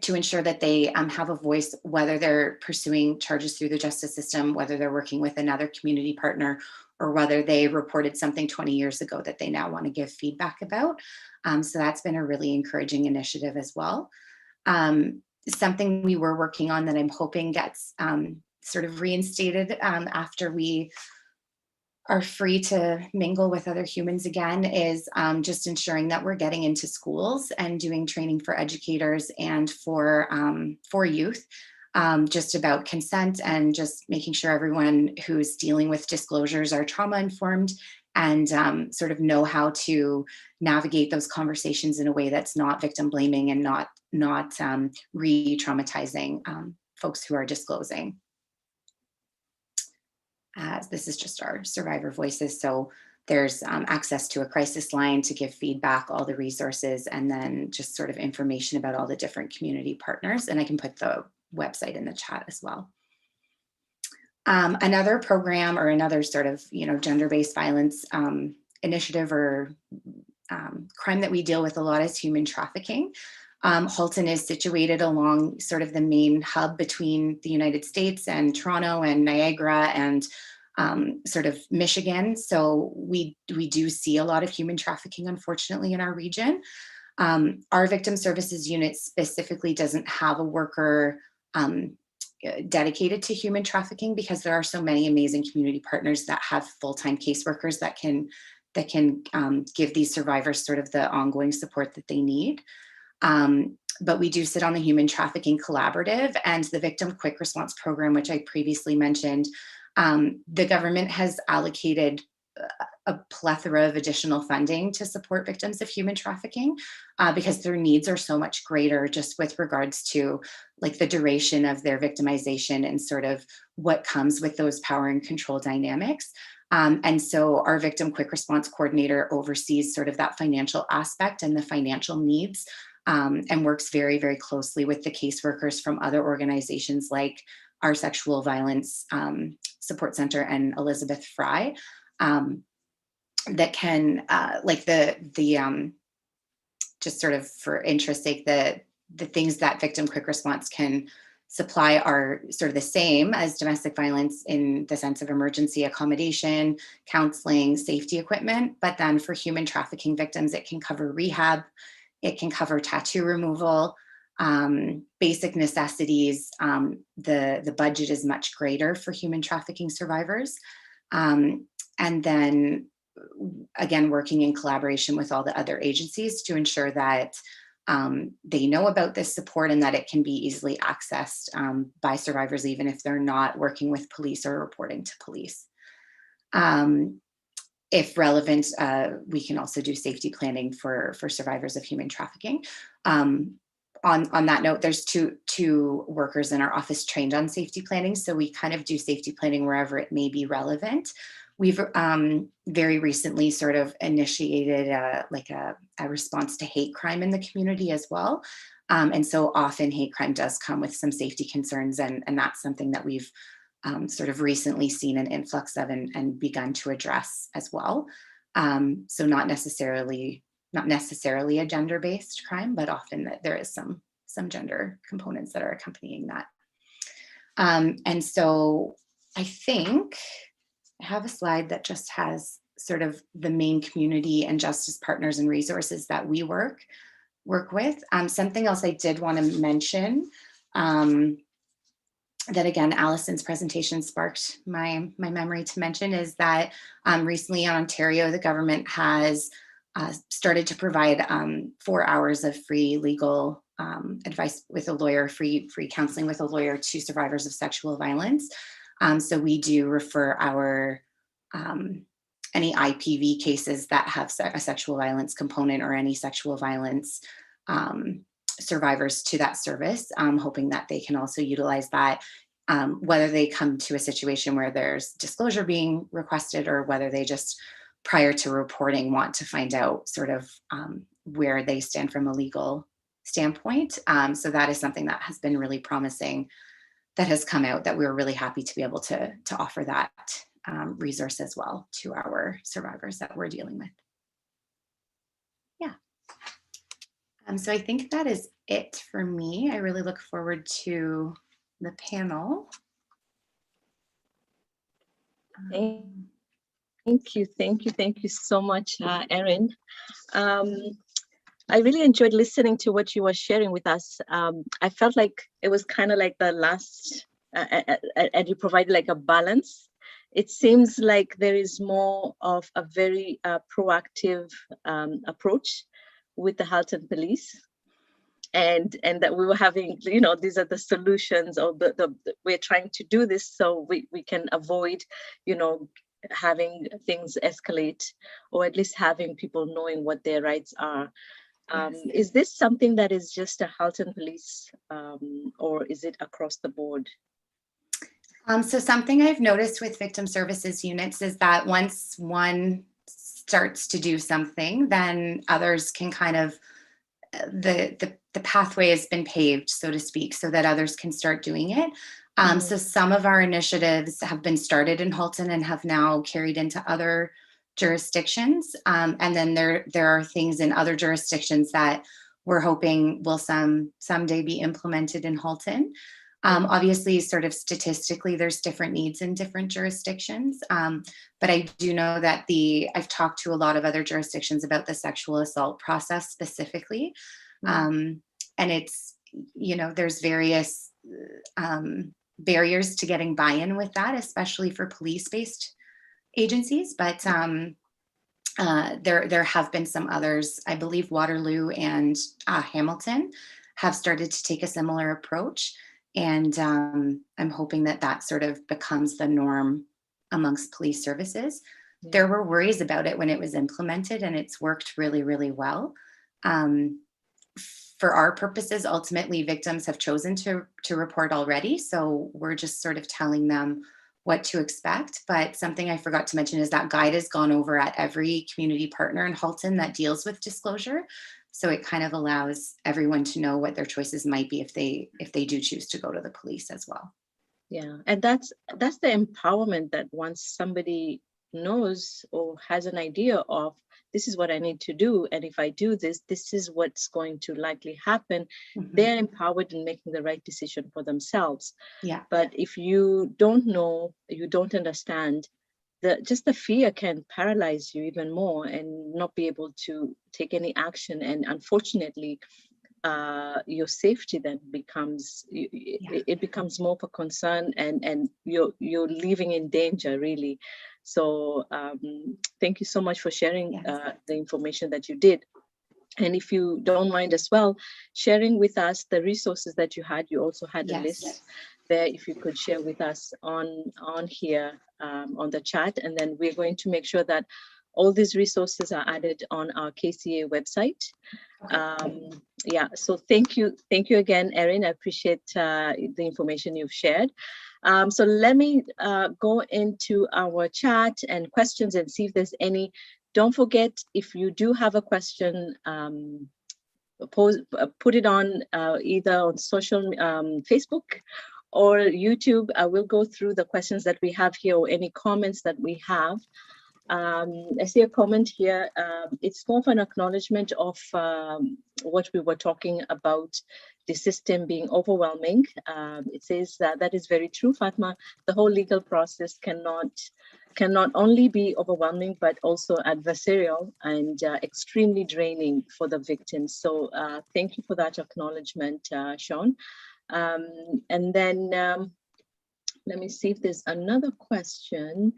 F: To ensure that they have a voice, whether they're pursuing charges through the justice system, whether they're working with another community partner, or whether they reported something 20 years ago that they now want to give feedback about. So that's been a really encouraging initiative as well. Something we were working on that I'm hoping gets sort of reinstated after we are free to mingle with other humans again is just ensuring that we're getting into schools and doing training for educators and for youth, just about consent and just making sure everyone who's dealing with disclosures are trauma informed and sort of know how to navigate those conversations in a way that's not victim blaming and not re-traumatizing folks who are disclosing. This is just our survivor voices. So there's access to a crisis line to give feedback, all the resources, and then just sort of information about all the different community partners. And I can put the website in the chat as well. Another program or another sort of, gender-based violence initiative or crime that we deal with a lot is human trafficking. Halton is situated along sort of the main hub between the United States and Toronto and Niagara and sort of Michigan. So we do see a lot of human trafficking, unfortunately, in our region. Our victim services unit specifically doesn't have a worker dedicated to human trafficking because there are so many amazing community partners that have full-time caseworkers that can give these survivors sort of the ongoing support that they need. But we do sit on the Human Trafficking Collaborative and the Victim Quick Response Program, which I previously mentioned. The government has allocated a plethora of additional funding to support victims of human trafficking because their needs are so much greater just with regards to like the duration of their victimization and sort of what comes with those power and control dynamics. And so our Victim Quick Response Coordinator oversees sort of that financial aspect and the financial needs and works very, very closely with the caseworkers from other organizations like our Sexual Violence Support Center and Elizabeth Fry that can like the just sort of for interest sake, the things that Victim Quick Response can supply are sort of the same as domestic violence in the sense of emergency accommodation, counseling, safety equipment. But then for human trafficking victims, it can cover rehab, it can cover tattoo removal, basic necessities. The budget is much greater for human trafficking survivors. And then again, working in collaboration with all the other agencies to ensure that they know about this support and that it can be easily accessed by survivors, even if they're not working with police or reporting to police. If relevant, we can also do safety planning for survivors of human trafficking. On that note, there's two workers in our office trained on safety planning. So we kind of do safety planning wherever it may be relevant. We've very recently sort of initiated a response to hate crime in the community as well. And so often hate crime does come with some safety concerns, and that's something that we've sort of recently seen an influx of and begun to address as well. So not necessarily a gender-based crime, but often that there is some gender components that are accompanying that. And so I think I have a slide that just has sort of the main community and justice partners and resources that we work with. Something else I did want to mention that again, Allison's presentation sparked my memory to mention is that recently in Ontario, the government has started to provide 4 hours of free legal advice with a lawyer, free counseling with a lawyer to survivors of sexual violence. So we do refer our any IPV cases that have a sexual violence component or any sexual violence survivors to that service, hoping that they can also utilize that, whether they come to a situation where there's disclosure being requested or whether they just prior to reporting want to find out sort of where they stand from a legal standpoint. So that is something that has been really promising that has come out that we're really happy to be able to offer that resource as well to our survivors that we're dealing with. Yeah. So I think that is it for me. I really look forward to the panel.
A: Thank you so much, Erin. I really enjoyed listening to what you were sharing with us. I felt like it was kind of like the last, and you provided like a balance. It seems like there is more of a very proactive approach with the Halton Police, and that we were having, you know, these are the solutions, or we're trying to do this so we can avoid, you know, having things escalate, or at least having people knowing what their rights are. Is this something that is just a Halton Police, or is it across the board?
F: So something I've noticed with victim services units is that once one starts to do something, then others can kind of, the pathway has been paved, so to speak, so that others can start doing it. So some of our initiatives have been started in Halton and have now carried into other jurisdictions. And then there are things in other jurisdictions that we're hoping will someday be implemented in Halton. Obviously, sort of statistically, there's different needs in different jurisdictions. But I do know that I've talked to a lot of other jurisdictions about the sexual assault process specifically. And it's, there's various barriers to getting buy-in with that, especially for police-based agencies. But there have been some others. I believe Waterloo and Hamilton have started to take a similar approach. And I'm hoping that sort of becomes the norm amongst police services. Yeah. There were worries about it when it was implemented, and it's worked really, really well. For our purposes, ultimately, victims have chosen to report already. So we're just sort of telling them what to expect. But something I forgot to mention is that guide has gone over at every community partner in Halton that deals with disclosure. So it kind of allows everyone to know what their choices might be if they do choose to go to the police as well.
A: Yeah, and that's the empowerment that once somebody knows or has an idea of, this is what I need to do, and if I do this, this is what's going to likely happen. They're empowered in making the right decision for themselves.
F: Yeah.
A: But if you don't know, you don't understand, just the fear can paralyze you even more and not be able to take any action. And unfortunately, your safety then becomes, it becomes more of a concern, and you're living in danger, really. So thank you so much for sharing the information that you did. And if you don't mind as well, sharing with us the resources that you had. You also had a list there, if you could share with us on here on the chat. And then we're going to make sure that all these resources are added on our KCA website. So thank you again, Erin. I appreciate the information you've shared. So let me go into our chat and questions and see if there's any. Don't forget, if you do have a question, put it on either on social Facebook or YouTube. I will go through the questions that we have here or any comments that we have. I see a comment here. It's more of an acknowledgement of what we were talking about, the system being overwhelming. It says that is very true, Fatma. The whole legal process cannot only be overwhelming, but also adversarial and extremely draining for the victims. So thank you for that acknowledgement, Sean. And then let me see if there's another question.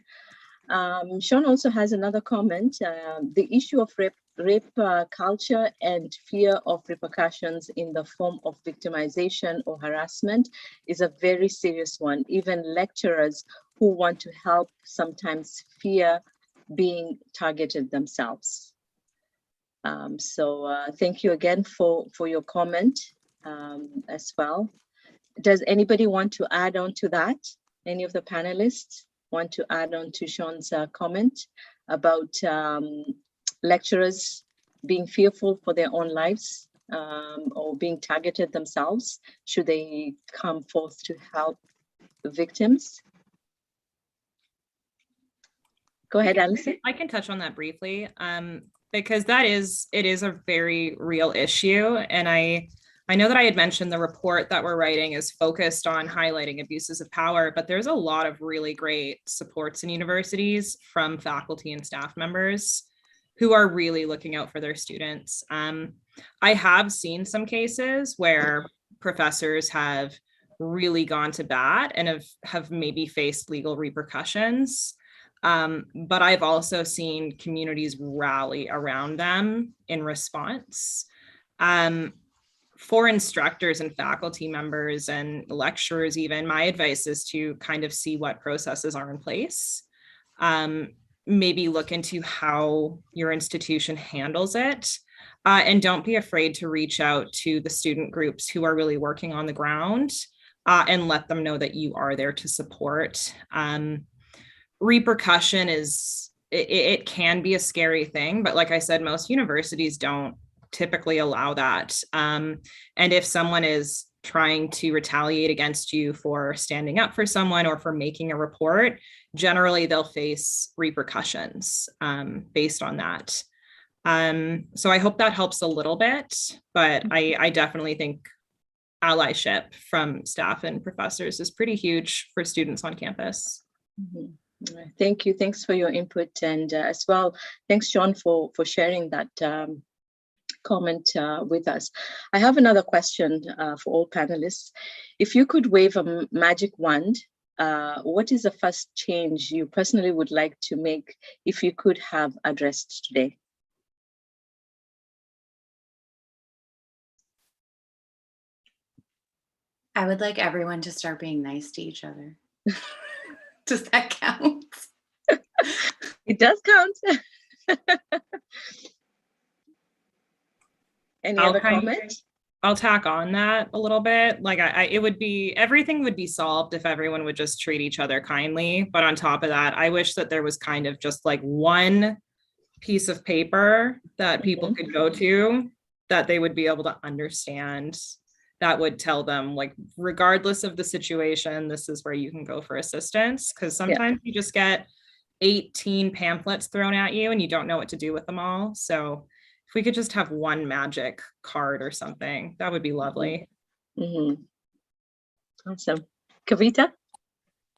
A: Sean also has another comment. The issue of rape culture and fear of repercussions in the form of victimization or harassment is a very serious one. Even lecturers who want to help sometimes fear being targeted themselves. So thank you again for your comment as well. Does anybody want to add on to that? Any of the panelists want to add on to Sean's comment about lecturers being fearful for their own lives or being targeted themselves should they come forth to help victims? Go ahead, Alison.
D: I can touch on that briefly because it is a very real issue. And I know that I had mentioned the report that we're writing is focused on highlighting abuses of power, but there's a lot of really great supports in universities from faculty and staff members who are really looking out for their students. I have seen some cases where professors have really gone to bat and have maybe faced legal repercussions. But I've also seen communities rally around them in response. For instructors and faculty members and lecturers even, my advice is to kind of see what processes are in place. Maybe look into how your institution handles it. And don't be afraid to reach out to the student groups who are really working on the ground and let them know that you are there to support. Repercussion it can be a scary thing, but like I said, most universities don't typically allow that. And if someone is trying to retaliate against you for standing up for someone or for making a report, generally they'll face repercussions based on that. So I hope that helps a little bit, but I definitely think allyship from staff and professors is pretty huge for students on campus.
A: Mm-hmm. Thank you. Thanks for your input. And as well, thanks, John, for sharing that comment with us. I have another question for all panelists. If you could wave a magic wand, what is the first change you personally would like to make if you could have addressed today?
F: I would like everyone to start being nice to each other. Does that count?
A: It does count. Any other comments?
D: I'll tack on that a little bit. Like it would be, everything would be solved if everyone would just treat each other kindly. But on top of that, I wish that there was kind of just like one piece of paper that people could go to that they would be able to understand, that would tell them, like, regardless of the situation, this is where you can go for assistance. Because sometimes you just get 18 pamphlets thrown at you and you don't know what to do with them all. So if we could just have one magic card or something, that would be lovely.
A: Mm-hmm. Awesome. Kavita?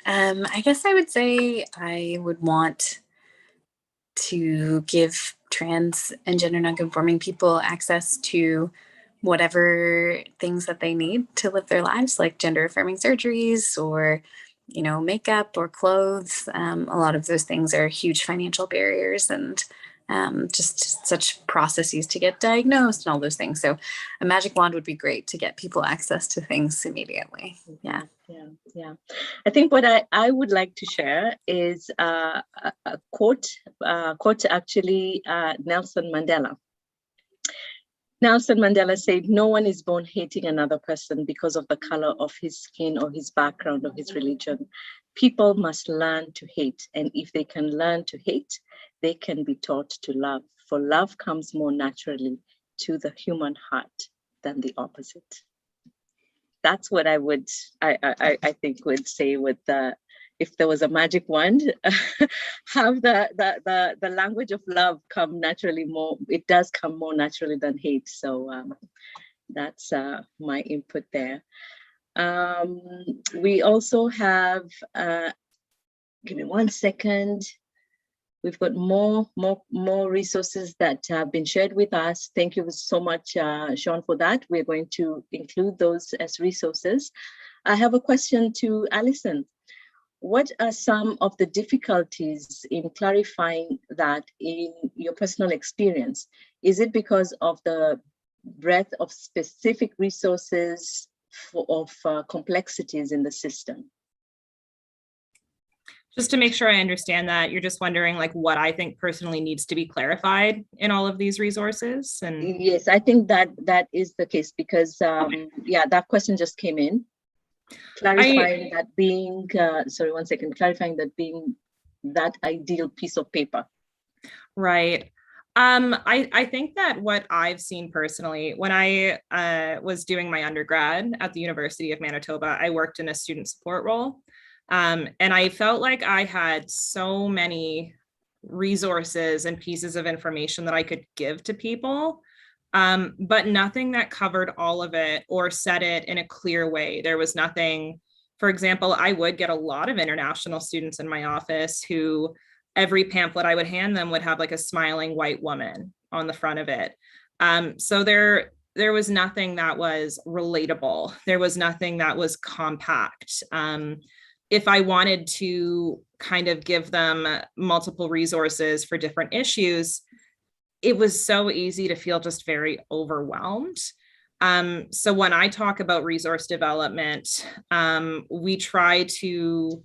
E: I guess I would say I would want to give trans and gender nonconforming people access to whatever things that they need to live their lives, like gender affirming surgeries or, you know, makeup or clothes. A lot of those things are huge financial barriers and just such processes to get diagnosed and all those things. So a magic wand would be great to get people access to things immediately. Yeah.
A: I think what I would like to share is a quote actually Nelson Mandela. Nelson Mandela said, "No one is born hating another person because of the color of his skin or his background or his religion. People must learn to hate. And if they can learn to hate, they can be taught to love. For love comes more naturally to the human heart than the opposite." That's what I would, I think would say with the, if there was a magic wand, have the language of love come naturally more, it does come more naturally than hate. So that's my input there. We also have, give me 1 second. We've got more resources that have been shared with us. Thank you so much, Sean, for that. We're going to include those as resources. I have a question to Alison. What are some of the difficulties in clarifying that in your personal experience? Is it because of the breadth of specific resources of complexities in the system?
D: Just to make sure I understand that, you're just wondering like what I think personally needs to be clarified in all of these resources? And
A: yes, I think that is the case because yeah, that question just came in. Clarifying that being, sorry, 1 second, clarifying that being that ideal piece of paper.
D: Right. I think that what I've seen personally, when I was doing my undergrad at the University of Manitoba, I worked in a student support role. And I felt like I had so many resources and pieces of information that I could give to people, but nothing that covered all of it or said it in a clear way. There was nothing, for example, I would get a lot of international students in my office who every pamphlet I would hand them would have like a smiling white woman on the front of it. So there was nothing that was relatable. There was nothing that was compact. If I wanted to kind of give them multiple resources for different issues, it was so easy to feel just very overwhelmed. So when I talk about resource development, we try to,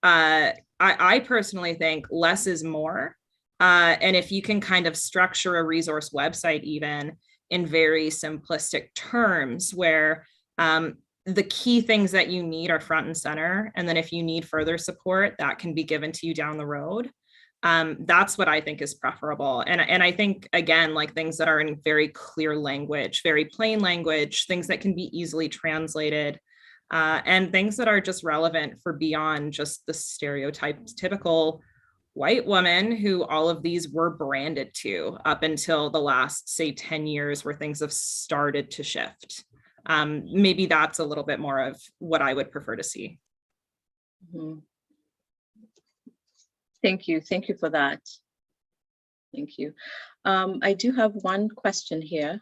D: I personally think less is more. And if you can kind of structure a resource website even in very simplistic terms where the key things that you need are front and center. And then if you need further support, that can be given to you down the road. That's what I think is preferable. And I think, again, like things that are in very clear language, very plain language, things that can be easily translated, and things that are just relevant for beyond just the stereotypical white woman who all of these were branded to up until the last, say, 10 years where things have started to shift. Maybe that's a little bit more of what I would prefer to see.
A: Mm-hmm. Thank you for that. Thank you. I do have one question here.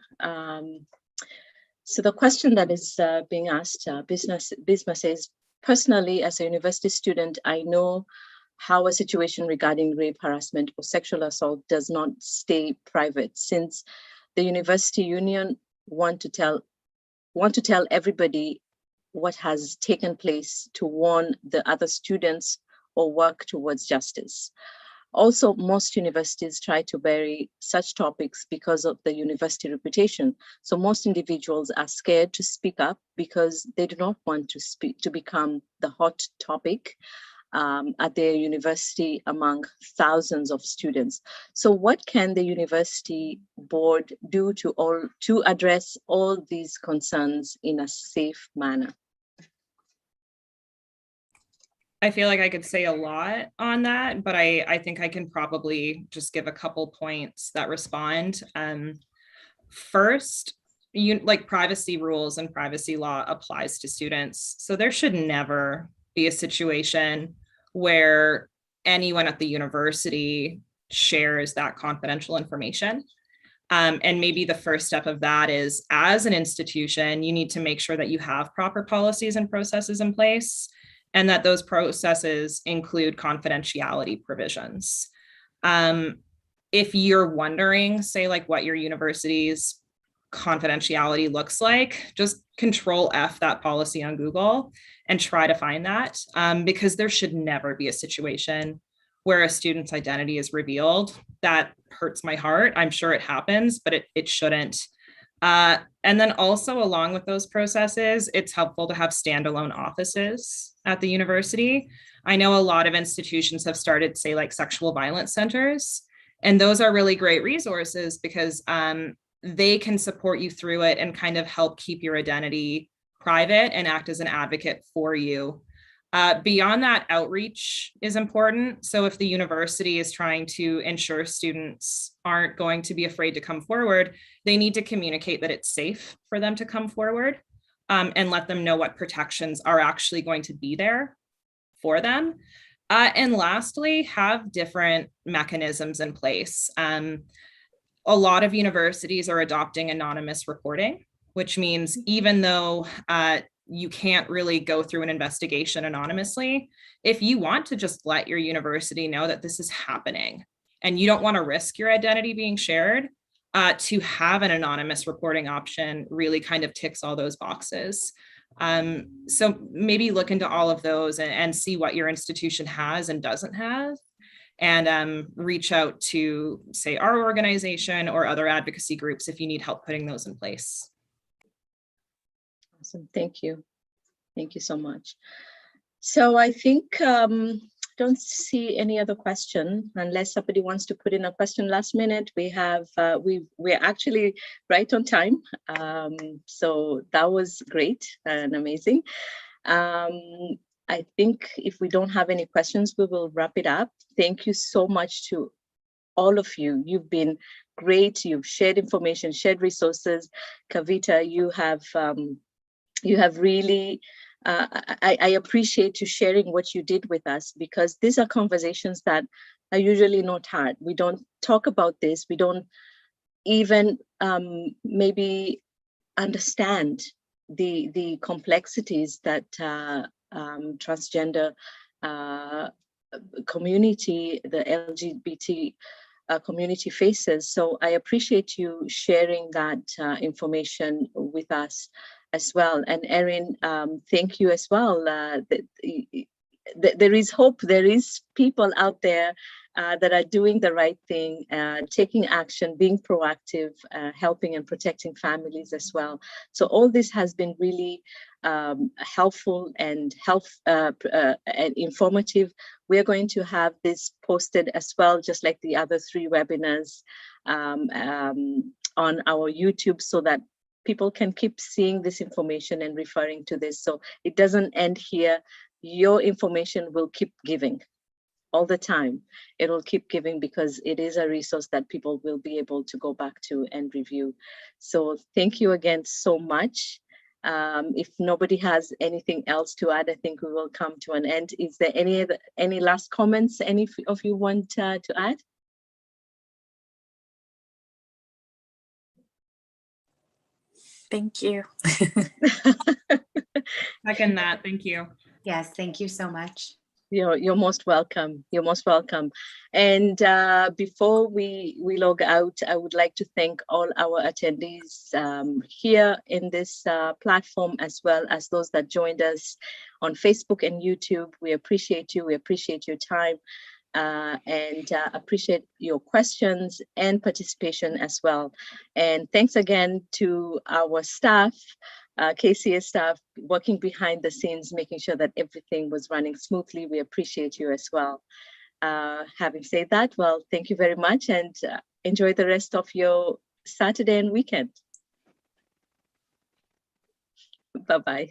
A: So the question that is being asked, Bisma says, personally, as a university student, I know how a situation regarding rape, harassment, or sexual assault does not stay private, since the university union want to tell everybody what has taken place to warn the other students or work towards justice. Also, most universities try to bury such topics because of the university reputation. So most individuals are scared to speak up because they do not want to become the hot topic at their university among thousands of students. So what can the university board do to address all these concerns in a safe manner?
D: I feel like I could say a lot on that, but I think I can probably just give a couple points that respond. First, like privacy rules and privacy law applies to students. So there should never be a situation where anyone at the university shares that confidential information. And maybe the first step of that is, as an institution, you need to make sure that you have proper policies and processes in place, and that those processes include confidentiality provisions. If you're wondering, say, like what your university's confidentiality looks like, just Control F that policy on Google and try to find that, because there should never be a situation where a student's identity is revealed. That hurts my heart. I'm sure it happens, but it shouldn't. And then also, along with those processes, it's helpful to have standalone offices at the university. I know a lot of institutions have started, say, like sexual violence centers, and those are really great resources because they can support you through it and kind of help keep your identity private and act as an advocate for you. Beyond that, outreach is important. So if the university is trying to ensure students aren't going to be afraid to come forward, they need to communicate that it's safe for them to come forward, and let them know what protections are actually going to be there for them. And lastly, have different mechanisms in place. A lot of universities are adopting anonymous reporting, which means even though you can't really go through an investigation anonymously, if you want to just let your university know that this is happening and you don't want to risk your identity being shared, to have an anonymous reporting option really kind of ticks all those boxes. So maybe look into all of those and see what your institution has and doesn't have, and reach out to, say, our organization or other advocacy groups if you need help putting those in place.
A: Awesome. Thank you. Thank you so much. So I think don't see any other question unless somebody wants to put in a question last minute. We have we're actually right on time. So that was great and amazing. I think if we don't have any questions, we will wrap it up. Thank you so much to all of you. You've been great. You've shared information, shared resources. Kavita, you have really, I appreciate you sharing what you did with us, because these are conversations that are usually not had. We don't talk about this. We don't even maybe understand the complexities that transgender community, the LGBT community faces. So I appreciate you sharing that information with us as well. And Erin, thank you as well. There is hope. There is people out there that are doing the right thing, taking action, being proactive, helping and protecting families as well. So all this has been really helpful and and informative, we are going to have this posted as well, just like the other 3 webinars on our YouTube, so that people can keep seeing this information and referring to this. So it doesn't end here. Your information will keep giving all the time. It will keep giving because it is a resource that people will be able to go back to and review. So thank you again so much. If nobody has anything else to add, I think we will come to an end. Is there any last comments any of you want to add?
E: Thank you.
D: Second that. Thank you.
F: Yes, thank you so much.
A: You're most welcome. You're most welcome. And before we log out, I would like to thank all our attendees here in this platform, as well as those that joined us on Facebook and YouTube. We appreciate you. We appreciate your time and appreciate your questions and participation as well. And thanks again to our staff, KCA staff working behind the scenes, making sure that everything was running smoothly. We appreciate you as well. Having said that, well, thank you very much, and enjoy the rest of your Saturday and weekend. Bye-bye.